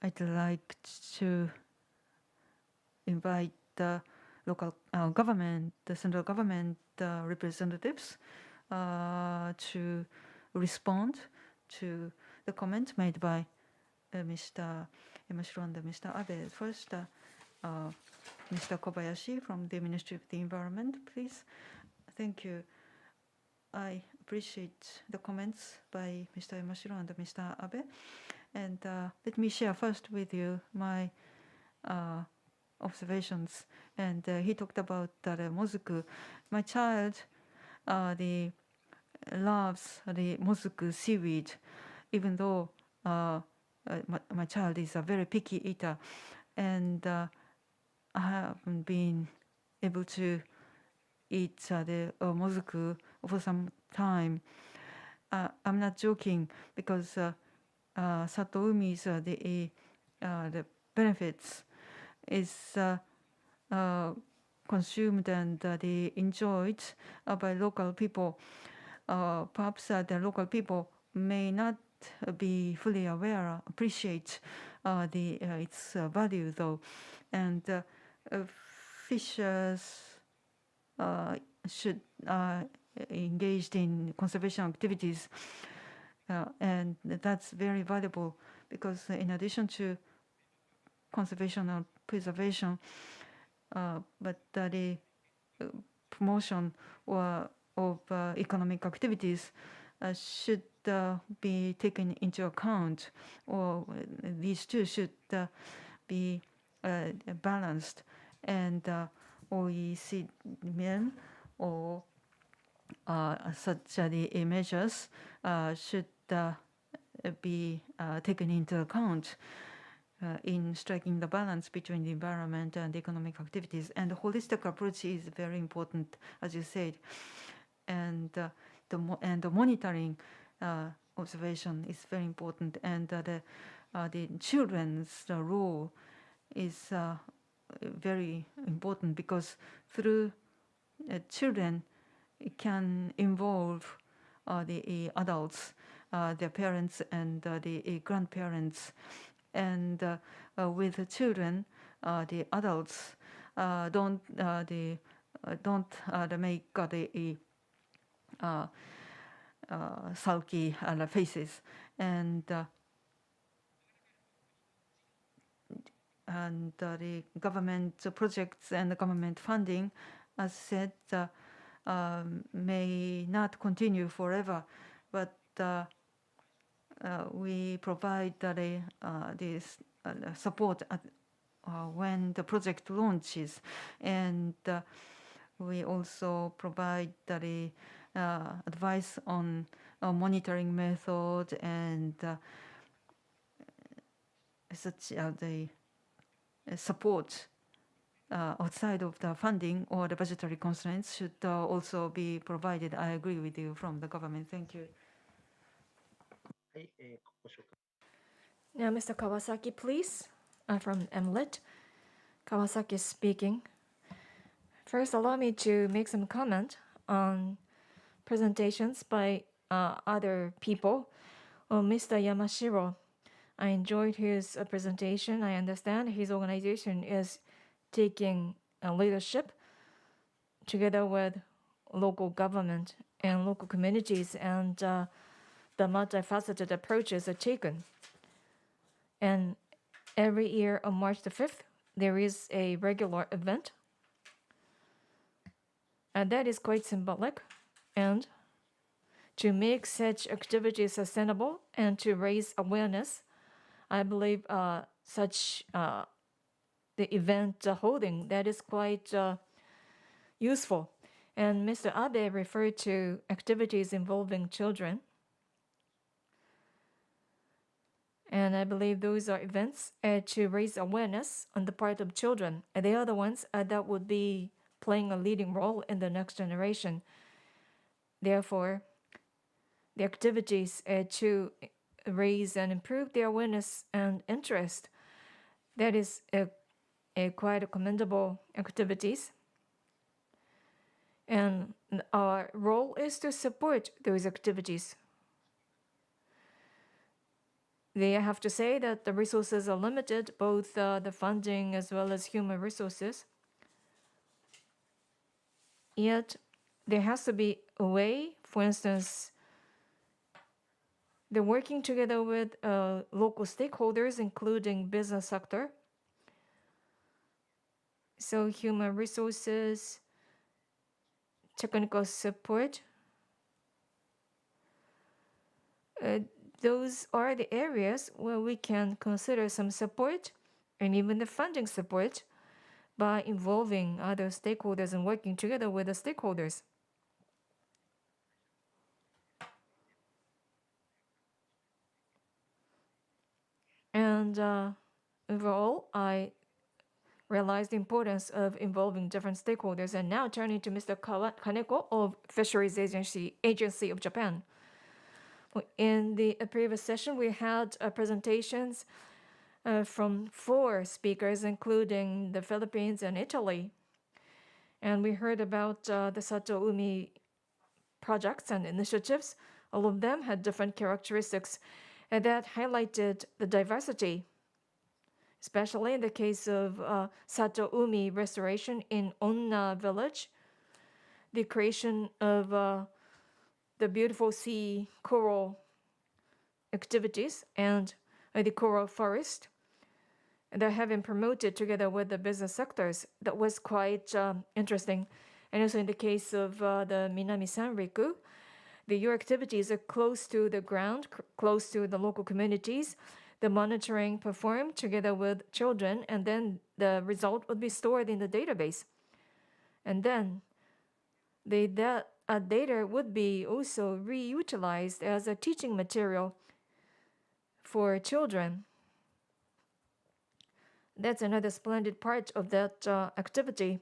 I'd like to invite the local government, the central government representatives to respond to the comment made by Mr. Yamashiro and Mr. Abe. First, Mr. Kobayashi from the Ministry of the Environment, please. Thank you. I appreciate the comments by Mr. Yamashiro and Mr. Abe. And let me share first with you my observations. And he talked about the mozuku. My child loves the mozuku seaweed, even though my child is a very picky eater. And I haven't been able to eat the mozuku for some time. I'm not joking, because Satoumi's the benefits is consumed and enjoyed by local people. Perhaps the local people may not be fully aware, appreciate its value though, and fishers should engaged in conservation activities, and that's very valuable, because in addition to conservation and preservation, but the promotion of economic activities should be taken into account, or these two should be balanced, and OECD men or such measures should be taken into account in striking the balance between the environment and economic activities. And the holistic approach is very important, as you said. And the monitoring observation is very important. And the children's role is very important, because through children, it can involve the adults, their parents and the grandparents. And with the children, the adults don't make the sulky faces, and the government projects and the government funding, as said, may not continue forever, but we provide this support when the project launches, and we also provide the advice on monitoring method, and such the support outside of the funding or the budgetary constraints should also be provided. I agree with you from the government. Thank you. Now, Mr. Kawasaki, please, from MLIT. Kawasaki speaking. First, allow me to make some comment on presentations by other people. Well, Mr. Yamashiro, I enjoyed his presentation. I understand his organization is taking leadership together with local government and local communities, and the multifaceted approaches are taken. And every year on March the 5th, there is a regular event. And that is quite symbolic. And to make such activities sustainable and to raise awareness, I believe such the event holding, that is quite useful. And Mr. Abe referred to activities involving children. And I believe those are events to raise awareness on the part of children. And they are the ones that would be playing a leading role in the next generation. Therefore, the activities to raise and improve their awareness and interest, that is a quite commendable activities. And our role is to support those activities. They have to say that the resources are limited, both the funding as well as human resources. Yet, there has to be a way, for instance, they're working together with local stakeholders, including business sector. So human resources, technical support, those are the areas where we can consider some support and even the funding support by involving other stakeholders and working together with the stakeholders. And overall, I realized the importance of involving different stakeholders. And now turning to Mr. Kaneko of Fisheries Agency of Japan. In the previous session, we had presentations from 4 speakers, including the Philippines and Italy. And we heard about the Satoumi projects and initiatives. All of them had different characteristics that highlighted the diversity, especially in the case of Satoumi restoration in Onna village, the creation of the beautiful sea coral activities and the coral forest that have been promoted together with the business sectors. That was quite interesting. And also in the case of the Minami Sanriku, your activities are close to the ground, close to the local communities. The monitoring performed together with children, and then the result would be stored in the database. And then that data would be also reutilized as a teaching material for children. That's another splendid part of that activity.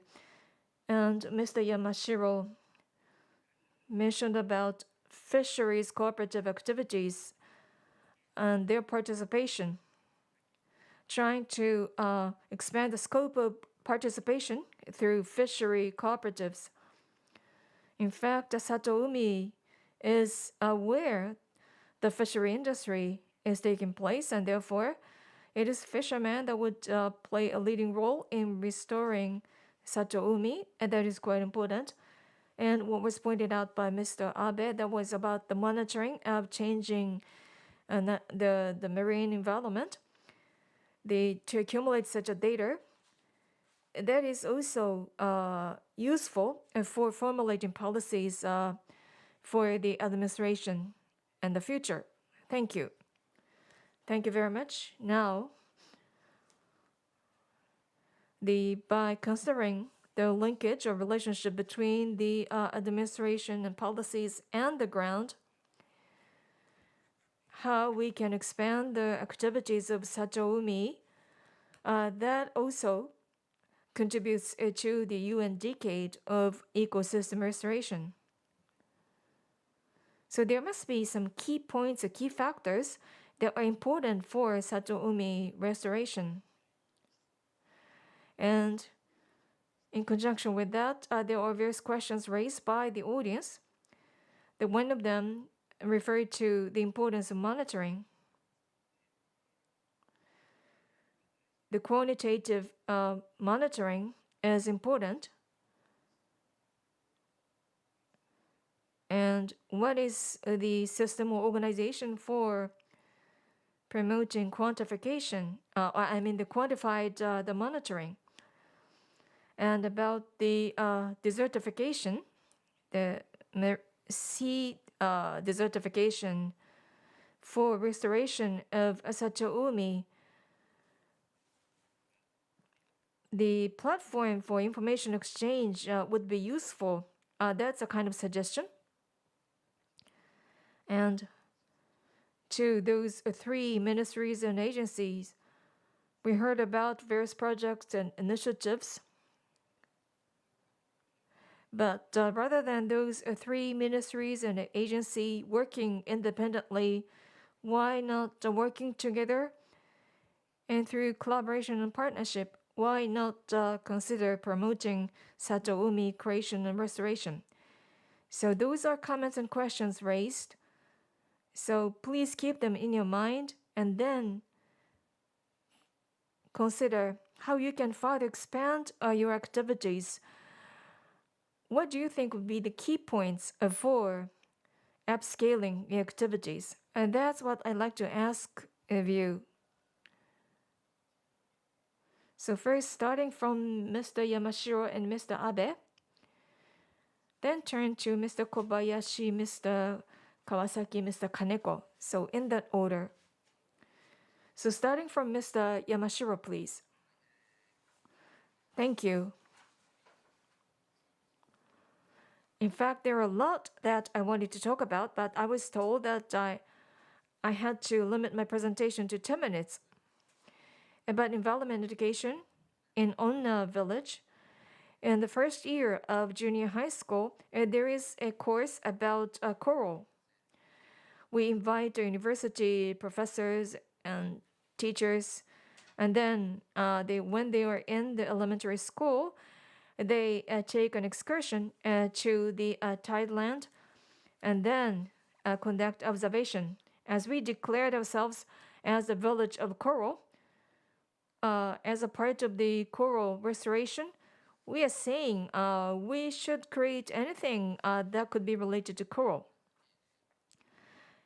And Mr. Yamashiro mentioned about fisheries cooperative activities and their participation, trying to expand the scope of participation through fishery cooperatives. In fact, Satoumi is aware the fishery industry is taking place, and therefore it is fishermen that would play a leading role in restoring Satoumi, and that is quite important. And what was pointed out by Mr. Abe, that was about the monitoring of changing the marine environment. To accumulate such a data, that is also useful for formulating policies for the administration and the future. Thank you. Thank you very much. Now, by considering the linkage or relationship between the administration and policies and the ground, how we can expand the activities of Satoumi, that also contributes to the UN decade of ecosystem restoration. So there must be some key points or key factors that are important for Satoumi restoration. And in conjunction with that, there are various questions raised by the audience. One of them referred to the importance of monitoring. The quantitative monitoring is important. And what is the system or organization for promoting quantification? The quantified the monitoring. And about the desertification, the sea desertification for restoration of Satoumi, the platform for information exchange would be useful. That's a kind of suggestion. And to those three ministries and agencies, we heard about various projects and initiatives. But rather than those three ministries and agency working independently, why not working together? And through collaboration and partnership, why not consider promoting Satoumi creation and restoration? So those are comments and questions raised. So please keep them in your mind and then consider how you can further expand your activities. What do you think would be the key points for upscaling your activities? And that's what I'd like to ask of you. So first, starting from Mr. Yamashiro and Mr. Abe, then turn to Mr. Kobayashi, Mr. Kawasaki, Mr. Kaneko. So in that order. So starting from Mr. Yamashiro, please. Thank you. In fact, there are a lot that I wanted to talk about, but I was told that I had to limit my presentation to 10 minutes. About environment education in Onna village, in the first year of junior high school, there is a course about coral. We invite the university professors and teachers, and then when they are in the elementary school, they take an excursion to the tideland and then conduct observation. As we declared ourselves as the village of coral, as a part of the coral restoration, we are saying we should create anything that could be related to coral.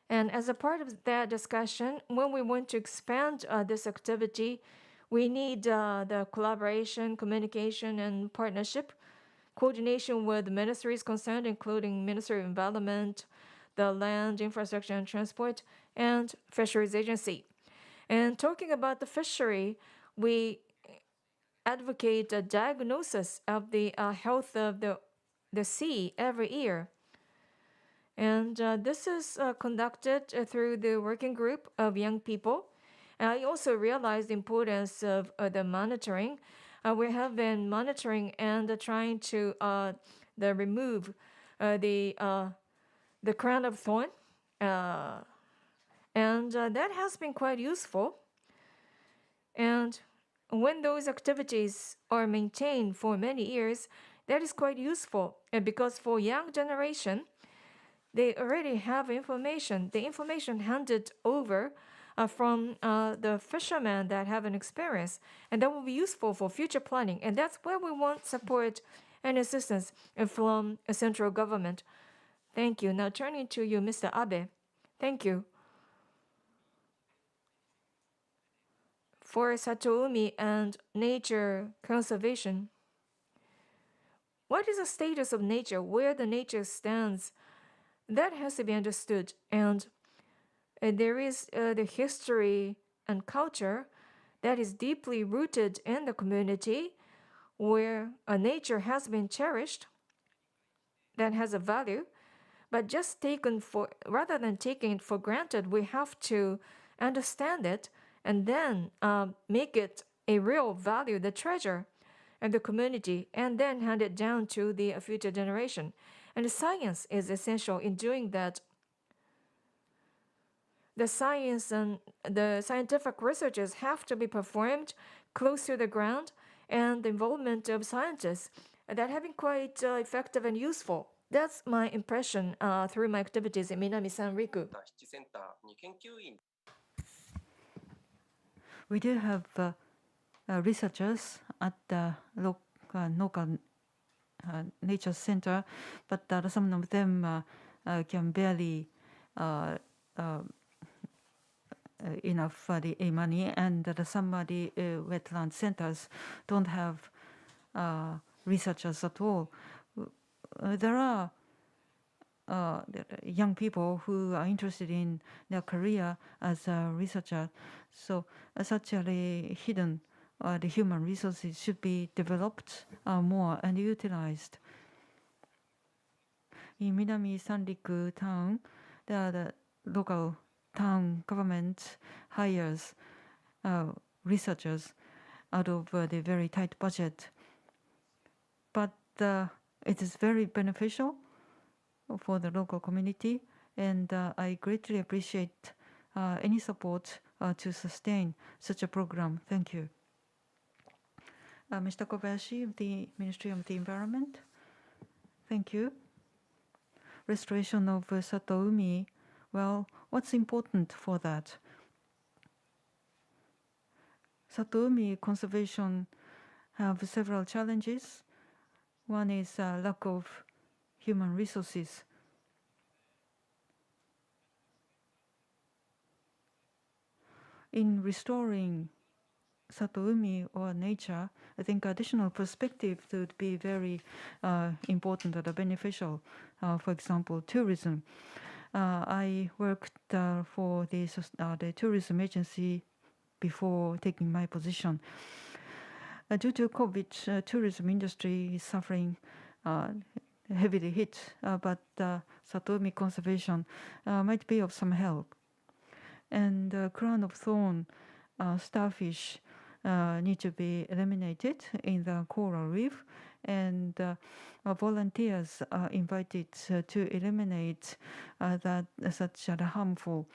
And as a part of that discussion, when we want to expand this activity, we need the collaboration, communication, and partnership, coordination with the ministries concerned, including Ministry of Environment, the Land, Infrastructure and Transport, and Fisheries Agency. And talking about the fishery, we advocate a diagnosis of the health of the sea every year. And this is conducted through the working group of young people. And I also realized the importance of the monitoring. We have been monitoring and trying to remove the crown of thorn. And that has been quite useful. And when those activities are maintained for many years, that is quite useful. Because for young generation, they already have information. The information handed over from the fishermen that have an experience, and that will be useful for future planning. And that's where we want support and assistance from a central government. Thank you. Now turning to you, Mr. Abe. Thank you. For Satoumi and nature conservation, what is the status of nature, where the nature stands? That has to be understood. And there is the history and culture that is deeply rooted in the community where nature has been cherished, that has a value, but just rather than taking it for granted, we have to understand it and then make it a real value, the treasure of the community, and then hand it down to the future generation. And the science is essential in doing that. The science and the scientific researches have to be performed close to the ground, and the involvement of scientists that have been quite effective and useful. That's my impression through my activities in Minami Sanriku. We do have researchers at the local nature center, but some of them can barely enough the money, and some of the wetland centers don't have researchers at all. There are young people who are interested in their career as a researcher, so such a hidden the human resources should be developed more and utilized. In Minami Sanriku town, the local town government hires researchers out of the very tight budget. But it is very beneficial for the local community, and I greatly appreciate any support to sustain such a program. Thank you. Mr. Kobayashi of the Ministry of the Environment. Thank you. Restoration of Satoumi. Well, what's important for that? Satoumi conservation have several challenges. One is lack of human resources. In restoring Satoumi or nature, I think additional perspective would be very important and beneficial. For example, tourism. I worked for the tourism agency before taking my position. Due to COVID, tourism industry is suffering heavily hit, but Satoumi conservation might be of some help. And crown of thorn starfish need to be eliminated in the coral reef, and volunteers are invited to eliminate such a harmful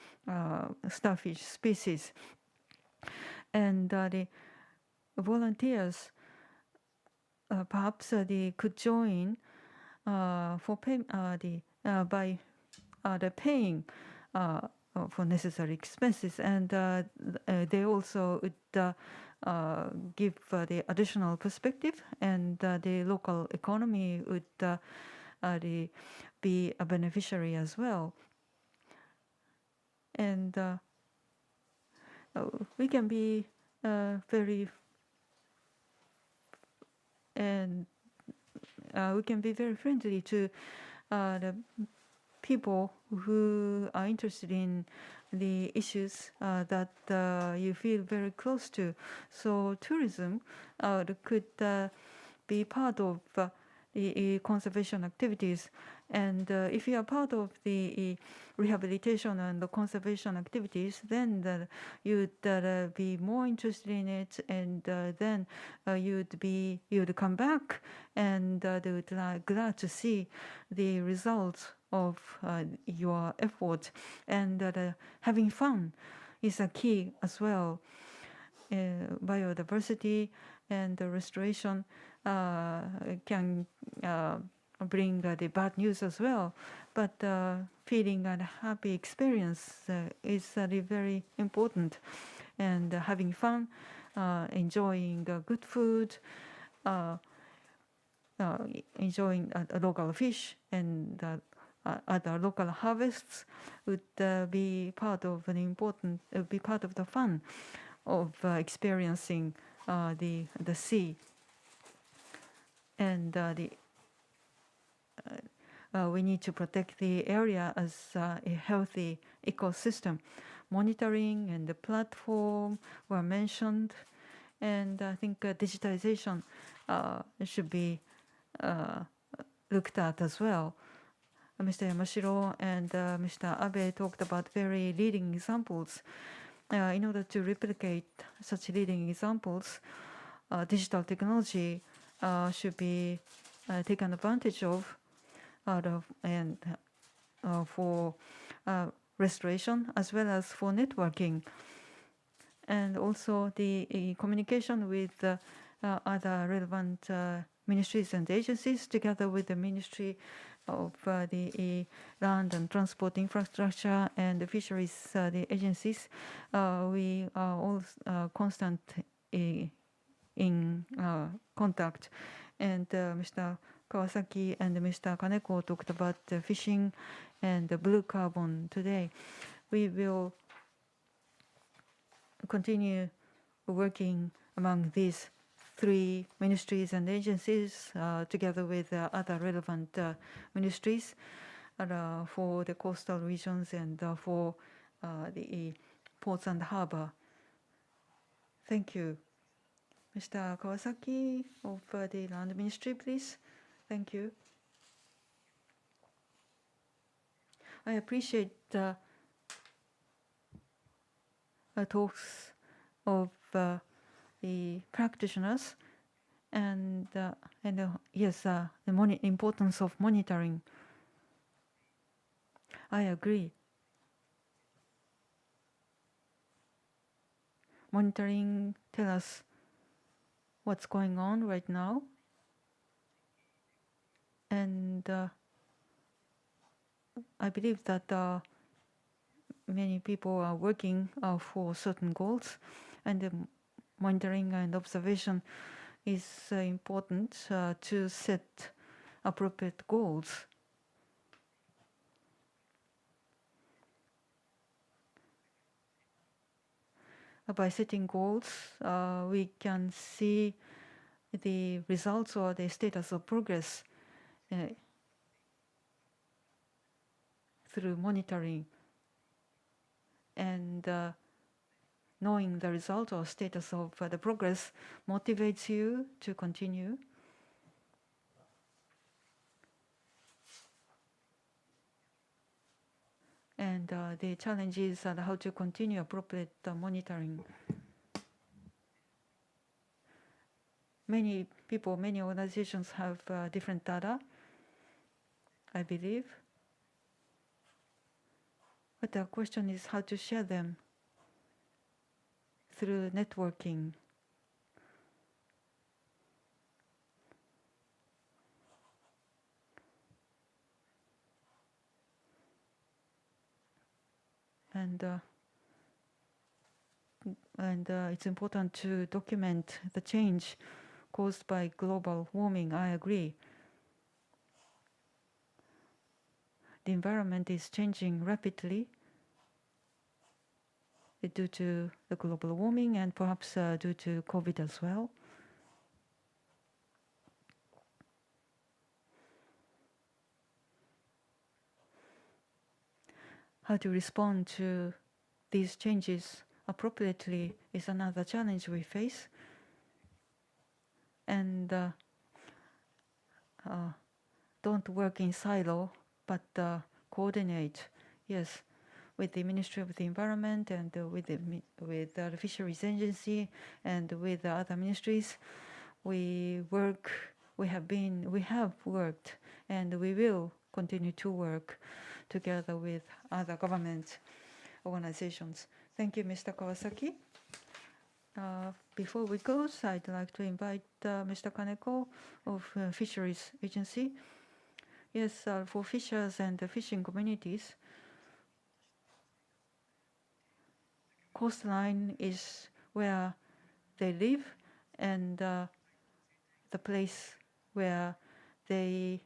starfish species. And the volunteers perhaps they could join for by the paying for necessary expenses, and they also would give the additional perspective, and the local economy would be a beneficiary as well. And we can be very friendly to the people who are interested in the issues that you feel very close to. So tourism could be part of the conservation activities. And if you are part of the rehabilitation and the conservation activities, then you'd be more interested in it, and then you'd come back, and they would glad to see the results of your effort. And having fun is a key as well. Biodiversity and the restoration can bring the bad news as well, but feeling a happy experience is very important. And having fun, enjoying good food, enjoying local fish and other local harvests would be part of the fun of experiencing the sea. And we need to protect the area as a healthy ecosystem. Monitoring and the platform were mentioned, and I think digitization should be looked at as well. Mr. Yamashiro and Mr. Abe talked about very leading examples. In order to replicate such leading examples, digital technology should be taken advantage of and for restoration as well as for networking, and also the communication with other relevant ministries and agencies, together with the Ministry of the land and transport infrastructure and the fisheries the agencies, we are all constant in contact. And Mr. Kawasaki and Mr. Kaneko talked about fishing and the blue carbon today. We will continue working among these three ministries and agencies together with other relevant ministries for the coastal regions and for the ports and harbor. Thank you. Mr. Kawasaki of the Land Ministry, please. Thank you. I appreciate talks of the practitioners and yes, the importance of monitoring. I agree. Monitoring tell us what's going on right now, and I believe that many people are working for certain goals, and monitoring and observation is important to set appropriate goals. By setting goals, we can see the results or the status of progress through monitoring, and knowing the result or status of the progress motivates you to continue. And the challenge is how to continue appropriate monitoring. Many people, many organizations have different data, I believe. But the question is how to share them through networking. And it's important to document the change caused by global warming. I agree. The environment is changing rapidly due to the global warming and perhaps due to COVID as well. How to respond to these changes appropriately is another challenge we face. And don't work in silo, but coordinate, yes, with the Ministry of the Environment and with the Fisheries Agency and with the other ministries. We have worked, and we will continue to work together with other government organizations. Thank you, Mr. Kawasaki. Before we close, I'd like to invite Mr. Kaneko of Fisheries Agency. Yes, for fishers and the fishing communities, coastline is where they live and the place where they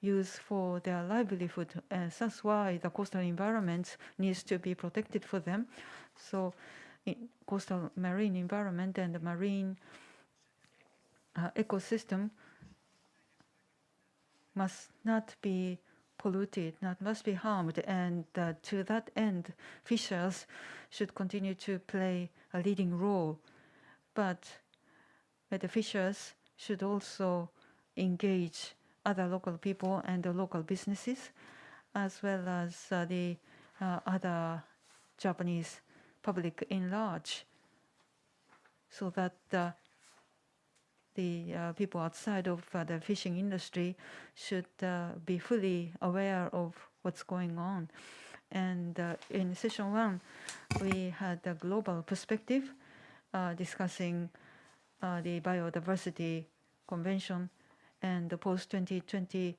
use for their livelihood. And that's why the coastal environment needs to be protected for them. So coastal marine environment and the marine ecosystem must not be polluted, must be harmed, and to that end, fishers should continue to play a leading role. But the fishers should also engage other local people and the local businesses, as well as the other Japanese public in large, so that the people outside of the fishing industry should be fully aware of what's going on. And in session 1, we had a global perspective discussing the biodiversity convention and the post-2020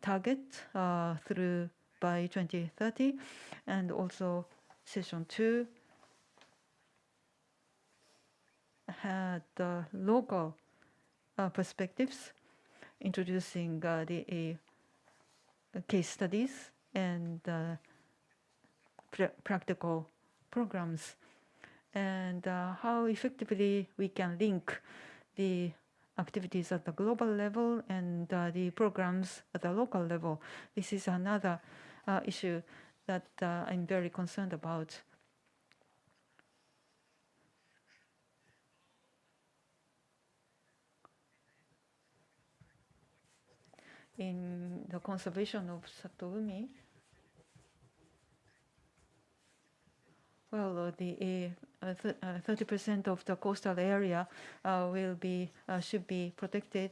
target through by 2030, and also session 2 had local perspectives, introducing the case studies and practical programs, and how effectively we can link the activities at the global level and the programs at the local level. This is another issue that I'm very concerned about. In the conservation of Satoumi, well, the 30% of the coastal area should be protected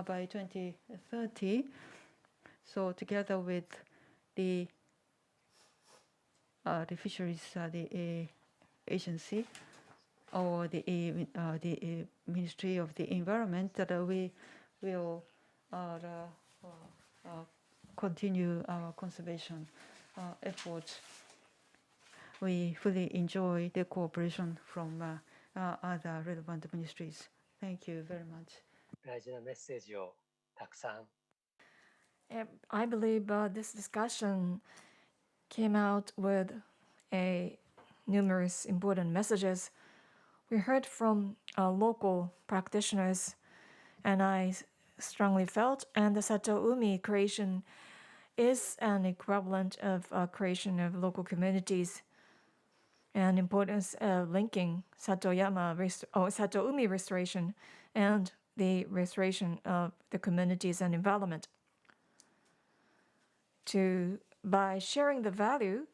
by 2030. So together with the fisheries agency or the Ministry of the Environment, that we will continue our conservation efforts. We fully enjoy the cooperation from other relevant ministries. Thank you very much. 大事なメッセージをたくさん。I believe this discussion came out with numerous important messages. We heard from local practitioners, and I strongly felt, and the Satoumi creation is an equivalent of creation of local communities, and importance of linking Satoumi restoration and the restoration of the communities and environment. By sharing the value,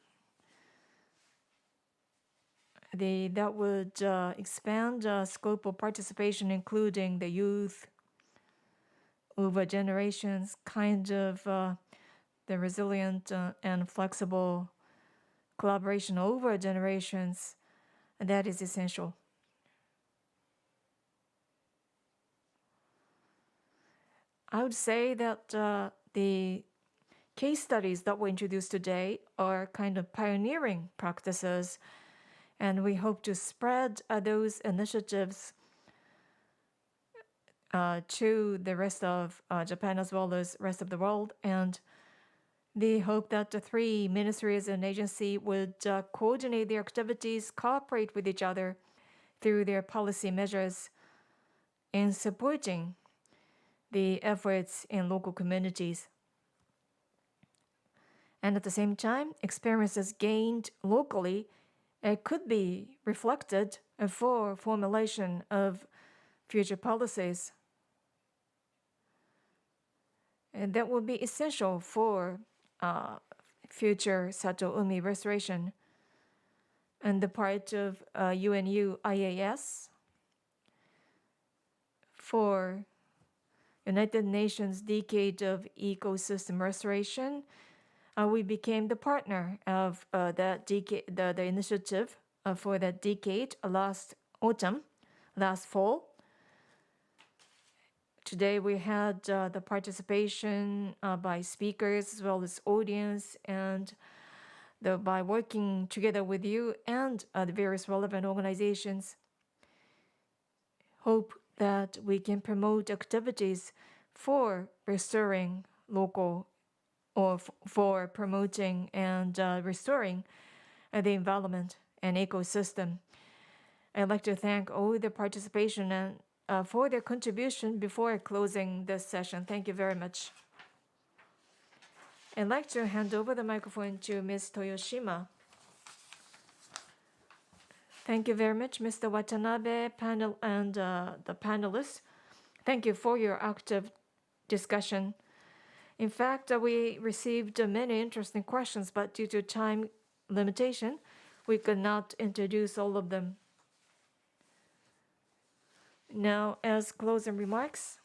that would expand scope of participation, including the youth over generations, kind of the resilient and flexible collaboration over generations. That is essential. I would say that the case studies that were introduced today are kind of pioneering practices, and we hope to spread those initiatives to the rest of Japan as well as rest of the world. And they hope that the three ministries and agencies would coordinate their activities, cooperate with each other through their policy measures in supporting the efforts in local communities. And at the same time, experiences gained locally could be reflected for formulation of future policies. And that will be essential for future Satoumi restoration. And the part of UNU IAS for United Nations Decade of Ecosystem Restoration, we became the partner of that decade, the initiative for that decade last fall. Today we had the participation by speakers as well as audience, and by working together with you and the various relevant organizations, hope that we can promote activities for restoring local or for promoting and restoring the environment and ecosystem. I'd like to thank all the participation and for their contribution before closing this session. Thank you very much. I'd like to hand over the microphone to Ms. Toyoshima. Thank you very much, Mr. Watanabe, panel, and the panelists. Thank you for your active discussion. In fact, we received many interesting questions, but due to time limitation, we could not introduce all of them. Now, as closing remarks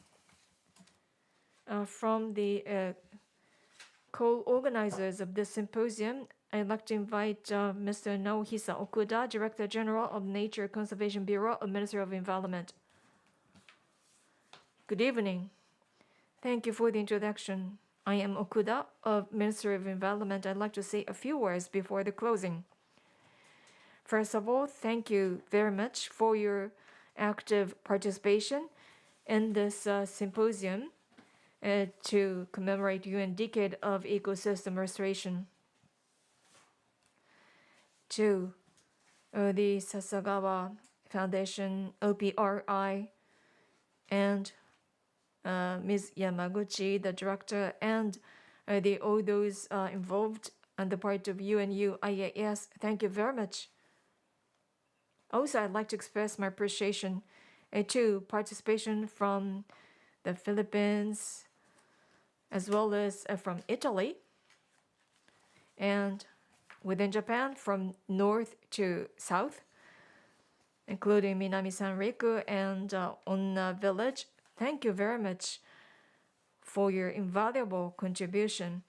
from the co-organizers of this symposium, I'd like to invite Mr. Naohisa Okuda, Director General of Nature Conservation Bureau of Ministry of Environment. Good evening. Thank you for the introduction. I am Okuda of Ministry of Environment. I'd like to say a few words before the closing. First of all, thank you very much for your active participation in this symposium to commemorate UN Decade of Ecosystem Restoration. To the Sasakawa Foundation, OPRI, and Ms. Yamaguchi, the director, and all those involved on the part of UNU IAS, thank you very much. Also, I'd like to express my appreciation to participation from the Philippines, as well as from Italy, and within Japan, from north to south, including Minami Sanriku and Onna Village. Thank you very much for your invaluable contribution.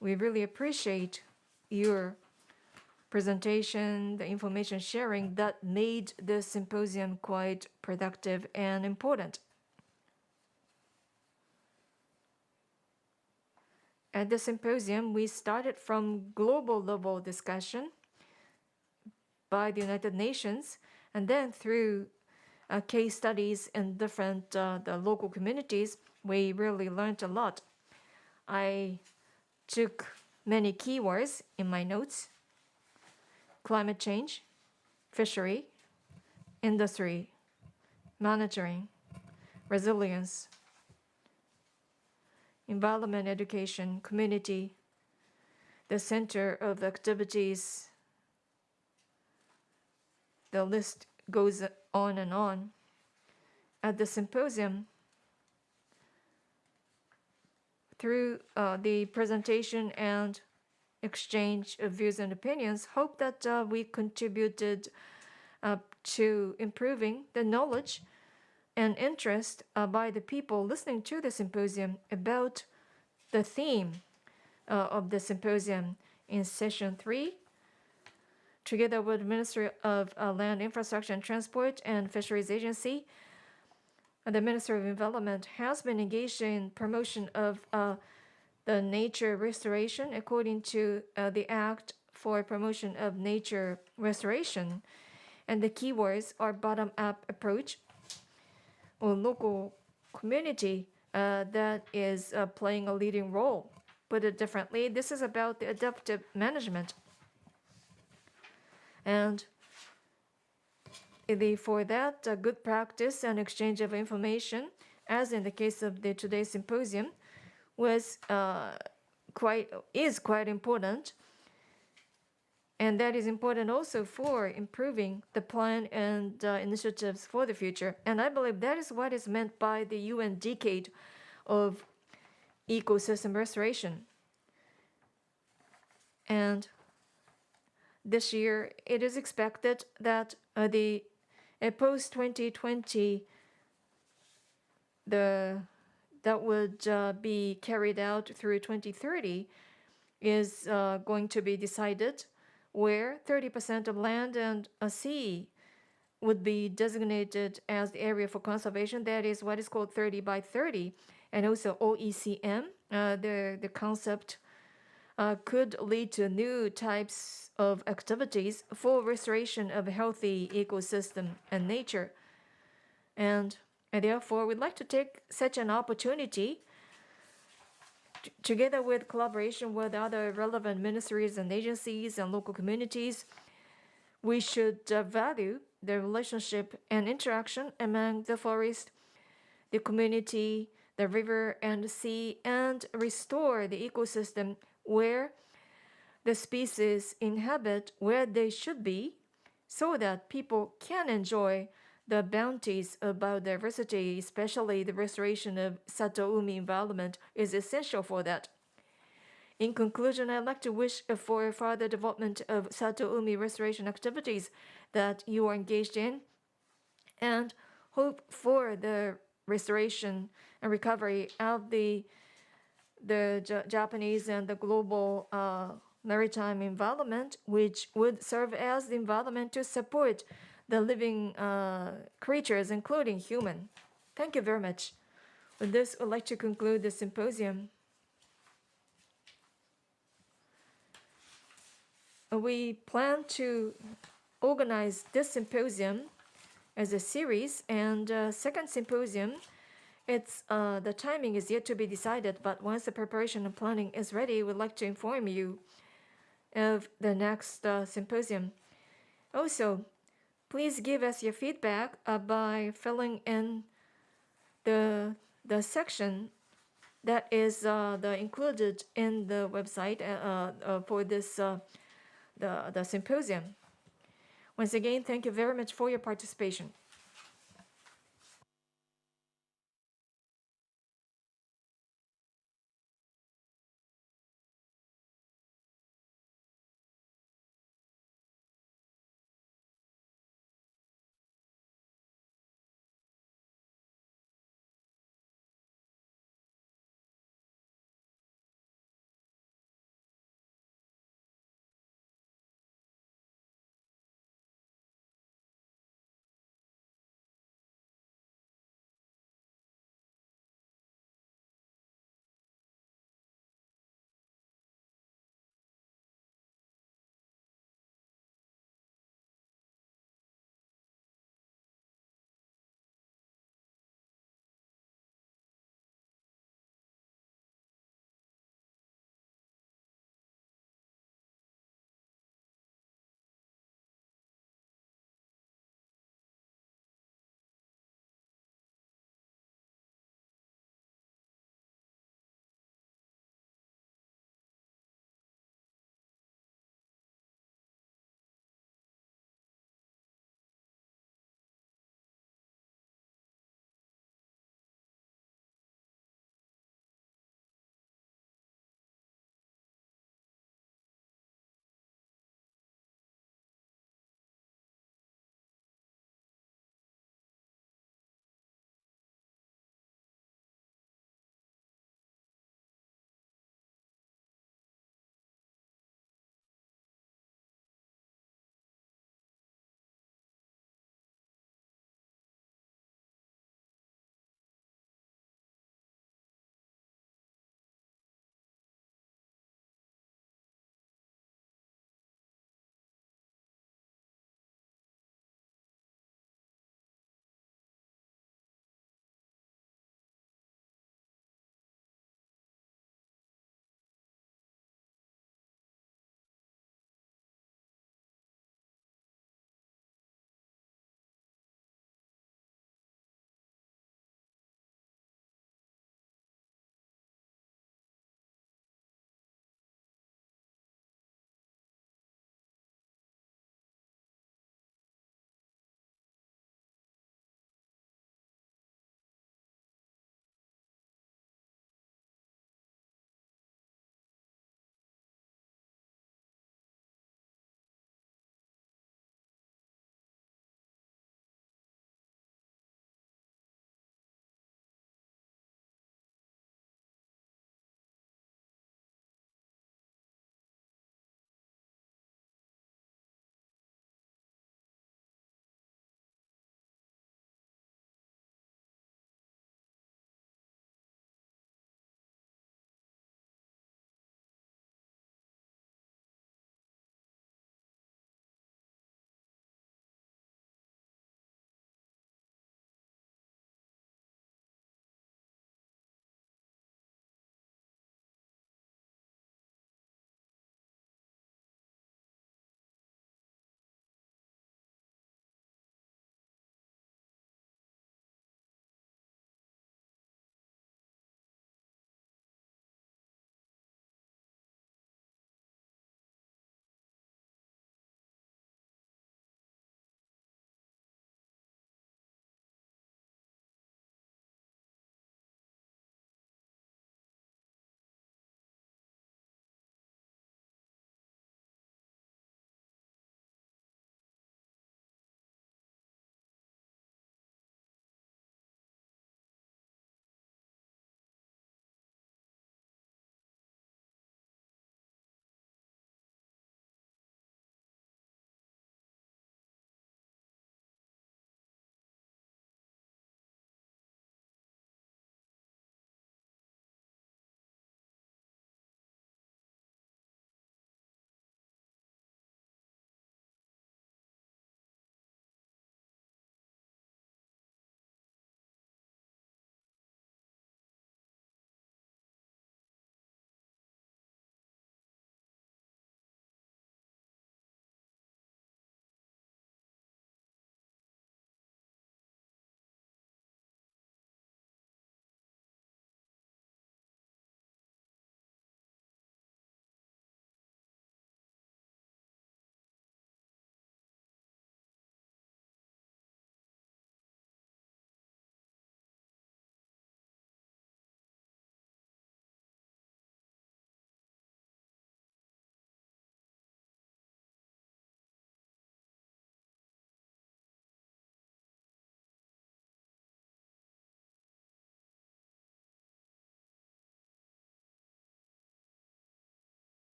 We really appreciate your presentation, the information sharing that made the symposium quite productive and important. At the symposium, we started from global level discussion by the United Nations, and then through case studies in different the local communities, we really learned a lot. I took many keywords in my notes: climate change, fishery, industry, monitoring, resilience, environment education, community, the center of the activities. The list goes on and on. At the symposium, through the presentation and exchange of views and opinions, hope that we contributed to improving the knowledge and interest by the people listening to the symposium about the theme of the symposium. In session 3, together with the Ministry of Land, Infrastructure and Transport and Fisheries Agency, the Ministry of Environment has been engaged in promotion of the nature restoration according to the Act for Promotion of Nature Restoration. And the keywords are bottom-up approach, or local community that is playing a leading role. Put it differently, this is about the adaptive management. And for that, good practice and exchange of information, as in the case of the today's symposium, is quite important. And that is important also for improving the plan and initiatives for the future. And I believe that is what is meant by the UN Decade of Ecosystem Restoration. And this year, it is expected that the post-2020 that would be carried out through 2030 is going to be decided, where 30% of land and a sea would be designated as the area for conservation. That is what is called 30 by 30. And also OECM, the concept could lead to new types of activities for restoration of a healthy ecosystem and nature. And therefore, we'd like to take such an opportunity together with collaboration with other relevant ministries and agencies and local communities. We should value the relationship and interaction among the forest, the community, the river and the sea, and restore the ecosystem where the species inhabit where they should be, so that people can enjoy the bounties of biodiversity, especially the restoration of Satoumi environment is essential for that. In conclusion, I'd like to wish for further development of Satoumi restoration activities that you are engaged in, and hope for the restoration and recovery of the Japanese and the global maritime environment, which would serve as the environment to support the living creatures, including human. Thank you very much. With this, I'd like to conclude the symposium. We plan to organize this symposium as a series, and second symposium, it's the timing is yet to be decided, but once the preparation and planning is ready, we'd like to inform you of the next symposium. Also, please give us your feedback by filling in the section that is included in the website for this the symposium. Once again, thank you very much for your participation.